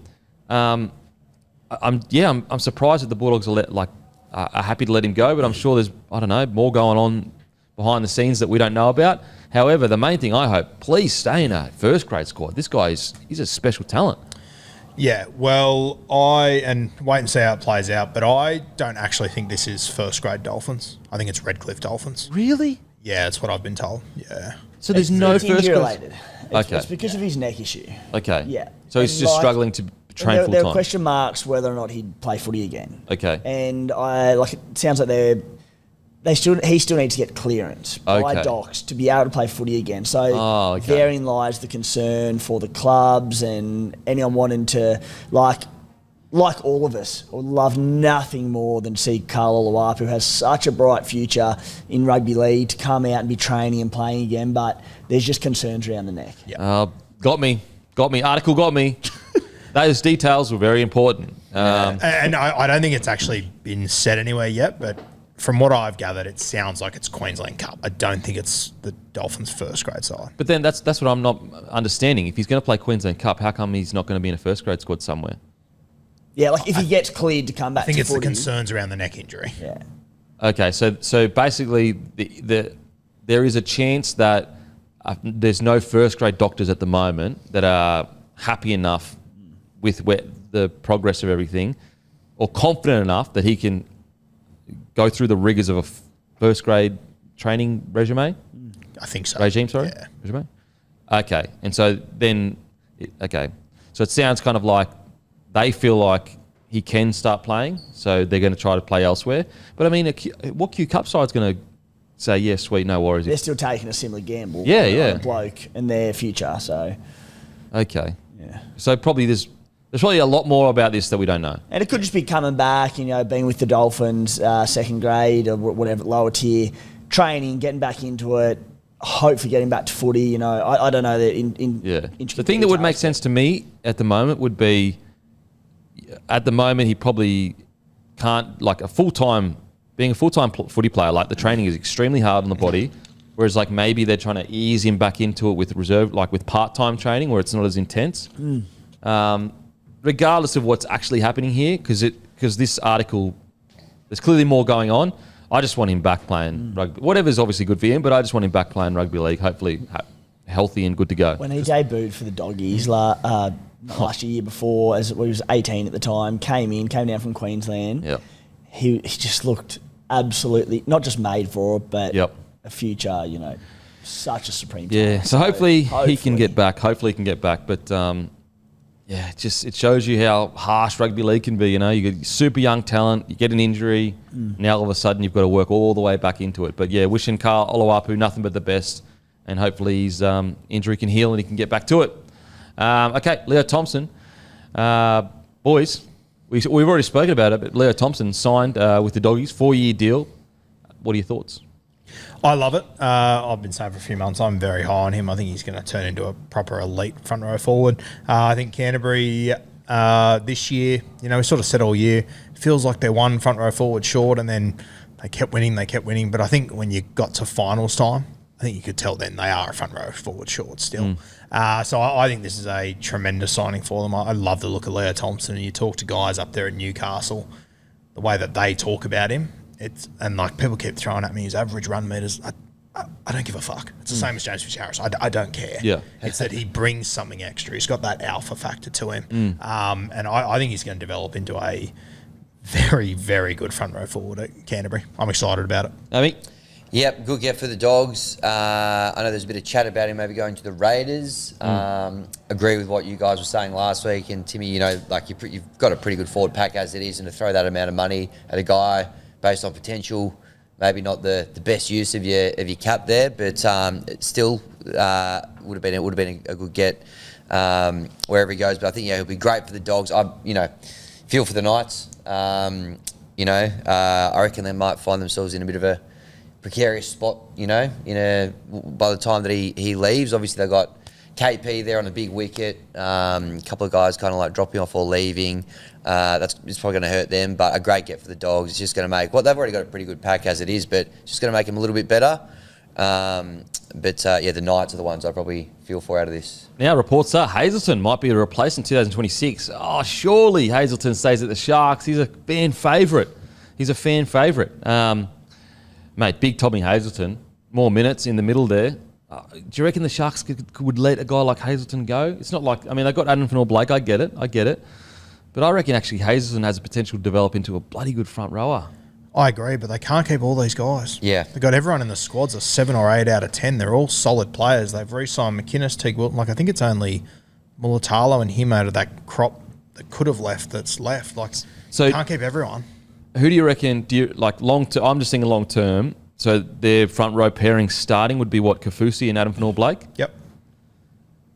I'm surprised that the Bulldogs are happy to let him go, but I'm sure there's, more going on behind the scenes that we don't know about. However, the main thing I hope, please stay in a first grade squad. This guy he's a special talent. Yeah, well, wait and see how it plays out, but I don't actually think this is first grade Dolphins. I think it's Redcliffe Dolphins. Really? Yeah, that's what I've been told. Yeah. So there's no first grade? Related. Okay. It's because of his neck issue. Okay. Yeah. So he's just struggling to train full time. There are question marks whether or not he'd play footy again. Okay. And it sounds like he still needs to get clearance by docs to be able to play footy again. So therein lies the concern for the clubs and anyone wanting to, like all of us, would love nothing more than see Karl Oloapu, who has such a bright future in rugby league, to come out and be training and playing again. But there's just concerns around the neck. Yeah. Got me. Article got me. Those details were very important. And I don't think it's actually been said anywhere yet, but from what I've gathered, it sounds like it's Queensland Cup. I don't think it's the Dolphins' first grade side. But then that's what I'm not understanding. If he's going to play Queensland Cup, how come he's not going to be in a first grade squad somewhere? Yeah, if he gets cleared to come back to footy. I think it's the concerns around the neck injury. Yeah. Okay, so basically there is a chance that there's no first grade doctors at the moment that are happy enough with the progress of everything, or confident enough that he can go through the rigors of a first grade training regime? I think so. Regime, sorry? Yeah. Regime? Okay. And so then, so it sounds kind of like they feel like he can start playing, so they're going to try to play elsewhere. But I mean, what Q Cup side's going to say, yeah, sweet, no worries? They're still taking a similar gamble on a bloke and their future, so. Okay. Yeah. So probably there's probably a lot more about this that we don't know. And it could just be coming back, being with the Dolphins, second grade or whatever, lower tier, training, getting back into it, hopefully getting back to footy. I don't know. The thing that would make sense to me at the moment would be, at the moment he probably can't, being a full-time footy player, the training is extremely hard on the body, whereas maybe they're trying to ease him back into it with reserve, with part-time training where it's not as intense. Regardless of what's actually happening here, because this article, there's clearly more going on. I just want him back playing rugby. Whatever's obviously good for him, but I just want him back playing rugby league, hopefully healthy and good to go. When he debuted for the Doggies last year before, he was 18 at the time, came down from Queensland. Yep. He just looked absolutely, not just made for it, but a future, such a supreme talent. Yeah, so hopefully he can get back. But it shows you how harsh rugby league can be. You get super young talent, you get an injury, now all of a sudden you've got to work all the way back into it. But yeah, wishing Karl Oloapu nothing but the best, and hopefully his injury can heal and he can get back to it. Okay, Leo Thompson. Boys, we've already spoken about it, but Leo Thompson signed with the Doggies, 4-year deal. What are your thoughts? I love it. I've been saying for a few months, I'm very high on him. I think he's going to turn into a proper elite front row forward. I think Canterbury this year, we sort of said all year, feels like they're one front row forward short, and then they kept winning. But I think when you got to finals time, I think you could tell then they are a front row forward short still. So I think this is a tremendous signing for them. I love the look of Leo Thompson, and you talk to guys up there at Newcastle, the way that they talk about him. People keep throwing at me his average run meters. I don't give a fuck. It's the same as James Fitzgerald. I don't care. Yeah. It's that he brings something extra. He's got that alpha factor to him. And I think he's going to develop into a very, very good front row forward at Canterbury. I'm excited about it. I mean, Yep, good get for the Dogs. I know there's a bit of chat about him maybe going to the Raiders. Agree with what you guys were saying last week. And Timmy, you know, like you've got a pretty good forward pack as it is, and to throw that amount of money at a guy based on potential, maybe not the best use of your cap there, but it still would have been a good get wherever he goes. But I think he'll be great for the Dogs. I feel for the Knights. I reckon they might find themselves in a bit of a precarious spot, by the time that he leaves. Obviously, they've got KP there on the big wicket. A couple of guys kind of like dropping off or leaving. It's probably going to hurt them, but a great get for the Dogs. It's just going to make, they've already got a pretty good pack as it is, but it's just going to make them a little bit better. The Knights are the ones I probably feel for out of this. Now, reports are Hazelton might be a replacement in 2026. Oh, surely Hazelton stays at the Sharks. He's a fan favourite. Mate, big Tommy Hazelton, more minutes in the middle there. Do you reckon the Sharks would let a guy like Hazelton go? It's not like, they've got Adam Fennell-Blake, I get it. But I reckon actually Hazelton has the potential to develop into a bloody good front rower. I agree, but they can't keep all these guys. Yeah. They've got everyone in the squads a 7 or 8 out of 10. They're all solid players. They've re-signed McInnes, Teague Wilton. I think it's only Mulatalo and him out of that crop that could have left that's left. So can't keep everyone. Who do you reckon, long term? I'm just thinking long term. So their front row pairing starting would be Kaufusi and Adam Fennell-Blake? Yep.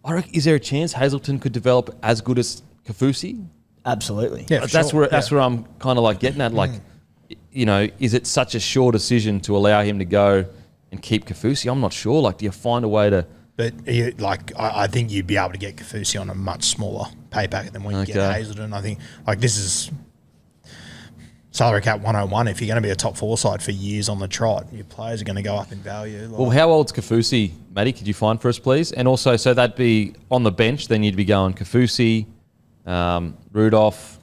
I reckon, is there a chance Hazelton could develop as good as Kaufusi? Absolutely. Yeah, that's where I'm kind of getting at. Is it such a sure decision to allow him to go and keep Kaufusi? I'm not sure. Do you find a way to? But I think you'd be able to get Kaufusi on a much smaller pay packet than when you get Hazelton. I think this is salary cap 101. If you're going to be a top 4 side for years on the trot, your players are going to go up in value. Well, how old's Kaufusi, Matty? Could you find for us, please? And also, so that'd be on the bench. Then you'd be going Kaufusi, Rudolph.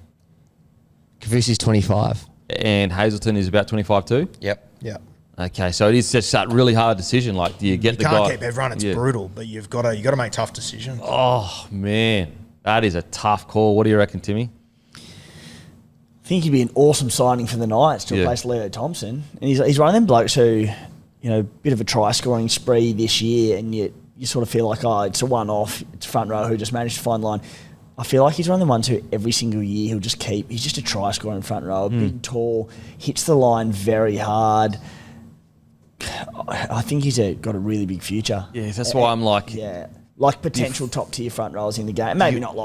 Kaufusi's 25. And Hazelton is about 25 too? Yep. Okay, so it is just that really hard decision. Do you get the guy? You can't keep everyone. It's brutal, but you've got to make tough decisions. Oh, man. That is a tough call. What do you reckon, Timmy? I think he'd be an awesome signing for the Knights to replace Leo Thompson. And he's one of them blokes who, bit of a try-scoring spree this year, and you sort of feel like, it's a one-off, it's front row who just managed to find the line. I feel like he's one of the ones who every single year he's just a try-scoring front row, big, tall, hits the line very hard. I think he's got a really big future. Yeah, that's why I'm potential top-tier front rowers in the game. Maybe not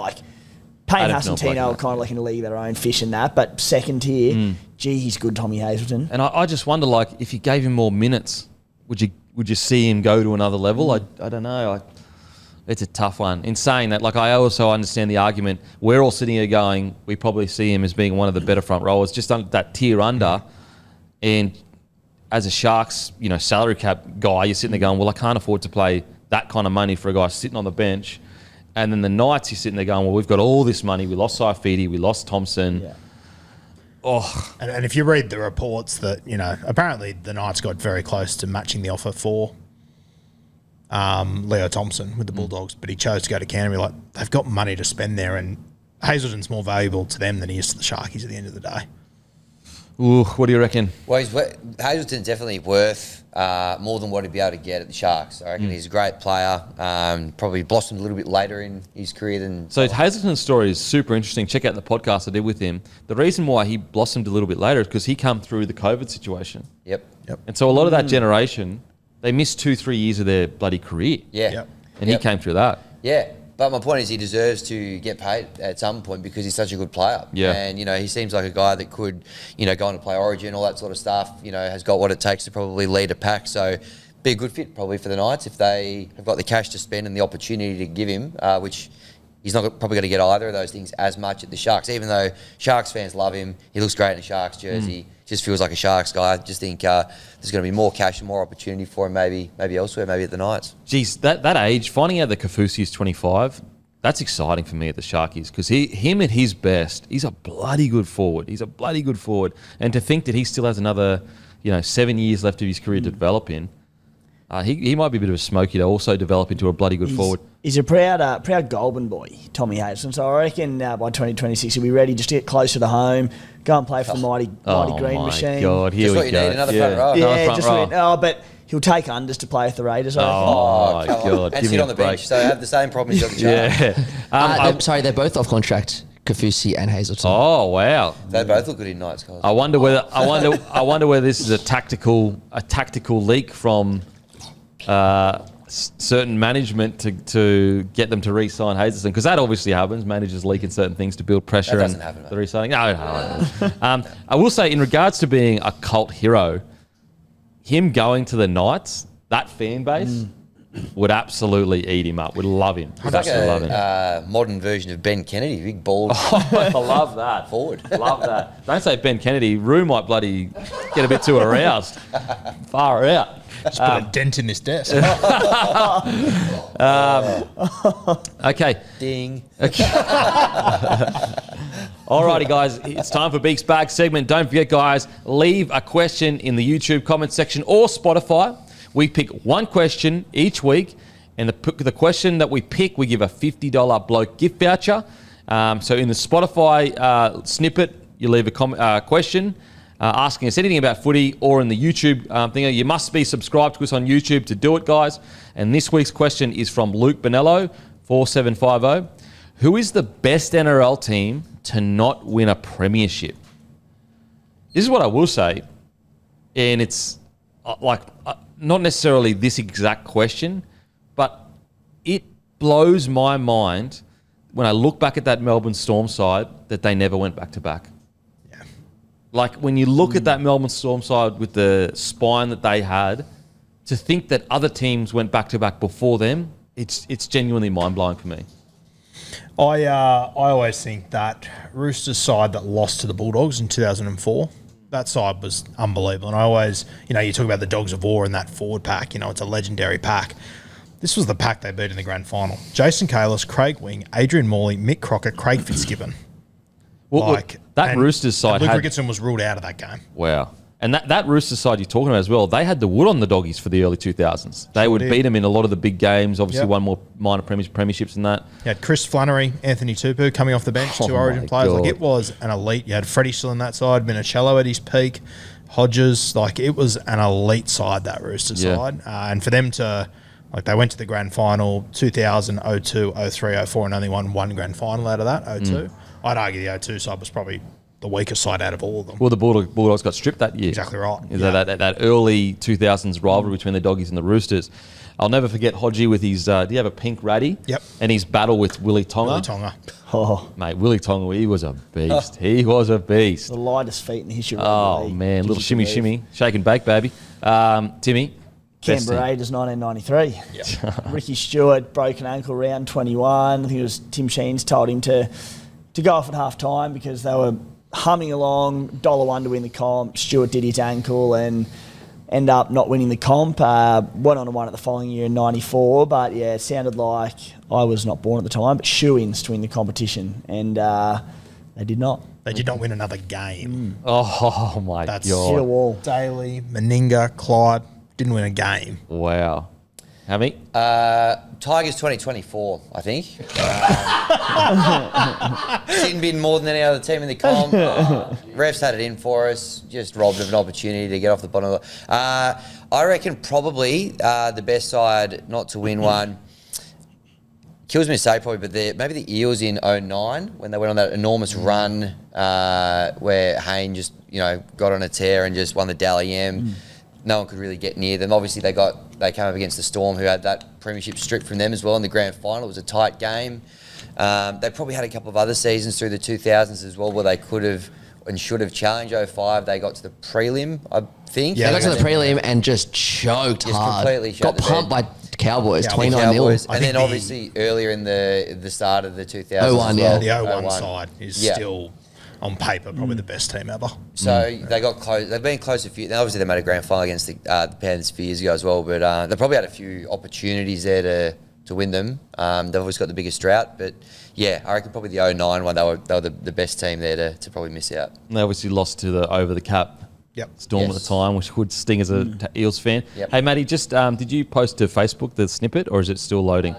Payne Hasantino are kind of in a league of their own, fish and that, but second tier, he's good, Tommy Hazelton. And I just wonder, if you gave him more minutes, would you see him go to another level? I don't know. It's a tough one. In saying that, I also understand the argument. We're all sitting here going, we probably see him as being one of the better front rowers, just under that tier under. And as a Sharks, salary cap guy, you're sitting there going, well, I can't afford to play that kind of money for a guy sitting on the bench. And then the Knights, you're sitting there going, well, we've got all this money. We lost Saifidi, we lost Thompson. Yeah. Oh. And if you read the reports that, apparently the Knights got very close to matching the offer for Leo Thompson with the Bulldogs, but he chose to go to Canterbury. They've got money to spend there, and Hazelton's more valuable to them than he is to the Sharkies at the end of the day. Ooh, what do you reckon? Well, Hazelton's definitely worth more than what he'd be able to get at the Sharks. I reckon he's a great player. Probably blossomed a little bit later in his career than... So Hazelton's story is super interesting. Check out the podcast I did with him. The reason why he blossomed a little bit later is because he came through the COVID situation. Yep. And so a lot of that generation, they missed 2-3 years of their bloody career. Yeah. Yep. And he came through that. Yeah. But my point is he deserves to get paid at some point because he's such a good player. Yeah. And, he seems like a guy that could, go on to play Origin, all that sort of stuff, has got what it takes to probably lead a pack. So be a good fit probably for the Knights if they have got the cash to spend and the opportunity to give him, which he's not probably going to get either of those things as much at the Sharks. Even though Sharks fans love him, he looks great in a Sharks jersey. Just feels like a Sharks guy. I just think there's going to be more cash and more opportunity for him maybe elsewhere, maybe at the Knights. Geez, that age, finding out that Kaufusi is 25, that's exciting for me at the Sharkies because him at his best, he's a bloody good forward. And to think that he still has another, 7 years left of his career to develop in. He might be a bit of a smoky to also develop into a bloody good forward. He's a proud Goulburn boy, Tommy Hazelton. So I reckon by 2026 he'll be ready just to get closer to home, go and play for the mighty Green Machine. God, here Just we what go. you need, another front row. Yeah, but he'll take unders to play with the Raiders. I reckon. Oh, my come on. God. And Give sit me on a the break. bench. So have the same problems as the Chargers. Yeah. Sorry, they're both off contract. Kafusi and Hazelton. Oh, wow. They both look good in Knights, guys. I wonder whether this is a tactical leak from certain management to get them to re-sign Hazelton, because that obviously happens. Managers leaking certain things to build pressure. That doesn't happen, mate. The re-signing. No. I will say, in regards to being a cult hero, him going to the Knights, that fan base would absolutely eat him up. Would love him. Would It's like absolutely love him. a modern version of Ben Kennedy, big bald I love that. forward. Love that. Don't say Ben Kennedy. Rue might bloody get a bit too aroused. Far out. Just put a dent in this desk. Okay. Ding. Alrighty, guys. It's time for Beaks Bag segment. Don't forget, guys, leave a question in the YouTube comment section or Spotify. We pick one question each week, and the question that we pick, we give a $50 bloke gift voucher. So in the Spotify snippet, you leave a question asking us anything about footy, or in the YouTube thing. You must be subscribed to us on YouTube to do it, guys. And this week's question is from Luke Bonello, 4750. Who is the best NRL team to not win a premiership? This is what I will say, and it's not necessarily this exact question, but it blows my mind when I look back at that Melbourne Storm side that they never went back-to-back. Yeah. Like, when you look at that Melbourne Storm side with the spine that they had, to think that other teams went back-to-back before them, it's genuinely mind-blowing for me. I always think that Roosters side that lost to the Bulldogs in 2004, that side was unbelievable. And I always, you talk about the Dogs of War and that forward pack, it's a legendary pack. This was the pack they beat in the grand final. Jason Kalis, Craig Wing, Adrian Morley, Mick Crocker, Craig Fitzgibbon. That Roosters side Luke had... Ricketson was ruled out of that game. Wow. And that Roosters side you're talking about as well, they had the wood on the doggies for the early 2000s. They would beat them in a lot of the big games, obviously won more minor premierships than that. You had Chris Flannery, Anthony Tupu coming off the bench, two Origin players. God. It was an elite. You had Freddie still in that side, Minicello at his peak, Hodges. It was an elite side, that Roosters side. And for them to, they went to the grand final 2000, 02, 03, 04 and only won one grand final out of that, 02. I'd argue the 02 side was probably the weakest side out of all of them. Well, the Bulldogs got stripped that year. Exactly right. That early 2000s rivalry between the Doggies and the Roosters. I'll never forget Hodgie with his, do you have a pink ratty? Yep. And his battle with Willie Tonga. Willie Tonga. Oh, Mate, Willie Tonga, he was a beast. He was a beast. the lightest feet in the history of Oh, rugby league. man. Did Little you shimmy, believe? shimmy. Shake and bake, baby. Timmy. best Canberra team. Raiders 1993. Ricky Stewart, broken ankle, round 21. I think it was Tim Sheens told him to go off at half time because they were humming along, $1 to win the comp. Stewart did his ankle and ended up not winning the comp. Went on to win it the following year in 94. But yeah, it sounded like I was not born at the time, but shoo-ins to win the competition. And they did not. They did not win another game. Oh, my That's Hit a God. wall. Daly, Meninga, Clyde didn't win a game. Wow. Hammy? Tigers 2024, I think. Didn't been more than any other team in the comp. Refs had it in for us. Just robbed of an opportunity to get off the bottom of the... I reckon probably the best side not to win one. Kills me to say probably, but maybe the Eels in 09 when they went on that enormous run where Hayne just got on a tear and just won the Dally M. No one could really get near them. Obviously, they came up against the Storm, who had that premiership stripped from them as well in the grand final. It was a tight game. They probably had a couple of other seasons through the 2000s as well where they could have and should have challenged 05. They got to the prelim, I think. Yeah, they got to the prelim and just choked Just hard. completely shut Got the pumped bed. by Cowboys, Yeah, 29-0. Cowboys. I And think then obviously earlier in the start of the 2000s 01, as well. yeah. The 01 side is still, on paper, probably the best team ever. So they got close. They've been close a few. Obviously, they made a grand final against the Panthers a few years ago as well. But they probably had a few opportunities there to win them. They've always got the biggest drought. But yeah, I reckon probably the 09 one. They were the best team there to probably miss out. They obviously lost to the over the cap Yep. Storm at the time, which would sting as a Eels fan. Yep. Hey, Matty, just did you post to Facebook the snippet, or is it still loading?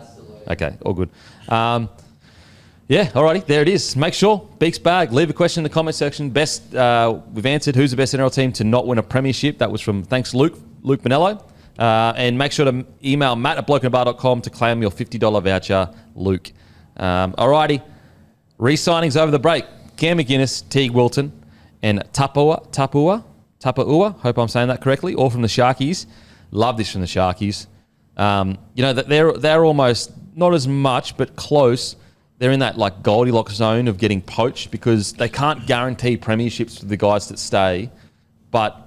Okay, all good. Yeah, alrighty, there it is. Make sure, Beaks Bag, leave a question in the comment section. Best, we've answered who's the best NRL team to not win a premiership. That was from, thanks Luke Bonello. And make sure to email matt@blokeinabar.com to claim your $50 voucher, Luke. Alrighty, re-signings over the break. Cam McGuinness, Teague Wilton, and Tapua, hope I'm saying that correctly, all from the Sharkies. Love this from the Sharkies. That they're almost, not as much, but close. They're in that like Goldilocks zone of getting poached because they can't guarantee premierships for the guys that stay, but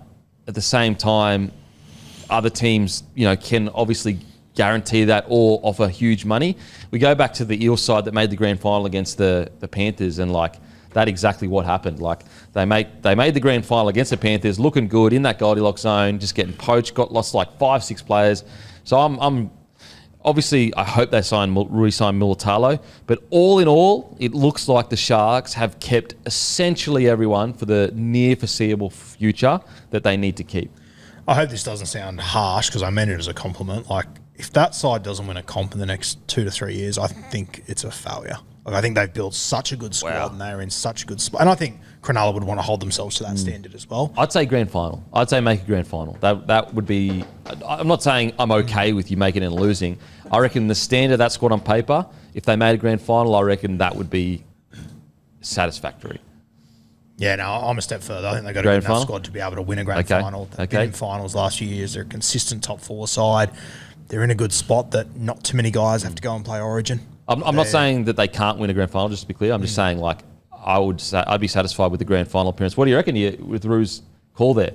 at the same time, other teams, can obviously guarantee that or offer huge money. We go back to the Eels side that made the grand final against the Panthers, and like that exactly what happened. Like they made the grand final against the Panthers, looking good in that Goldilocks zone, just getting poached, lost like 5-6 players. So I'm obviously I hope they re-sign Mulitalo, but all in all, it looks like the Sharks have kept essentially everyone for the near foreseeable future that they need to keep. I hope this doesn't sound harsh because I meant it as a compliment. Like, if that side doesn't win a comp in the next 2 to 3 years, I think it's a failure. Like, I think they've built such a good squad and they're in such a good spot. And I think Cronulla would want to hold themselves to that standard as well. I'd say grand final. I'd say make a grand final. That would be... I'm not saying I'm okay with you making and losing. I reckon the standard of that squad on paper, if they made a grand final, I reckon that would be satisfactory. Yeah, no, I'm a step further. I think they've got a good enough squad to be able to win a grand final. They've been in finals last few years. They're a consistent top 4 side. They're in a good spot that not too many guys have to go and play Origin. I'm not saying that they can't win a grand final, just to be clear. I'm just saying, like, I'd be satisfied with the grand final appearance. What do you reckon with Rue's call there?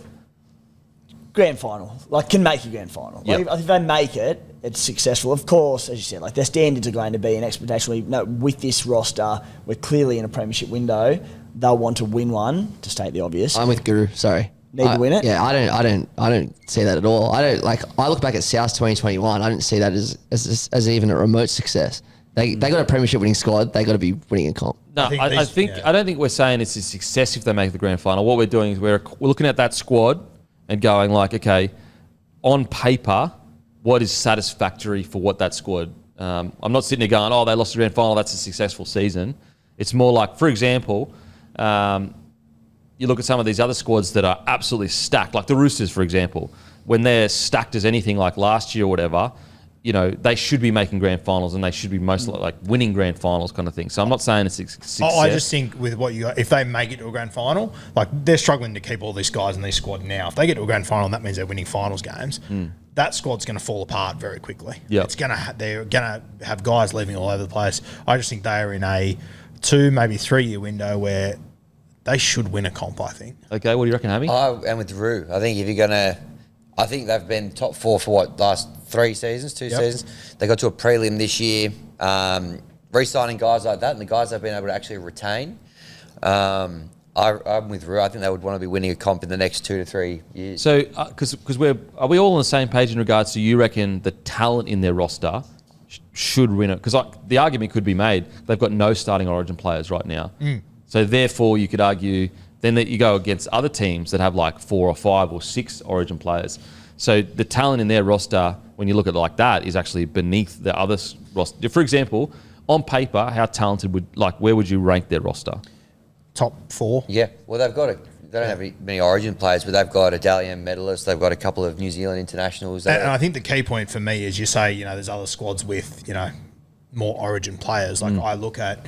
Grand final. Like, can make a grand final. Like, Yep. if they make it, it's successful. Of course, as you said, like their standards are going to be an expectation. With this roster, we're clearly in a premiership window. They'll want to win one, to state the obvious. I'm with Guru. Sorry. Need to win it? Yeah, I don't see that at all. I look back at South 2021. I don't see that as even a remote success. They got a premiership winning squad. They got to be winning a comp. No, I don't think we're saying it's a success if they make the grand final. What we're doing is we're looking at that squad and going like, okay, on paper, what is satisfactory for what that squad? I'm not sitting there going, oh, they lost the grand final. That's a successful season. It's more like, for example, you look at some of these other squads that are absolutely stacked, like the Roosters, for example. When they're stacked as anything like last year or whatever, they should be making grand finals and they should be most like winning grand finals kind of thing. So I'm not saying it's a success. I just think with what you got, if they make it to a grand final, like they're struggling to keep all these guys in this squad now. If they get to a grand final, that means they're winning finals games. That squad's going to fall apart very quickly. Yep. They're going to have guys leaving all over the place. I just think they are in a 2, maybe 3 year window where they should win a comp, I think. Okay, what do you reckon, Hammy? I am with Rue. I think if you're going to... I think they've been top 4 for last 2 seasons. They got to a prelim this year, re-signing guys like that, and the guys they've been able to actually retain. I'm with Rue. I think they would want to be winning a comp in the next 2 to 3 years. So, because are we all on the same page in regards to you reckon the talent in their roster should win it? Because the argument could be made they've got no starting Origin players right now. So therefore, you could argue then that you go against other teams that have like 4 or 5 or 6 Origin players. So the talent in their roster, when you look at it like that, is actually beneath the other roster. For example, on paper, how talented where would you rank their roster? Top 4. Yeah, well, they don't have many Origin players, but they've got a Dally M medalist. They've got a couple of New Zealand internationals. And I think the key point for me is you say, there's other squads with, more Origin players. Like I look at,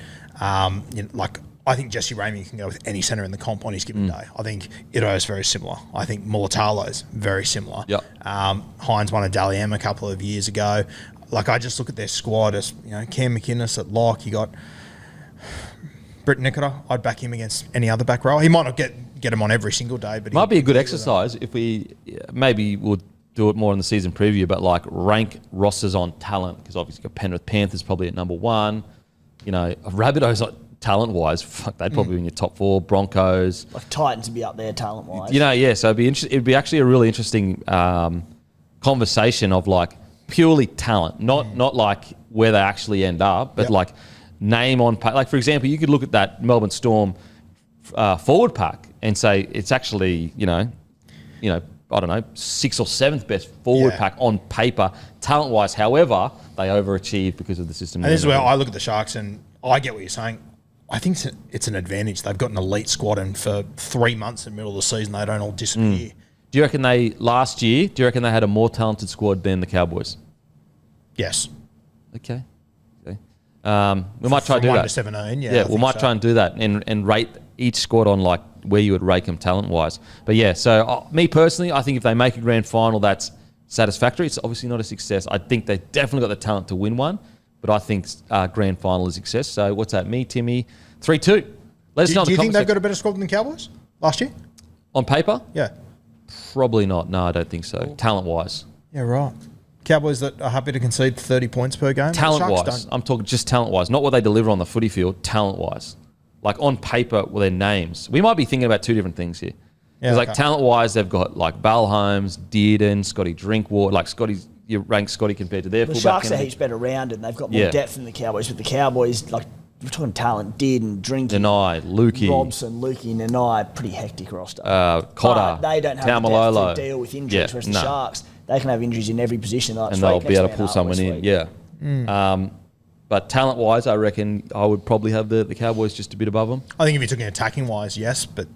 I think Jesse Ramey can go with any centre in the comp on his given day. I think Ito is very similar. I think Mulitalo's very similar. Yep. Hines won a Dally M a couple of years ago. Like, I just look at their squad as, Cam McInnes at lock. You got Britt Nikota. I'd back him against any other back row. He might not get him on every single day, but might be a good exercise if we maybe we'll do it more in the season preview, but like rank rosters on talent, because obviously you've got Penrith Panthers probably at number 1. Rabbitohs like talent-wise, they'd probably be in your top 4. Broncos, Like Titans would be up there talent-wise. So it'd be actually a really interesting conversation of like purely talent, not like where they actually end up, but like name on like, for example, you could look at that Melbourne Storm forward pack and say it's actually I don't know, 6th or 7th best forward pack on paper, talent-wise. However, they overachieve because of the system. And this is where I look at the Sharks, and I get what you're saying. I think it's an advantage. They've got an elite squad, and for 3 months in the middle of the season, they don't all disappear. Do you reckon last year, they had a more talented squad than the Cowboys? Yes. Okay. We might try to do that. 1 to 17, we might try and do that and rate each squad on like where you would rate them talent-wise. But yeah, so me personally, I think if they make a grand final, that's satisfactory. It's obviously not a success. I think they definitely got the talent to win one, but I think grand final is a success. So what's that? Me, Timmy, 3-2. Let us know. Do you think they've got a better squad than the Cowboys last year? On paper? Yeah. Probably not. No, I don't think so. Talent-wise. Yeah, right. Cowboys that are happy to concede 30 points per game. Talent-wise. I'm talking just talent-wise. Not what they deliver on the footy field, talent-wise. Like on paper, well, their names. We might be thinking about two different things here. Because like talent-wise, they've got like Val Holmes, Dearden, Scotty Drinkwater. Like you rank Scotty compared to their fullback. The Sharks are heaps better rounded, and they've got more depth than the Cowboys. But the Cowboys, like we're talking talent, Dearden, Drinky, Nanai, Lukey, Robson, Lukey, Nanai, pretty hectic roster. Cotter, they don't have the depth to deal with injuries. Whereas the Sharks, they can have injuries in every position. Like, and they'll be able to pull someone in. Yeah. But talent-wise, I reckon I would probably have the Cowboys just a bit above them. I think if you're talking attacking-wise, yes, but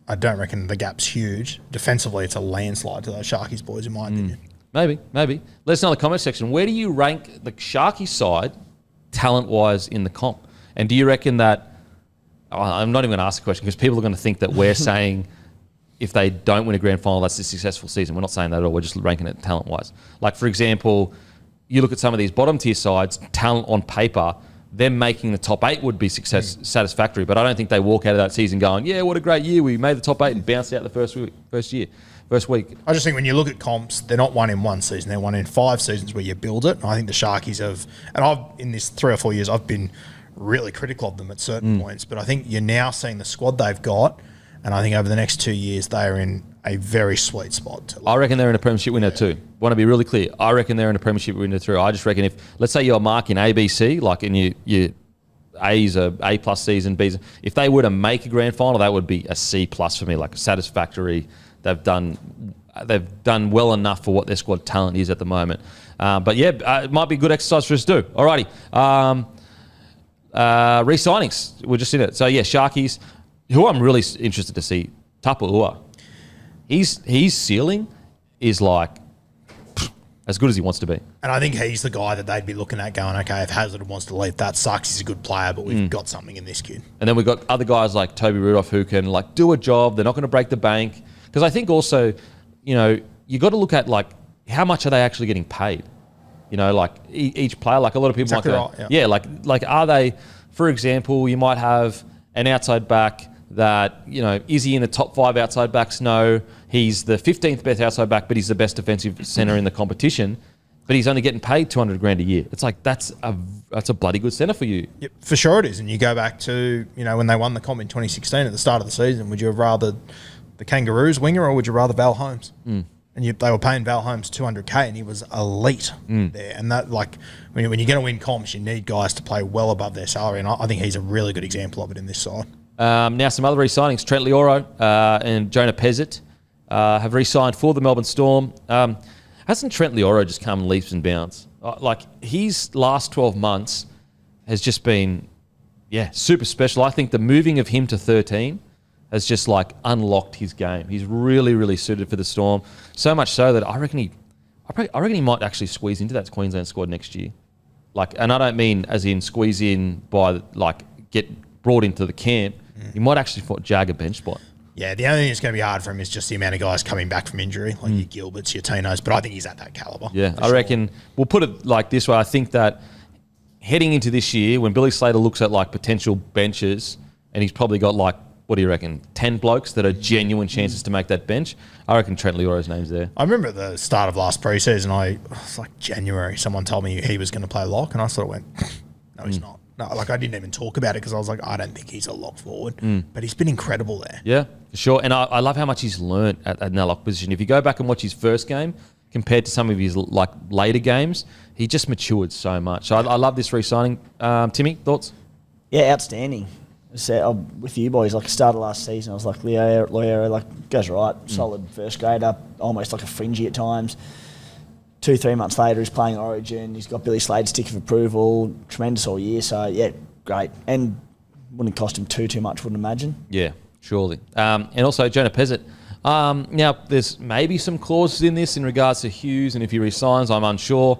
I don't reckon the gap's huge. Defensively, it's a landslide to those Sharkies boys, in my opinion. Maybe. Let us know in the comment section. Where do you rank the Sharkies side talent-wise in the comp? And do you reckon that... I'm not even going to ask the question because people are going to think that we're saying if they don't win a grand final, that's a successful season. We're not saying that at all. We're just ranking it talent-wise. Like, for example... You look at some of these bottom tier sides, talent on paper, them making the top 8 would be satisfactory. But I don't think they walk out of that season going, yeah, what a great year. We made the top 8 and bounced out the first week. I just think when you look at comps, they're not one in one season. They're one in 5 seasons where you build it. And I think the Sharkies have, and in this 3 or 4 years, I've been really critical of them at certain points. But I think you're now seeing the squad they've got. And I think over the next 2 years, they are in a very sweet spot. I reckon they're in a premiership window too. Want to be really clear. I reckon they're in a premiership window too. I just reckon if, let's say you're marking A, B, C, like in your A's are A plus season, B's. If they were to make a grand final, that would be a C plus for me, like satisfactory. They've done well enough for what their squad talent is at the moment. But yeah, it might be a good exercise for us to do. Alrighty. Re-signings. We're just in it. So yeah, Sharkies, who I'm really interested to see, Tapu'ua. His ceiling is like as good as he wants to be. And I think he's the guy that they'd be looking at going, okay, if Hazelton wants to leave, that sucks. He's a good player, but we've got something in this kid. And then we've got other guys like Toby Rudolph who can like do a job. They're not going to break the bank. Because I think also, you got to look at like how much are they actually getting paid? Like each player, like a lot of people might go, like are they, for example, you might have an outside back that, is he in the top 5 outside backs? No. He's the 15th best outside back, but he's the best defensive centre in the competition. But he's only getting paid $200,000 a year. It's like, that's a bloody good centre for you. Yep, for sure it is. And you go back to, when they won the comp in 2016 at the start of the season, would you have rather the Kangaroos winger or would you rather Val Holmes? And they were paying Val Holmes $200,000 and he was elite there. And that, like, when you're going to win comps, you need guys to play well above their salary. And I think he's a really good example of it in this side. Now some other re-signings. Trent Lioro and Jonah Pezzett have re-signed for the Melbourne Storm. Hasn't Trent Lioro just come leaps and bounds? Like his last 12 months has just been, super special. I think the moving of him to 13 has just like unlocked his game. He's really, really suited for the Storm. So much so that I reckon he might actually squeeze into that Queensland squad next year. Like, and I don't mean as in squeeze in by like get brought into the camp. He might actually jag a bench spot. Yeah, the only thing that's going to be hard for him is just the amount of guys coming back from injury, like your Gilberts, your Tinos, but I think he's at that calibre. Yeah, I reckon we'll put it like this way. I think that heading into this year, when Billy Slater looks at like potential benches, and he's probably got like, what do you reckon, 10 blokes that are genuine chances to make that bench, I reckon Trent Lioro's name's there. I remember at the start of last preseason, it was like January, someone told me he was going to play lock, and I sort of went, no, he's not. No, like I didn't even talk about it because I was like, I don't think he's a lock forward. But he's been incredible there. Yeah, for sure. And I love how much he's learnt at that lock position. If you go back and watch his first game compared to some of his like later games, he just matured so much. So I love this re-signing. Timmy, thoughts? Yeah, outstanding. with you boys, like start of last season, I was like, Loiero, like, goes right, solid first grader, almost like a fringy at times. 2-3 months later, he's playing Origin. He's got Billy Slade's stick of approval. Tremendous all year. So, yeah, great. And wouldn't cost him too much, wouldn't imagine. Yeah, surely. And also, Jonah Pezzett. Now, there's maybe some clauses in this in regards to Hughes, and if he resigns, I'm unsure.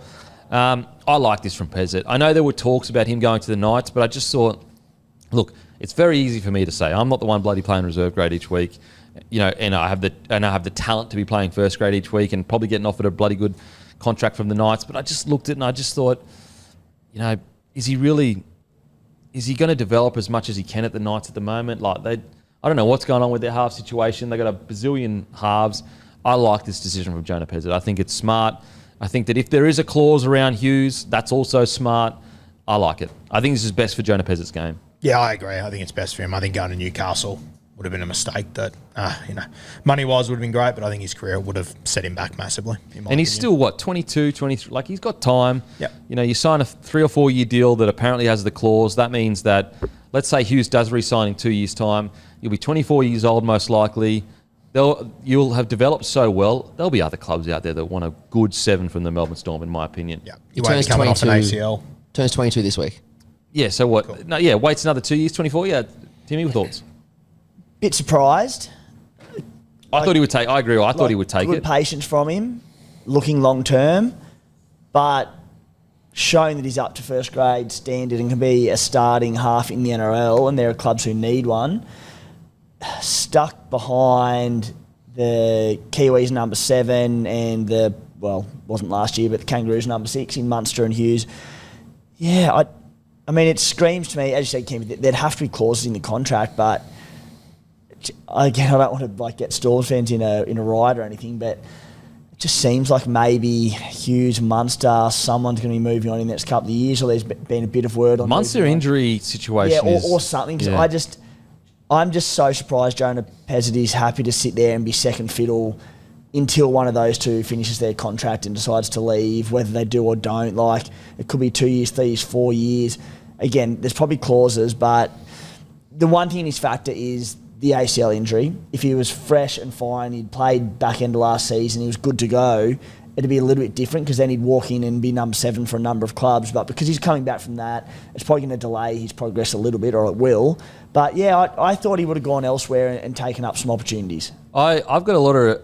I like this from Pezzett. I know there were talks about him going to the Knights, but I just thought, look, it's very easy for me to say. I'm not the one bloody playing reserve grade each week, and I have the talent to be playing first grade each week and probably getting offered a bloody good contract from the Knights. But I just looked at it and I just thought, is he going to develop as much as he can at the Knights at the moment? I don't know what's going on with their half situation. They got a bazillion halves. I like this decision from Jonah Pezzett. I think it's smart. I think that if there is a clause around Hughes, that's also smart. I like it. I think this is best for Jonah Pezzett's game. Yeah, I agree. I think it's best for him. I think going to Newcastle would have been a mistake that, money-wise would have been great, but I think his career would have set him back massively. And he's still, 22, 23? Like, he's got time. Yep. You sign a 3 or 4 year deal that apparently has the clause. That means that, let's say Hughes does re-sign in 2 years' time. You'll be 24 years old, most likely. You'll have developed so well. There'll be other clubs out there that want a good 7 from the Melbourne Storm, in my opinion. Yeah, he won't be coming off an ACL. Turns 22 this week. Yeah, so what? Cool. No, yeah, waits another 2 years, 24. Yeah, Timmy, what thoughts? Bit surprised. I thought he would take. I agree. I thought he would take good it. Patience from him, looking long term, but showing that he's up to first grade standard and can be a starting half in the NRL. And there are clubs who need one. Stuck behind the Kiwis number 7 and wasn't last year, but the Kangaroos number 6 in Munster and Hughes. Yeah, I mean, it screams to me, as you said, Kim, there'd have to be clauses in the contract, but again, I don't want to get Storms fans in a riot or anything, but it just seems like maybe Hughes, Munster, someone's going to be moving on in the next couple of years, or there's been a bit of word on Munster injury situation. Yeah, or something. Because I'm just so surprised Jonah Pezzett is happy to sit there and be second fiddle until one of those two finishes their contract and decides to leave, whether they do or don't. Like, it could be 2 years, 3 years, 4 years. Again, there's probably clauses, but the one thing in his factor is the ACL injury. If he was fresh and fine, he'd played back end of last season, he was good to go, it'd be a little bit different because then he'd walk in and be number 7 for a number of clubs. But because he's coming back from that, it's probably going to delay his progress a little bit, or it will. But yeah, I thought he would have gone elsewhere and taken up some opportunities. I've got a lot of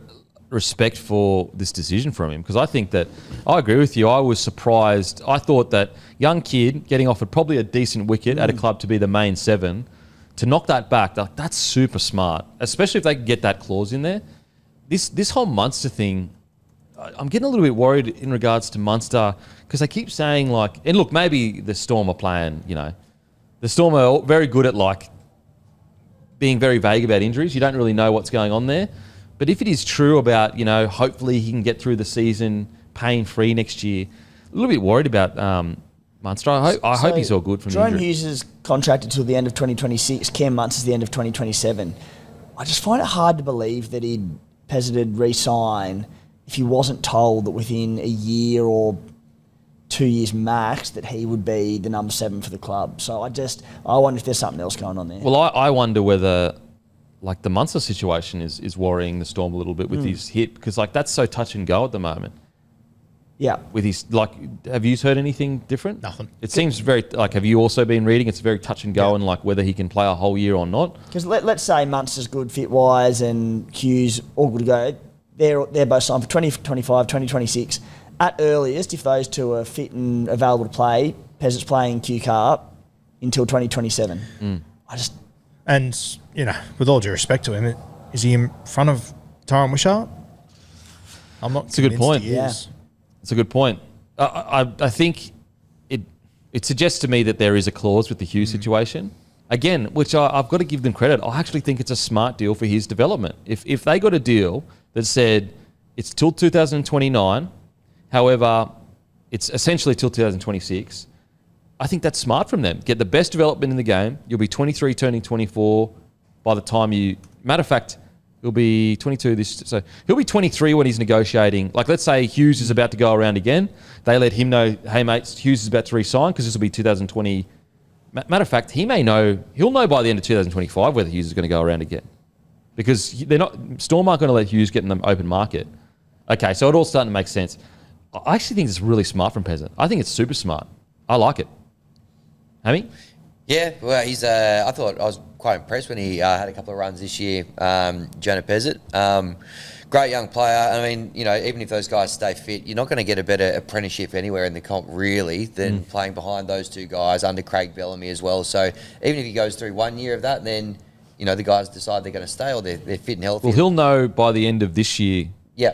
respect for this decision from him, because I think that, I agree with you, I was surprised. I thought that young kid getting offered probably a decent wicket at a club to be the main 7, to knock that back, that's super smart, especially if they can get that clause in there. This whole Munster thing, I'm getting a little bit worried in regards to Munster, because they keep saying, and look, maybe the Storm are playing, the Storm are very good at being very vague about injuries. You don't really know what's going on there. But if it is true about, hopefully he can get through the season pain-free next year, a little bit worried about Munster. I hope he's all good from the injury. Jerome Hughes is contracted till the end of 2026. Cam Munster's the end of 2027. I just find it hard to believe that Pezzett re-sign if he wasn't told that within a year or 2 years max that he would be the number 7 for the club. So I wonder if there's something else going on there. Well, I wonder whether the Munster situation is worrying the Storm a little bit with his hit, because that's so touch and go at the moment. Yeah. With his, have you heard anything different? Nothing. It seems very, have you also been reading? It's very touch and go, and whether he can play a whole year or not. Because let's say Munster's good fit-wise and Hughes all good to go. They're both signed for 2025, 2026. At earliest, if those two are fit and available to play, Pezzett's playing Q Cup until 2027. And, with all due respect to him, is he in front of Tyrone Wishart? I'm not. It's a good point. Yeah. It's a good point. I think it suggests to me that there is a clause with the Hughes situation. Again, which I've got to give them credit. I actually think it's a smart deal for his development. If they got a deal that said it's till 2029, however, it's essentially till 2026, I think that's smart from them. Get the best development in the game. You'll be 23 turning 24 by the time you... Matter of fact, he'll be 22 so he'll be 23 when he's negotiating. Let's say Hughes is about to go around again. They let him know, hey, mate, Hughes is about to re-sign, because this will be 2020, Matter of fact, he'll know by the end of 2025 whether Hughes is going to go around again. Because Storm aren't going to let Hughes get in the open market. Okay, so it all starting to make sense. I actually think it's really smart from Peasant. I think it's super smart. I like it. Hammy? Yeah, well, he's. I thought I was quite impressed when he had a couple of runs this year. Jonah Peasant, great young player. I mean, even if those guys stay fit, you're not going to get a better apprenticeship anywhere in the comp really than playing behind those two guys under Craig Bellamy as well. So even if he goes through 1 year of that, then the guys decide they're going to stay or they're fit and healthy. Well, he'll know by the end of this year. Yeah.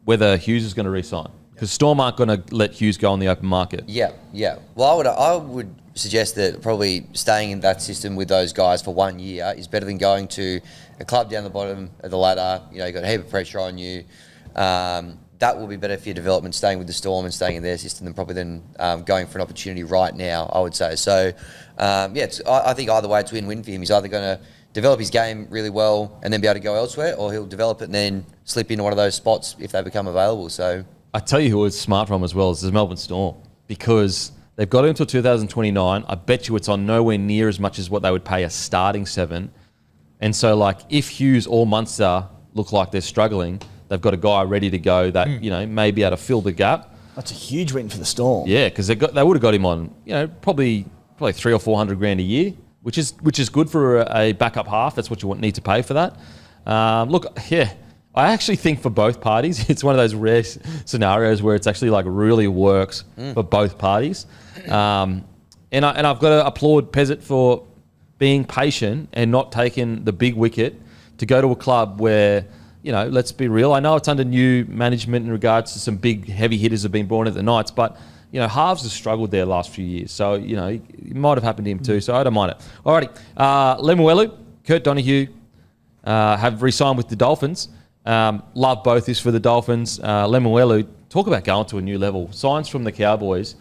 Whether Hughes is going to re-sign. Because Storm aren't going to let Hughes go on the open market. Yeah. Well, I would suggest that probably staying in that system with those guys for 1 year is better than going to a club down the bottom of the ladder. You've got a heap of pressure on you. That will be better for your development, staying with the Storm and staying in their system than going for an opportunity right now, I would say. So, I think either way it's win-win for him. He's either going to develop his game really well and then be able to go elsewhere, or he'll develop it and then slip into one of those spots if they become available. So I tell you who it's smart from as well is the Melbourne Storm, because they've got it until 2029. I bet you it's on nowhere near as much as what they would pay a starting 7. And so, if Hughes or Munster look like they're struggling, they've got a guy ready to go that may be able to fill the gap. That's a huge win for the Storm. Yeah, because they would have got him on probably 300 or 400 grand a year, which is good for a backup half. That's what you need to pay for that. I actually think for both parties, it's one of those rare scenarios where it's actually really works for both parties. And I've got to applaud Peasant for being patient and not taking the big wicket to go to a club where, let's be real. I know it's under new management in regards to some big heavy hitters have been brought in at the Knights, but halves have struggled there last few years. So, it might have happened to him too, so I don't mind it. Alrighty. Lemuelu, Kurt Donahue have re-signed with the Dolphins. Love both this for the Dolphins. Lemuelu, talk about going to a new level. Signs from the Cowboys.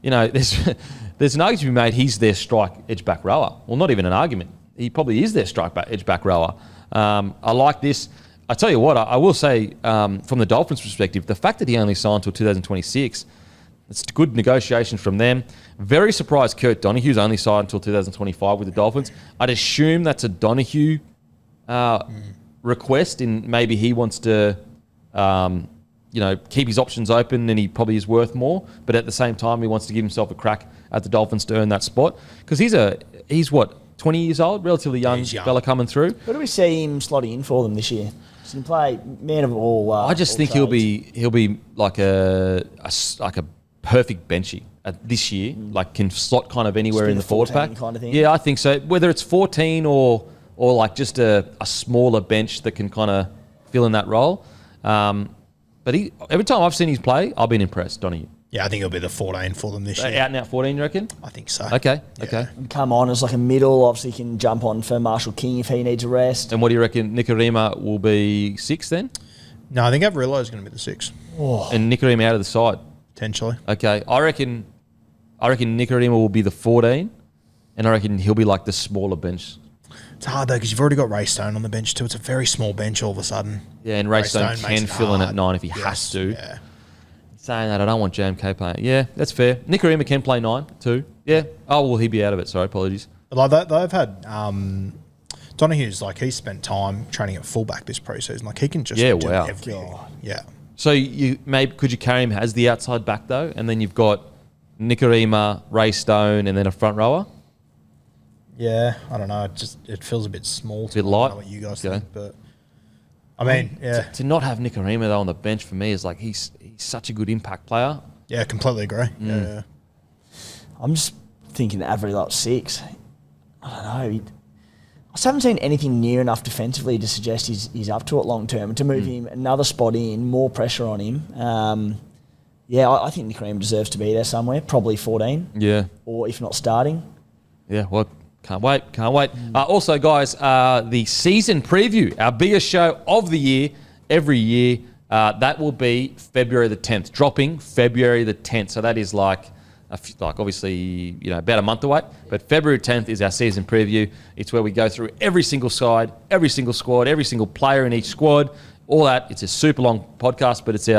There's an argument to be made he's their strike edge back rower. Well, not even an argument. He probably is their strike edge back rower. I like this. I tell you what, I will say from the Dolphins' perspective, the fact that he only signed until 2026, it's good negotiation from them. Very surprised Kurt Donahue's only signed until 2025 with the Dolphins. I'd assume that's a Donahue request, and maybe he wants to keep his options open, and he probably is worth more. But at the same time, he wants to give himself a crack at the Dolphins to earn that spot, because he's 20 years old, relatively young fella coming through. Where do we see him slotting in for them this year? Does he play man of all? I just think trades? he'll be like a perfect benchy this year. Can slot kind of anywhere in the forward pack kind of thing. Yeah, I think so. Whether it's 14 or just a smaller bench that can kind of fill in that role. But every time I've seen his play, I've been impressed, Donahue. Yeah, I think it'll be the 14 for them this year. Out and out 14, you reckon? I think so. Okay. Come on as a middle. Obviously, he can jump on for Marshall King if he needs a rest. And what do you reckon? Nikorima will be 6 then? No, I think Avrillo is going to be the 6. Oh. And Nikorima out of the side? Potentially. Okay. I reckon Nikorima will be the 14, and I reckon he'll be like the smaller bench. It's hard though because you've already got Ray Stone on the bench too. It's a very small bench all of a sudden. Yeah, and Ray Stone can fill in at 9 if he has to. Yeah. Saying that, I don't want JMK playing. Yeah, that's fair. Nikorima can play 9 too. Yeah. Oh, will he be out of it? Sorry, apologies. Like they've had Donahue's he's spent time training at fullback this preseason. He can just do everything. Yeah. So could you carry him as the outside back though, and then you've got Nikorima, Ray Stone, and then a front rower? Yeah, I don't know. It feels a bit small. A bit light. I don't know what you guys think, but I mean, yeah. To not have Nikorima though on the bench for me is he's such a good impact player. Yeah, completely agree. Yeah. I'm just thinking Avrillo 6. I don't know. I just haven't seen anything near enough defensively to suggest he's up to it long term. And to move him another spot in, more pressure on him. I think Nikorima deserves to be there somewhere. Probably 14. Yeah. Or if not starting. Yeah, well, can't wait. Also, guys, the season preview, our biggest show of the year, every year, that will be February the 10th, dropping February the 10th. So that is obviously, about a month away. But February 10th is our season preview. It's where we go through every single side, every single squad, every single player in each squad, all that. It's a super long podcast, but it's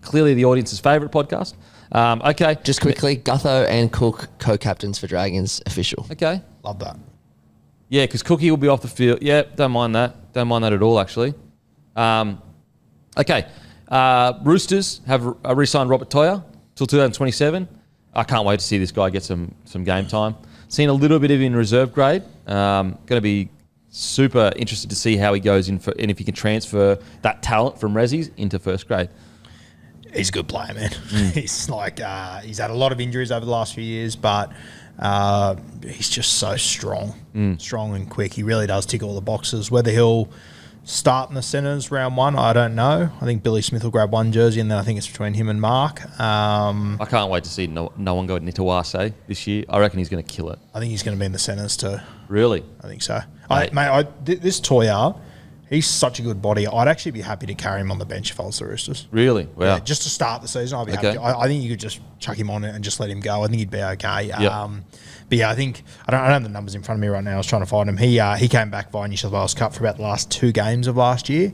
clearly the audience's favourite podcast. Okay. Just quickly, Gutho and Cook co-captains for Dragons, official. Okay. Love that. Yeah, because Cookie will be off the field. Yeah, don't mind that. Don't mind that at all, actually. Okay. Roosters have re-signed Opetaia till 2027. I can't wait to see this guy get some game time. Seen a little bit of him in reserve grade. Going to be super interested to see how he goes in and if he can transfer that talent from Rezzies into first grade. He's a good player, man. He's like he's had a lot of injuries over the last few years, but he's just so strong and quick. He really does tick all the boxes. Whether he'll start in the centres round one, I don't know. I think Billy Smith will grab one jersey, and then I think it's between him and Mark. I can't wait to see no one go Nitawase this year. I reckon he's going to kill it. I think he's going to be in the centres too. Really? I think so. This Toya, he's such a good body. I'd actually be happy to carry him on the bench if I was the Roosters. Really? Wow. Yeah, just to start the season, I'd be happy to. I think you could just chuck him on it and just let him go. I think he'd be okay. But yeah, I think I don't have the numbers in front of me right now. I was trying to find him. He came back via New South Wales Cup for about the last 2 games of last year.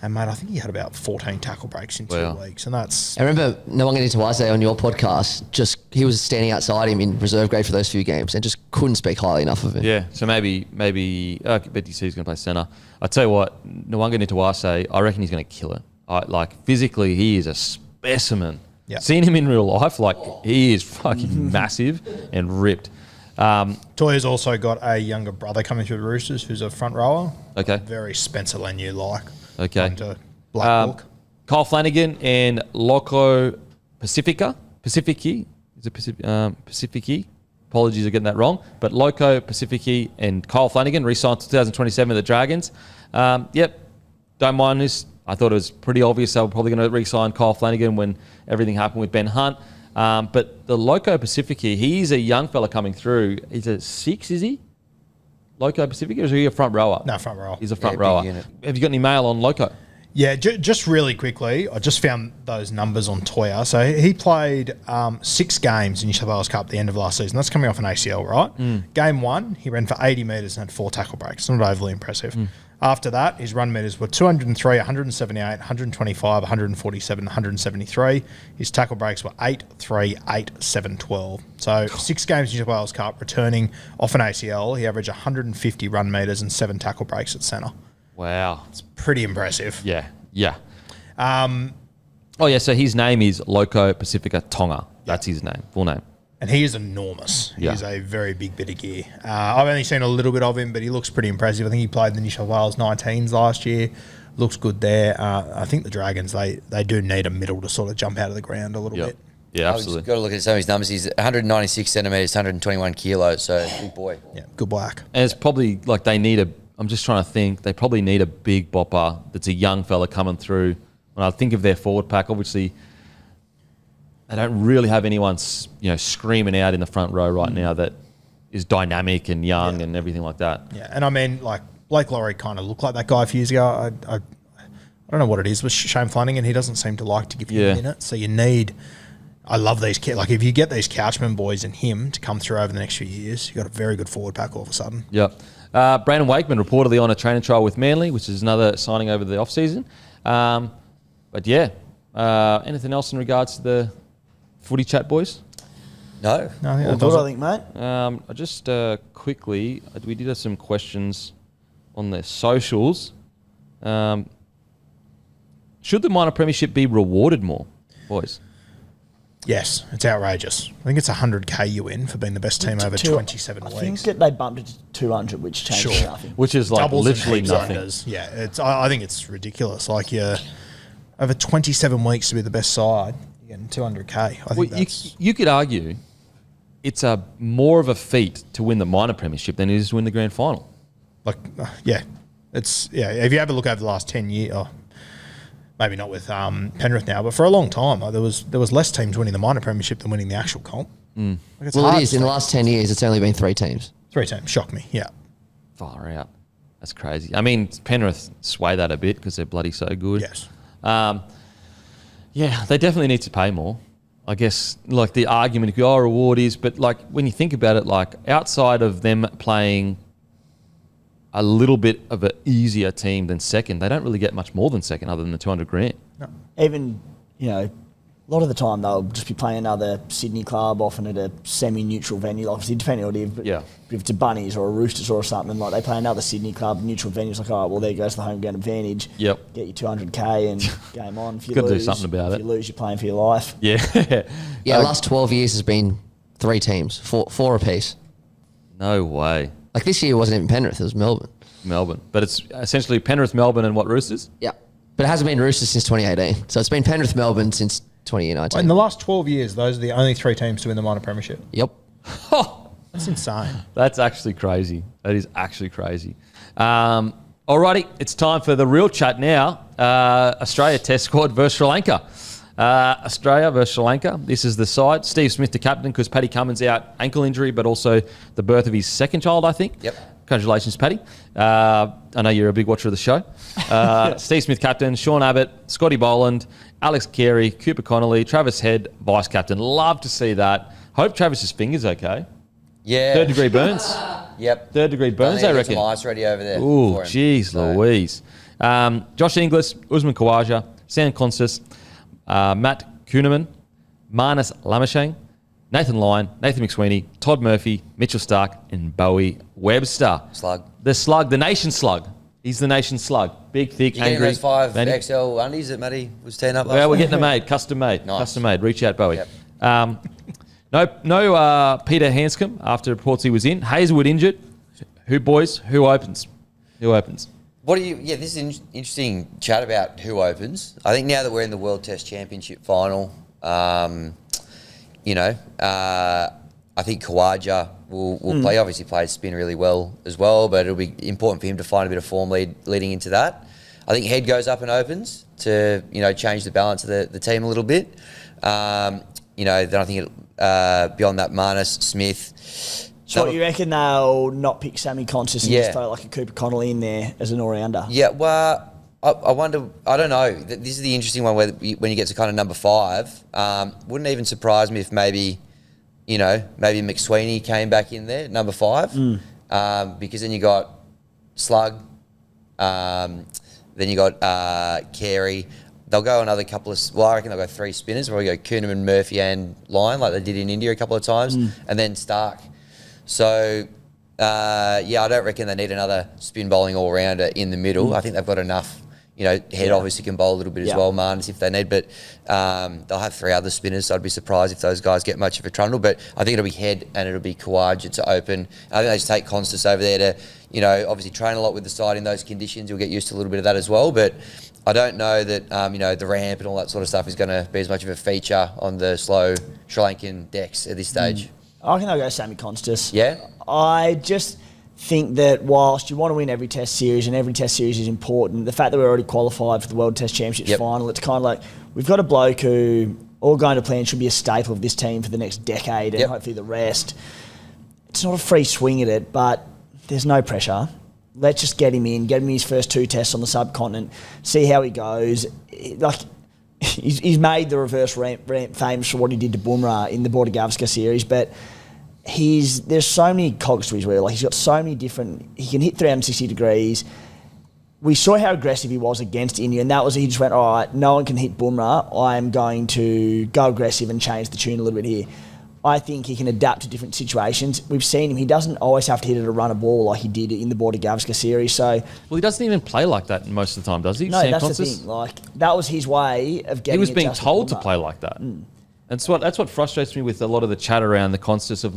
And, mate, I think he had about 14 tackle breaks in 2 weeks. And that's... I remember Nwanga Nitawase on your podcast, he was standing outside him in reserve grade for those few games and just couldn't speak highly enough of him. Yeah, so maybe BTC is going to play centre. I tell you what, Nwanga Nitawase, I reckon he's going to kill it. Physically, he is a specimen. Yep. Seen him in real life, he is fucking massive and ripped. Toya's also got a younger brother coming through the Roosters who's a front rower. Okay. Very Spencer Leniu-like. Okay. To Black Book. Kyle Flanagan and Loco Pacifici. Is it Pacifici? Apologies, I'm getting that wrong. But Loco Pacifici and Kyle Flanagan re-signed to 2027 at the Dragons. Yep. Don't mind this. I thought it was pretty obvious they were probably going to re-sign Kyle Flanagan when everything happened with Ben Hunt. But the Loco Pacifici, he's a young fella coming through. He's a 6, is he? Loco Pacifica, or is he a front rower? No, front rower. He's a front rower. Have you got any mail on Loco? Yeah, just really quickly, I just found those numbers on Toya. So he played 6 games in New South Wales Cup at the end of last season. That's coming off an ACL, right? Game 1, he ran for 80 metres and had 4 tackle breaks. Not overly impressive. After that, his run metres were 203, 178, 125, 147, 173. His tackle breaks were 8, 3, 8, 7, 12. So 6 games in New South Wales Cup, returning off an ACL. He averaged 150 run metres and 7 tackle breaks at centre. Wow. It's pretty impressive. Yeah. So his name is Loco Pacifica Tonga. That's his name, full name. And he is enormous. Yeah. He's a very big bit of gear. I've only seen a little bit of him, but he looks pretty impressive. I think he played the New South Wales 19s last year. Looks good there. I think the Dragons, they do need a middle to sort of jump out of the ground a little bit. Yeah, absolutely. Got to look at some of his numbers. He's 196 centimetres, 121 kilos, so big boy. Yeah, good black. And it's probably they need I'm just trying to think, they probably need a big bopper that's a young fella coming through. When I think of their forward pack, obviously, they don't really have anyone, screaming out in the front row right now that is dynamic and young and everything like that. Yeah, and I mean, Blake Laurie kind of looked like that guy a few years ago. I don't know what it is with Shane Flanagan. He doesn't seem to like to give you a minute. So you need... I love these kids. If you get these Couchman boys and him to come through over the next few years, you've got a very good forward pack all of a sudden. Yep. Brandon Wakeman reportedly on a training trial with Manly, which is another signing over the off-season. Anything else in regards to the footy chat, boys? No. All good, I think, mate. I just quickly, we did have some questions on their socials. Should the minor premiership be rewarded more, boys? Yes, it's outrageous. I think it's 100K you win for being the best team over 27 weeks. I think that they bumped it to 200, which changed nothing. Which is literally nothing. Yeah, I think it's ridiculous. You're over 27 weeks to be the best side, you're getting 200K. You could argue it's more of a feat to win the minor premiership than it is to win the grand final. If you have a look over the last 10 years, maybe not with Penrith now, but for a long time, there was less teams winning the minor premiership than winning the actual comp. It is. In the last 10 years, it's only been 3 teams. 3 teams. Shock me, yeah. Far out. That's crazy. I mean, Penrith sway that a bit because they're bloody so good. Yes. They definitely need to pay more. I guess, the argument, reward is, but, when you think about it, outside of them playing a little bit of an easier team than second, they don't really get much more than second other than the 200 grand. No. Even, A lot of the time they'll just be playing another Sydney club, often at a semi-neutral venue, obviously depending on if it's a Bunnies or a Roosters or something, like they play another Sydney club, neutral venue, it's like, all right, well, there goes the home ground advantage. Yep. Get your 200k and game on. If you Gotta lose, do something about if it. you lose, you're playing for your life. Yeah. Yeah, the last 12 years has been 3 teams, four apiece. No way. Like this year wasn't even Penrith, it was Melbourne. But it's essentially Penrith, Melbourne, and what, Roosters? Yeah. But it hasn't been Roosters since 2018. So it's been Penrith, Melbourne since 2019. In the last 12 years, those are the only 3 teams to win the minor premiership. Yep. That's insane. That's actually crazy. That is actually crazy. Alrighty, it's time for the real chat now. Australia Test Squad versus Sri Lanka. Australia versus Sri Lanka. This is the side. Steve Smith, the captain, because Paddy Cummins out ankle injury, but also the birth of his second child, I think. Yep. Congratulations, Paddy. I know you're a big watcher of the show. Steve Smith, captain. Sean Abbott, Scotty Boland, Alex Carey, Cooper Connolly, Travis Head, vice captain. Love to see that. Hope Travis's finger's okay. Yeah. 3rd degree burns. Yep. 3rd degree burns, I reckon. Some ice ready over there. Ooh, for him. jeez Louise. Josh Inglis, Usman Khawaja, Sam Constas, Matt Kuhneman, Marnus Lamashang, Nathan Lyon, Nathan McSweeney, Todd Murphy, Mitchell Stark, and Bowie Webster. Slug. The slug, the nation slug. He's the nation slug. Big, thick, You getting angry. those 5 Matty? XL undies that Matty was teeing up last Well, we're week? getting them made, custom made. Nice. Custom made. Reach out, Bowie. Yep. No Peter Hanscom after reports he was in. Hazelwood injured. Who opens? Who opens? This is an interesting chat about who opens. I think now that we're in the World Test Championship final, I think Khawaja will play. Obviously played spin really well as well, but it'll be important for him to find a bit of form leading into that. I think Head goes up and opens to, change the balance of the team a little bit. Then I think beyond that, Marnus, Smith. So what, you reckon they'll not pick Sammy Conscious and just throw like a Cooper Connolly in there as an all-rounder? Yeah, well, I wonder, I don't know. This is the interesting one when you get to kind of number 5. Wouldn't even surprise me if maybe McSweeney came back in there, number 5. Because then you got Slug, then you got Carey. They'll go another couple of, I reckon they'll go 3 spinners. Probably go Kuhneman, Murphy and Lyon, like they did in India a couple of times, and then Stark. So, I don't reckon they need another spin bowling all-rounder in the middle. I think they've got enough. Head obviously can bowl a little bit as well, Marnus, if they need, but they'll have 3 other spinners, so I'd be surprised if those guys get much of a trundle, but I think it'll be Head and it'll be Khawaja to open. I think they just take Constas over there to, obviously train a lot with the side in those conditions. You'll get used to a little bit of that as well, but I don't know that, the ramp and all that sort of stuff is going to be as much of a feature on the slow Sri Lankan decks at this stage. I reckon they'll go Sammy Constas. Yeah? I just think that whilst you want to win every Test series and every Test series is important, the fact that we're already qualified for the World Test Championships final, it's kind of like we've got a bloke who, all going to plan, should be a staple of this team for the next decade and hopefully the rest. It's not a free swing at it, but there's no pressure. Let's just get him his first 2 tests on the subcontinent, see how he goes. He's made the reverse ramp famous for what he did to Bumrah in the Border-Gavaskar series, but there's so many cogs to his wheel. Like, he's got so many different. He can hit 360 degrees. We saw how aggressive he was against India, and he just went, all right, no one can hit Bumrah. I'm going to go aggressive and change the tune a little bit here. I think he can adapt to different situations. We've seen him. He doesn't always have to hit it a run a ball like he did in the Border-Gavaskar series. So, he doesn't even play like that most of the time, does he? No, Sam that's Constas? the thing. Like, that was his way of getting. He was being adjusted told to to play like that. And so that's what frustrates me with a lot of the chat around the Constas of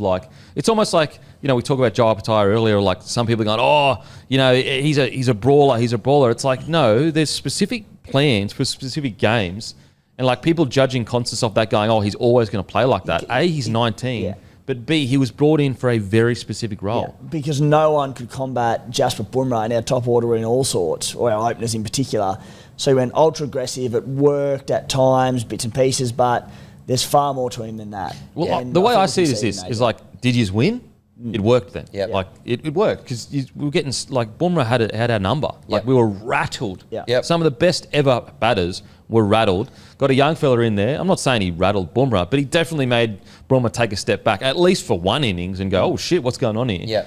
it's almost like, we talk about Joe Opetaia earlier, like some people are going, he's a brawler, he's a brawler. It's like, no, there's specific plans for specific games. And people judging Constas off that going, he's always going to play like that. A, he's 19. But B, he was brought in for a very specific role. Yeah, because no one could combat Jasper Bumrah in our top order in all sorts, or our openers in particular. So he went ultra aggressive. It worked at times, bits and pieces, but there's far more to him than that. Well, the way I see it is did you win? It worked then. Yep. It worked because we were getting, Bumrah had our number. We were rattled. Yep. Some of the best ever batters were rattled. Got a young fella in there. I'm not saying he rattled Bumrah, but he definitely made Bumrah take a step back, at least for one innings, and go, oh shit, what's going on here? Yeah.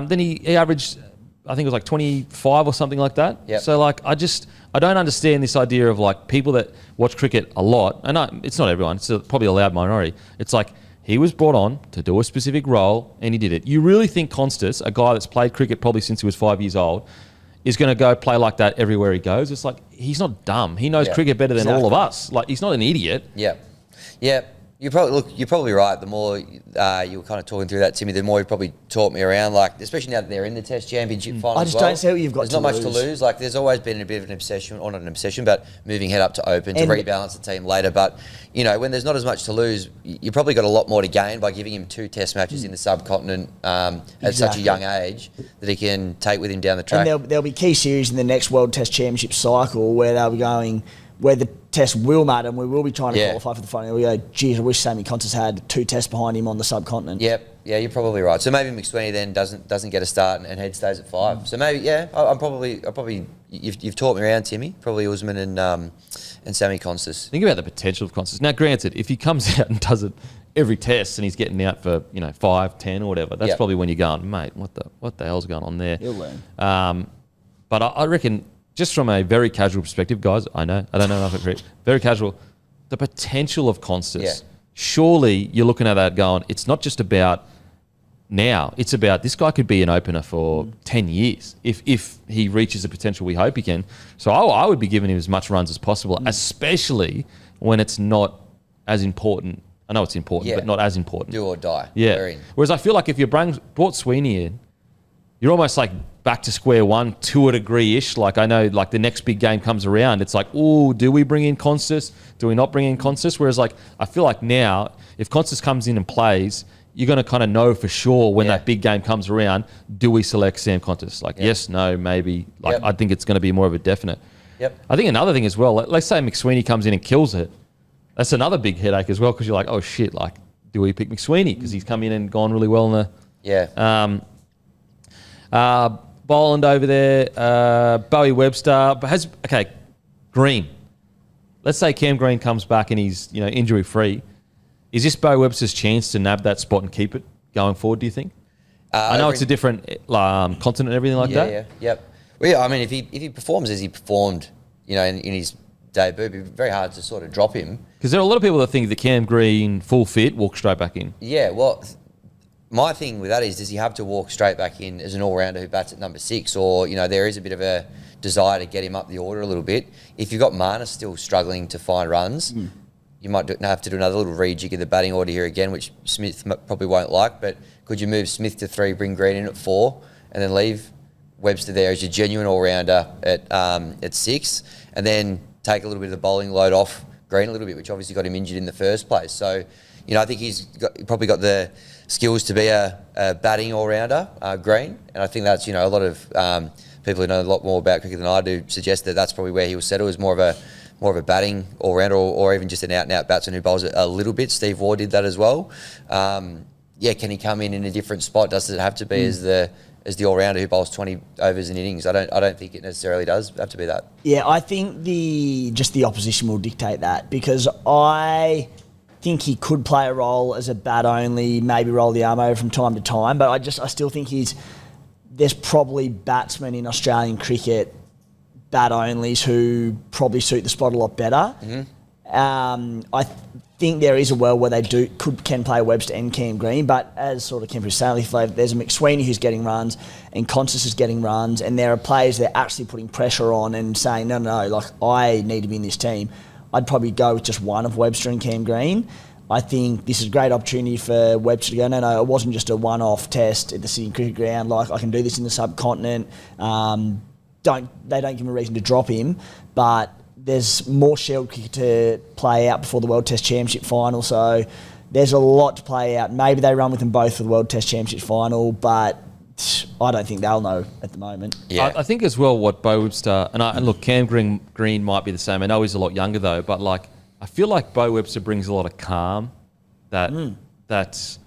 Then he averaged I think it was like 25 or something like that. Yep. So like, I don't understand this idea of like people that watch cricket a lot, and it's not everyone, it's probably a loud minority. It's like, he was brought on to do a specific role and he did it. You really think Constas, a guy that's played cricket probably since he was 5 years old, is going to go play like that everywhere he goes? It's like, he's not dumb. He knows cricket better than all of us. Like, he's not an idiot. Yeah. Yeah. You're probably right. The more you were kind of talking through that, Timmy, the more you probably taught me around, like, especially now that they're in the Test Championship final. I just don't see what you've got There's to not lose. much to lose. Like, there's always been a bit of an obsession, or not an obsession, but moving head up to open to rebalance the team later. But, you know, when there's not as much to lose, you probably got a lot more to gain by giving him 2 Test matches in the subcontinent at such a young age that he can take with him down the track. And there'll be key series in the next World Test Championship cycle where they'll be going, where the test will matter and we will be trying to qualify for the final. We go, geez, I wish Sammy Constas had 2 tests behind him on the subcontinent. Yep. Yeah, you're probably right. So maybe McSweeney then doesn't get a start and Head stays at 5. So maybe, I'm probably you've taught me around, Timmy. Probably Usman and Sammy Constas. Think about the potential of Constas. Now, granted, if he comes out and does it every test and he's getting out for 5, 10 or whatever, that's probably when you're going, mate, what the hell's going on there? He'll learn. But I reckon, just from a very casual perspective, guys, I don't know enough about cricket, very casual, the potential of Constas, surely you're looking at that going, it's not just about now, it's about this guy could be an opener for 10 years if he reaches the potential we hope he can. So I would be giving him as much runs as possible, especially when it's not as important. I know it's important, but not as important. Do or die. Yeah. Whereas I feel like if you brought Sweeney in, you're almost like back to square one to a degree-ish. Like, I know, like, the next big game comes around, it's like, oh, do we bring in Constas? Do we not bring in Constas? Whereas, like, I feel like now, if Constas comes in and plays, you're going to kind of know for sure when that big game comes around, do we select Sam Constas? Like, yes, no, maybe. Like, I think it's going to be more of a definite. I think another thing as well, let's say McSweeney comes in and kills it. That's another big headache as well, because you're like, oh, shit, like, do we pick McSweeney? Because he's come in and gone really well in the... Boland over there, Bowie Webster, but Green. Let's say Cam Green comes back and he's injury free. Is this Bowie Webster's chance to nab that spot and keep it going forward? Do you think? I know it's a different continent and everything like that. Well, yeah, I mean, if he performs as he performed, in his debut, it'd be very hard to sort of drop him. Because there are a lot of people that think that Cam Green full fit walk straight back in. Yeah, well. My thing with that is, does he have to walk straight back in as an all-rounder who bats at number 6? Or, there is a bit of a desire to get him up the order a little bit. If you've got Marner still struggling to find runs, you might have to do another little rejig of the batting order here again, which Smith probably won't like. But could you move Smith to 3, bring Green in at 4, and then leave Webster there as your genuine all-rounder at 6, and then take a little bit of the bowling load off Green a little bit, which obviously got him injured in the first place. So, I think he's probably got the skills to be a batting all-rounder, Green, and I think that's a lot of people who know a lot more about cricket than I do suggest that that's probably where he will settle, is more of a batting all-rounder, or even just an out-and-out batsman who bowls a little bit. Steve Waugh did that as well. Can he come in a different spot? Does it have to be as the all-rounder who bowls 20 overs in innings? I don't think it necessarily does have to be that. Yeah, I think the opposition will dictate that, because I think he could play a role as a bat only, maybe roll the arm over from time to time, but I still think there's probably batsmen in Australian cricket, bat onlys, who probably suit the spot a lot better. I think there is a world where they can play Webster and Cam Green, but as sort of Kemper Stanley flavor, there's a McSweeney who's getting runs and Constas is getting runs, and there are players that are actually putting pressure on and saying, no, like, I need to be in this team. I'd probably go with just one of Webster and Cam Green. I think this is a great opportunity for Webster to go, no, it wasn't just a one-off test at the Sydney Cricket Ground. Like, I can do this in the subcontinent. They don't give me a reason to drop him, but there's more Shield cricket to play out before the World Test Championship final, so there's a lot to play out. Maybe they run with them both for the World Test Championship final, but I don't think they'll know at the moment. Yeah. I think as well what Bo Webster, and look, Cam Green might be the same. I know he's a lot younger though, but like, I feel like Bo Webster brings a lot of calm that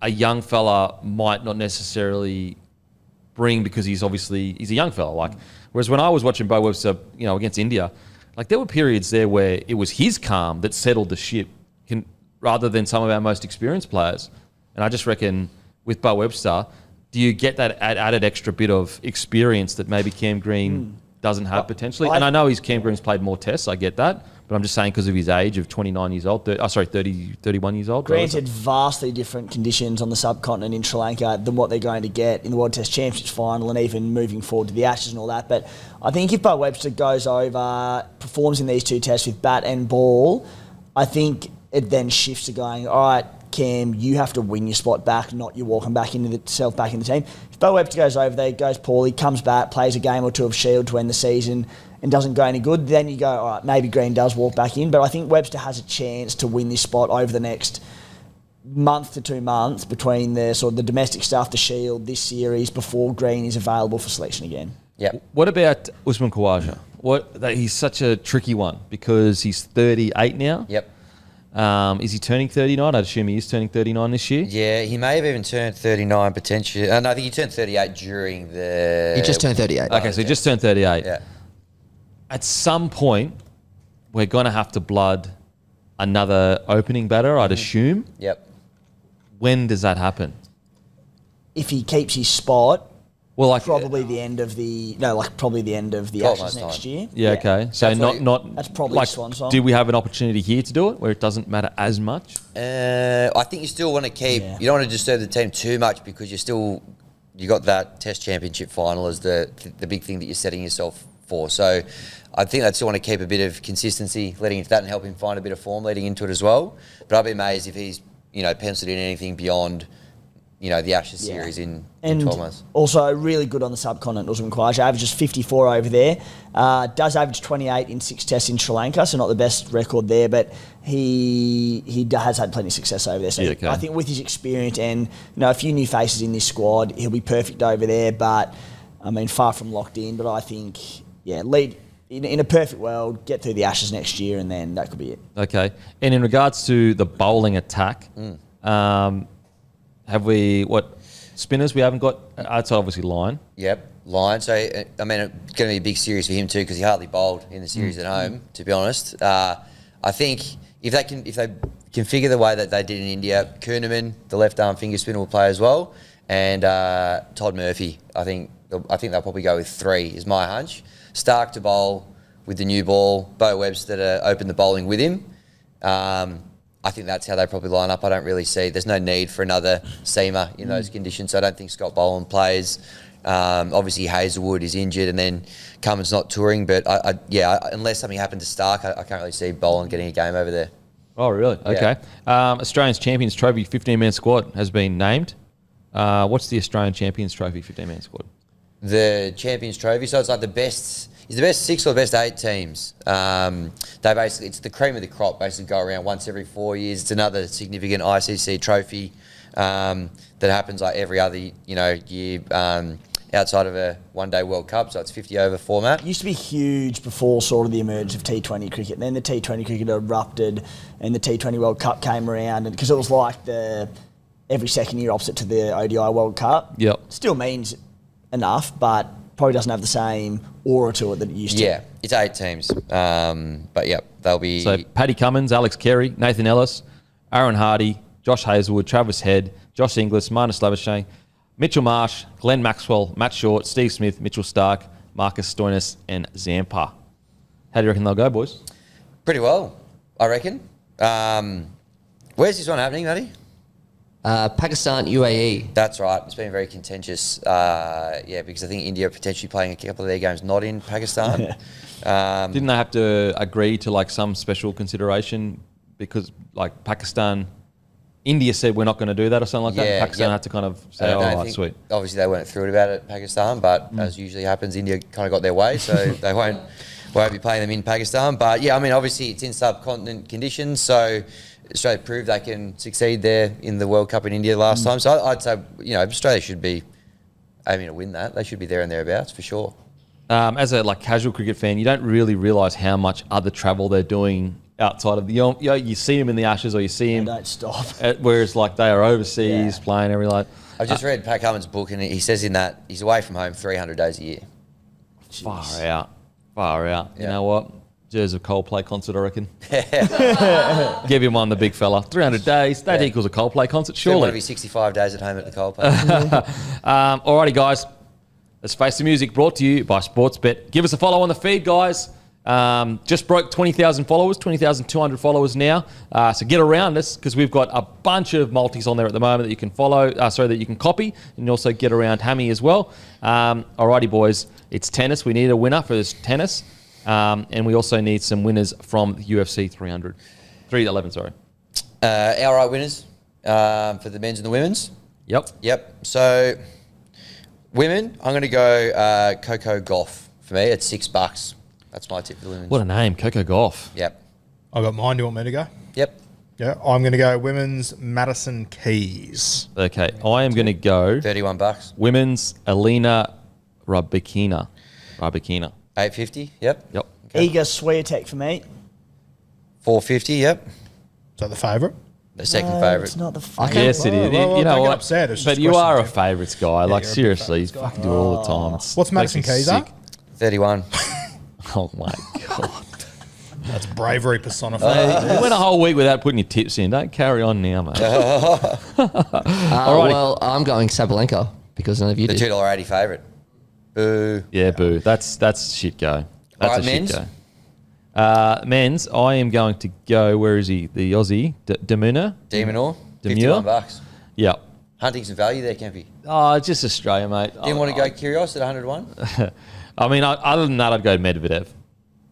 a young fella might not necessarily bring, because he's a young fella. Like, whereas when I was watching Bo Webster, against India, like, there were periods there where it was his calm that settled the ship, rather than some of our most experienced players. And I just reckon with Bo Webster, do you get that added extra bit of experience that maybe Cam Green doesn't have potentially? And I know Cam Green's played more tests, I get that. But I'm just saying because of his age of 29 years old, 31 years old. Granted, vastly different conditions on the subcontinent in Sri Lanka than what they're going to get in the World Test Championships final and even moving forward to the Ashes and all that. But I think if Bo Webster goes over, performs in these two tests with bat and ball, I think it then shifts to going, all right, Cam, you have to win your spot back, not you walking back into back in the team. If Bo Webster goes over there, goes poorly, comes back, plays a game or two of Shield to end the season and doesn't go any good, then you go, all right, maybe Green does walk back in. But I think Webster has a chance to win this spot over the next month to 2 months between the sort of the domestic stuff, the Shield, this series, before Green is available for selection again. Yeah. What about Usman Khawaja? He's such a tricky one because he's 38 now. Yep. Is he turning 39? I'd assume he is turning 39 this year. Yeah, he may have even turned 39 potentially. No, I think he turned 38 during the... He just turned 38. Okay, so he just turned 38. Yeah. At some point, we're going to have to blood another opening batter, I'd assume. Yep. When does that happen? If he keeps his spot... Well, probably the end of the Ashes next year. Yeah, okay. So that's probably swan song. Do we have an opportunity here to do it where it doesn't matter as much? I think you still want to keep. Yeah. You don't want to disturb the team too much because you got that Test Championship final as the big thing that you're setting yourself for. So I think I still want to keep a bit of consistency leading into that and help him find a bit of form leading into it as well. But I'd be amazed if he's penciled in anything beyond the Ashes series in 12 months. Also, really good on the subcontinent, Usman Khawaja. Averages 54 over there. Does average 28 in 6 tests in Sri Lanka, so not the best record there, but he has had plenty of success over there. So I think with his experience and a few new faces in this squad, he'll be perfect over there. But, I mean, far from locked in. But I think, lead in a perfect world, get through the Ashes next year, and then that could be it. Okay. And in regards to the bowling attack, have we, spinners we haven't got? It's obviously Line. Yep, Line. So, I mean, it's going to be a big series for him too because he hardly bowled in the series at home, to be honest. I think if they configure the way that they did in India, Kuhneman, the left-arm finger spinner, will play as well, and Todd Murphy, I think they'll probably go with 3, is my hunch. Stark to bowl with the new ball, Bo Webster to open the bowling with him. I think that's how they probably line up. I don't really see... There's no need for another seamer in those conditions. So I don't think Scott Boland plays. Obviously, Hazelwood is injured and then Cummins not touring. But, unless something happened to Stark, I can't really see Boland getting a game over there. Oh, really? Yeah. Okay. Australian's Champions Trophy 15-man squad has been named. What's the Australian Champions Trophy 15-man squad? The Champions Trophy. So it's like the best... It's the best 6 or the best 8 teams. It's the cream of the crop, basically go around once every 4 years. It's another significant ICC trophy that happens like every other year outside of a one-day World Cup, so it's 50-over format. It used to be huge before sort of the emergence of T20 cricket. And then the T20 cricket erupted and the T20 World Cup came around because it was like every second year opposite to the ODI World Cup. Yep. Still means enough, but probably doesn't have the same aura to it that it used to. Yeah, it's 8 teams. But, they'll be... So, Paddy Cummins, Alex Carey, Nathan Ellis, Aaron Hardy, Josh Hazelwood, Travis Head, Josh Inglis, Marnus Labuschagne, Mitchell Marsh, Glenn Maxwell, Matt Short, Steve Smith, Mitchell Stark, Marcus Stoinis and Zampa. How do you reckon they'll go, boys? Pretty well, I reckon. Where's this one happening, Matty? Pakistan, UAE. That's right. It's been very contentious. Because I think India are potentially playing a couple of their games not in Pakistan. Didn't they have to agree to some special consideration because Pakistan, India said we're not going to do that or something like that? Pakistan had to kind of say, sweet. Obviously they weren't thrilled about it, Pakistan, but as usually happens, India kind of got their way, so they won't be playing them in Pakistan. But obviously it's in subcontinent conditions, so Australia proved they can succeed there in the World Cup in India last time. So I'd say, Australia should be aiming to win that. They should be there and thereabouts for sure. As a casual cricket fan, you don't really realise how much other travel they're doing outside of the... You see them in the Ashes or you see them... They don't stop. Whereas they are overseas playing every I just read Pat Cummins' book and he says in that he's away from home 300 days a year. Far out. You know what? Jersey Coldplay concert, I reckon. Give him one, the big fella. 300 days, that equals a Coldplay concert, Surely. surely. One of his 65 days at home at the Coldplay. Alrighty, guys. Let's face the music, brought to you by Sportsbet. Give us a follow on the feed, guys. Just broke 20,000 followers, 20,200 followers now. So get around us because we've got a bunch of multis on there at the moment that you can follow, that you can copy, and also get around Hammy as well. Alrighty, boys. It's tennis. We need a winner for this tennis. And we also need some winners from UFC 311, sorry. Outright winners for the men's and the women's. Yep. So, women, I'm going to go Coco Gauff for me at $6. That's my tip for the women's. What a name, Coco Gauff. Yep. I got mine. Do you want me to go? Yep. Yeah, I'm going to go women's Madison Keys. Okay, I am going to go $31. women's Alina Rybakina. $8.50. Yep. Iga Swiatek for me. $4.50. Yep. Is that the favourite? The second favourite. It's not the favourite. Yes, it is. Well, You know don't get what? upset. It's But just you question are a two. favourites guy. Yeah, Like, you're a big seriously, you favourites guy. fucking do it all the time. It's What's makes Madison me Keys sick. at? 31. Oh, my God. That's bravery personified. You went a whole week without putting your tips in. Don't carry on now, mate. Well, I'm going Sabalenka because none of you The did. $2.80 favourite. Boo. Yeah, boo. That's shit go. That's All right, a shit men's? go. Men's, I am going to go, where is he? The Aussie? Demuna? Demonor. Demure? $51. Yeah. Hunting some value there, Kempy. Oh, just Australia, mate. Didn't want to go Kyrgios at 101? I mean, other than that, I'd go Medvedev.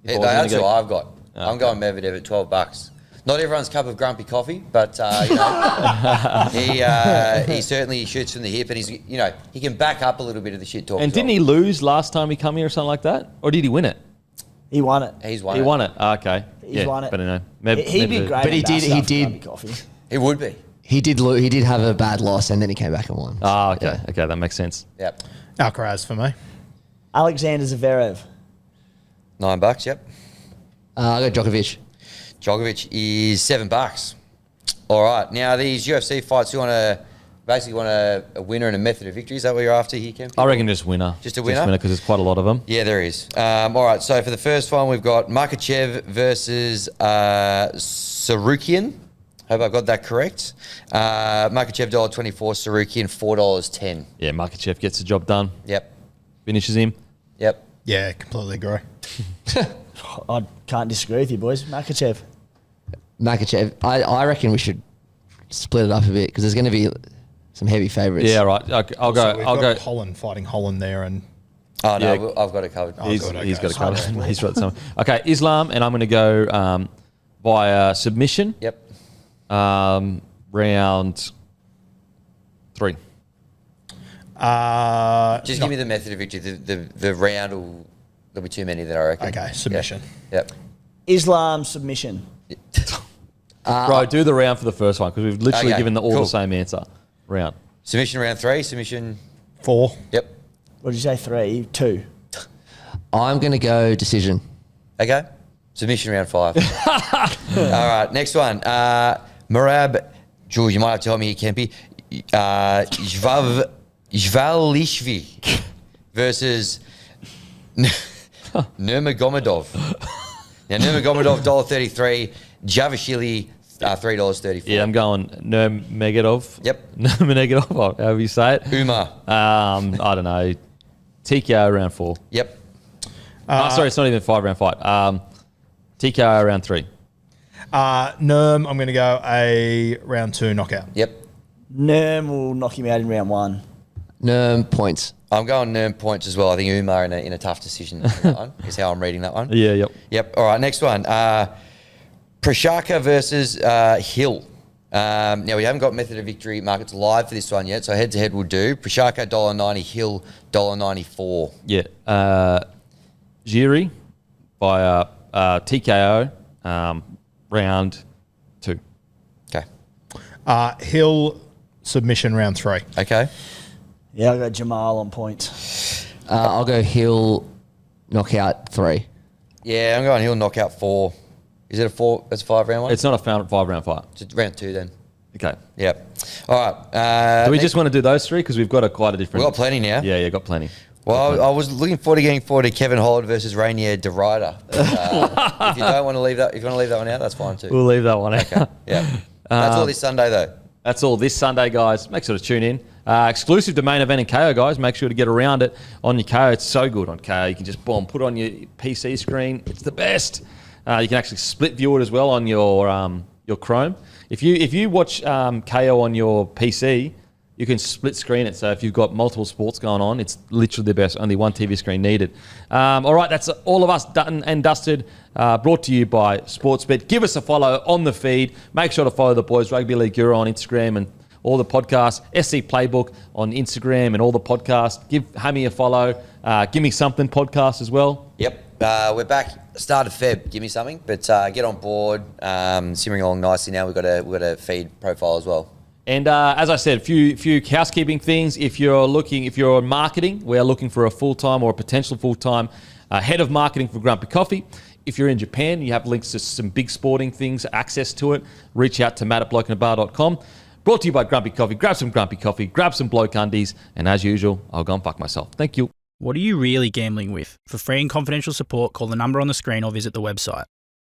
If I was That's gonna what go- I've got. I'm going Medvedev at $12. Not everyone's cup of grumpy coffee, but you know, he certainly shoots from the hip, and he can back up a little bit of the shit talk. And as well. didn't he lose last time he come here or something like that? Or did he win it? He won it. He's won. He it. won it. Oh, okay. He's won it. But no. He'd be great. But he did- ambassador he for did- Rugby Coffee. He would be. He did have a bad loss and then he came back and won. Oh, okay. Yeah. Okay, that makes sense. Yep. Alcaraz for me. Alexander Zverev. $9. Yep. I got Djokovic. Djokovic is $7. All right. Now these UFC fights, you want a winner and a method of victory. Is that what you're after here, Kempy? I reckon just winner. Just a winner? because there's quite a lot of them. Yeah, there is. All right, so for the first one, we've got Makhachev versus Sarukian. Hope I got that correct. Makhachev $1.24, Sarukian $4.10. Yeah, Makhachev gets the job done. Yep. Finishes him. Yep. Yeah, completely agree. I can't disagree with you, boys. Makhachev. Makachev. I reckon we should split it up a bit because there's going to be some heavy favourites. Yeah, right. Okay, I'll So go. we've I'll got go. Holland fighting Holland there, and Oh, no, Yeah. I've got it covered. Oh, He's good, okay. got a Sorry. cover. He's right. Okay, Islam, and I'm going to go via submission. Yep. Round 3. Just give me the method of victory. The round there'll be too many there, I reckon. Okay, submission. Yep. Islam submission. Bro, do the round for the first one because we've literally Okay, given all cool. the same answer. Round. Submission round 3. Submission. 4. Yep. What did you say? 3? 2. I'm going to go decision. Okay. Submission round 5. All right. Next one. Murab. Jules, you might have to help me here, Kempy. Zvalishvi versus Nurmagomedov. Now, Nurmagomedov, $1.33. Javashvili, $3.34. Yeah, I'm going Nurmagomedov. Yep. Nurmagomedov, however you say it. Umar. I don't know. TKO round 4. Yep. Sorry, it's not even 5 round fight. TKO round 3. Nerm, I'm going to go a round 2 knockout. Yep. Nerm will knock him out in round 1. Nerm points. I'm going Nerm points as well. I think Umar in a tough decision in that one is how I'm reading that one. Yeah, yep. Yep. All right, next one. Prashaka versus Hill. Now, we haven't got method of victory markets live for this one yet, so head-to-head will do. Prashaka, $1.90. Hill, $1.94. Yeah. Jiri by TKO round 2. Okay. Hill submission round 3. Okay. Yeah, I'll go Jamal on points. I'll go Hill knockout 3. Yeah, I'm going Hill knockout 4. Is it a 4? That's a 5 round one? It's not a 5 round fight. It's round 2 then. Okay. Yep. All right. Do we just want to do those 3? Because we've got quite a different... We've got plenty now. Yeah, got plenty. Well, I was looking forward to getting forward to Kevin Holland versus Rainier de Ryder. If you don't want to leave that, if you want to leave that one out, that's fine too. We'll leave that one out. Okay. Yeah. That's all this Sunday though. That's all this Sunday, guys. Make sure to tune in. Exclusive to main event and KO, guys. Make sure to get around it on your KO. It's so good on KO. You can just put it on your PC screen. It's the best. You can actually split view it as well on your Chrome. If you watch KO on your PC, you can split screen it. So if you've got multiple sports going on, it's literally the best. Only one TV screen needed. All right, that's all of us done and dusted. Brought to you by Sportsbet. Give us a follow on the feed. Make sure to follow the boys, Rugby League Guru on Instagram and all the podcasts. SC Playbook on Instagram and all the podcasts. Give Hammy a follow. Give Me Something podcast as well. Yep. We're back start of Feb. Give me something, but get on board. Simmering along nicely now. We've got a feed profile as well. And as I said, a few housekeeping things. If you're marketing, we're looking for a full-time or a potential full-time head of marketing for Grumpy Coffee. If you're in Japan, you have links to some big sporting things, access to it. Reach out to matt@blokeinabar.com. Brought to you by Grumpy Coffee. Grab some Grumpy Coffee, grab some bloke undies, and as usual, I'll go and fuck myself. Thank you. What are you really gambling with? For free and confidential support, call the number on the screen or visit the website.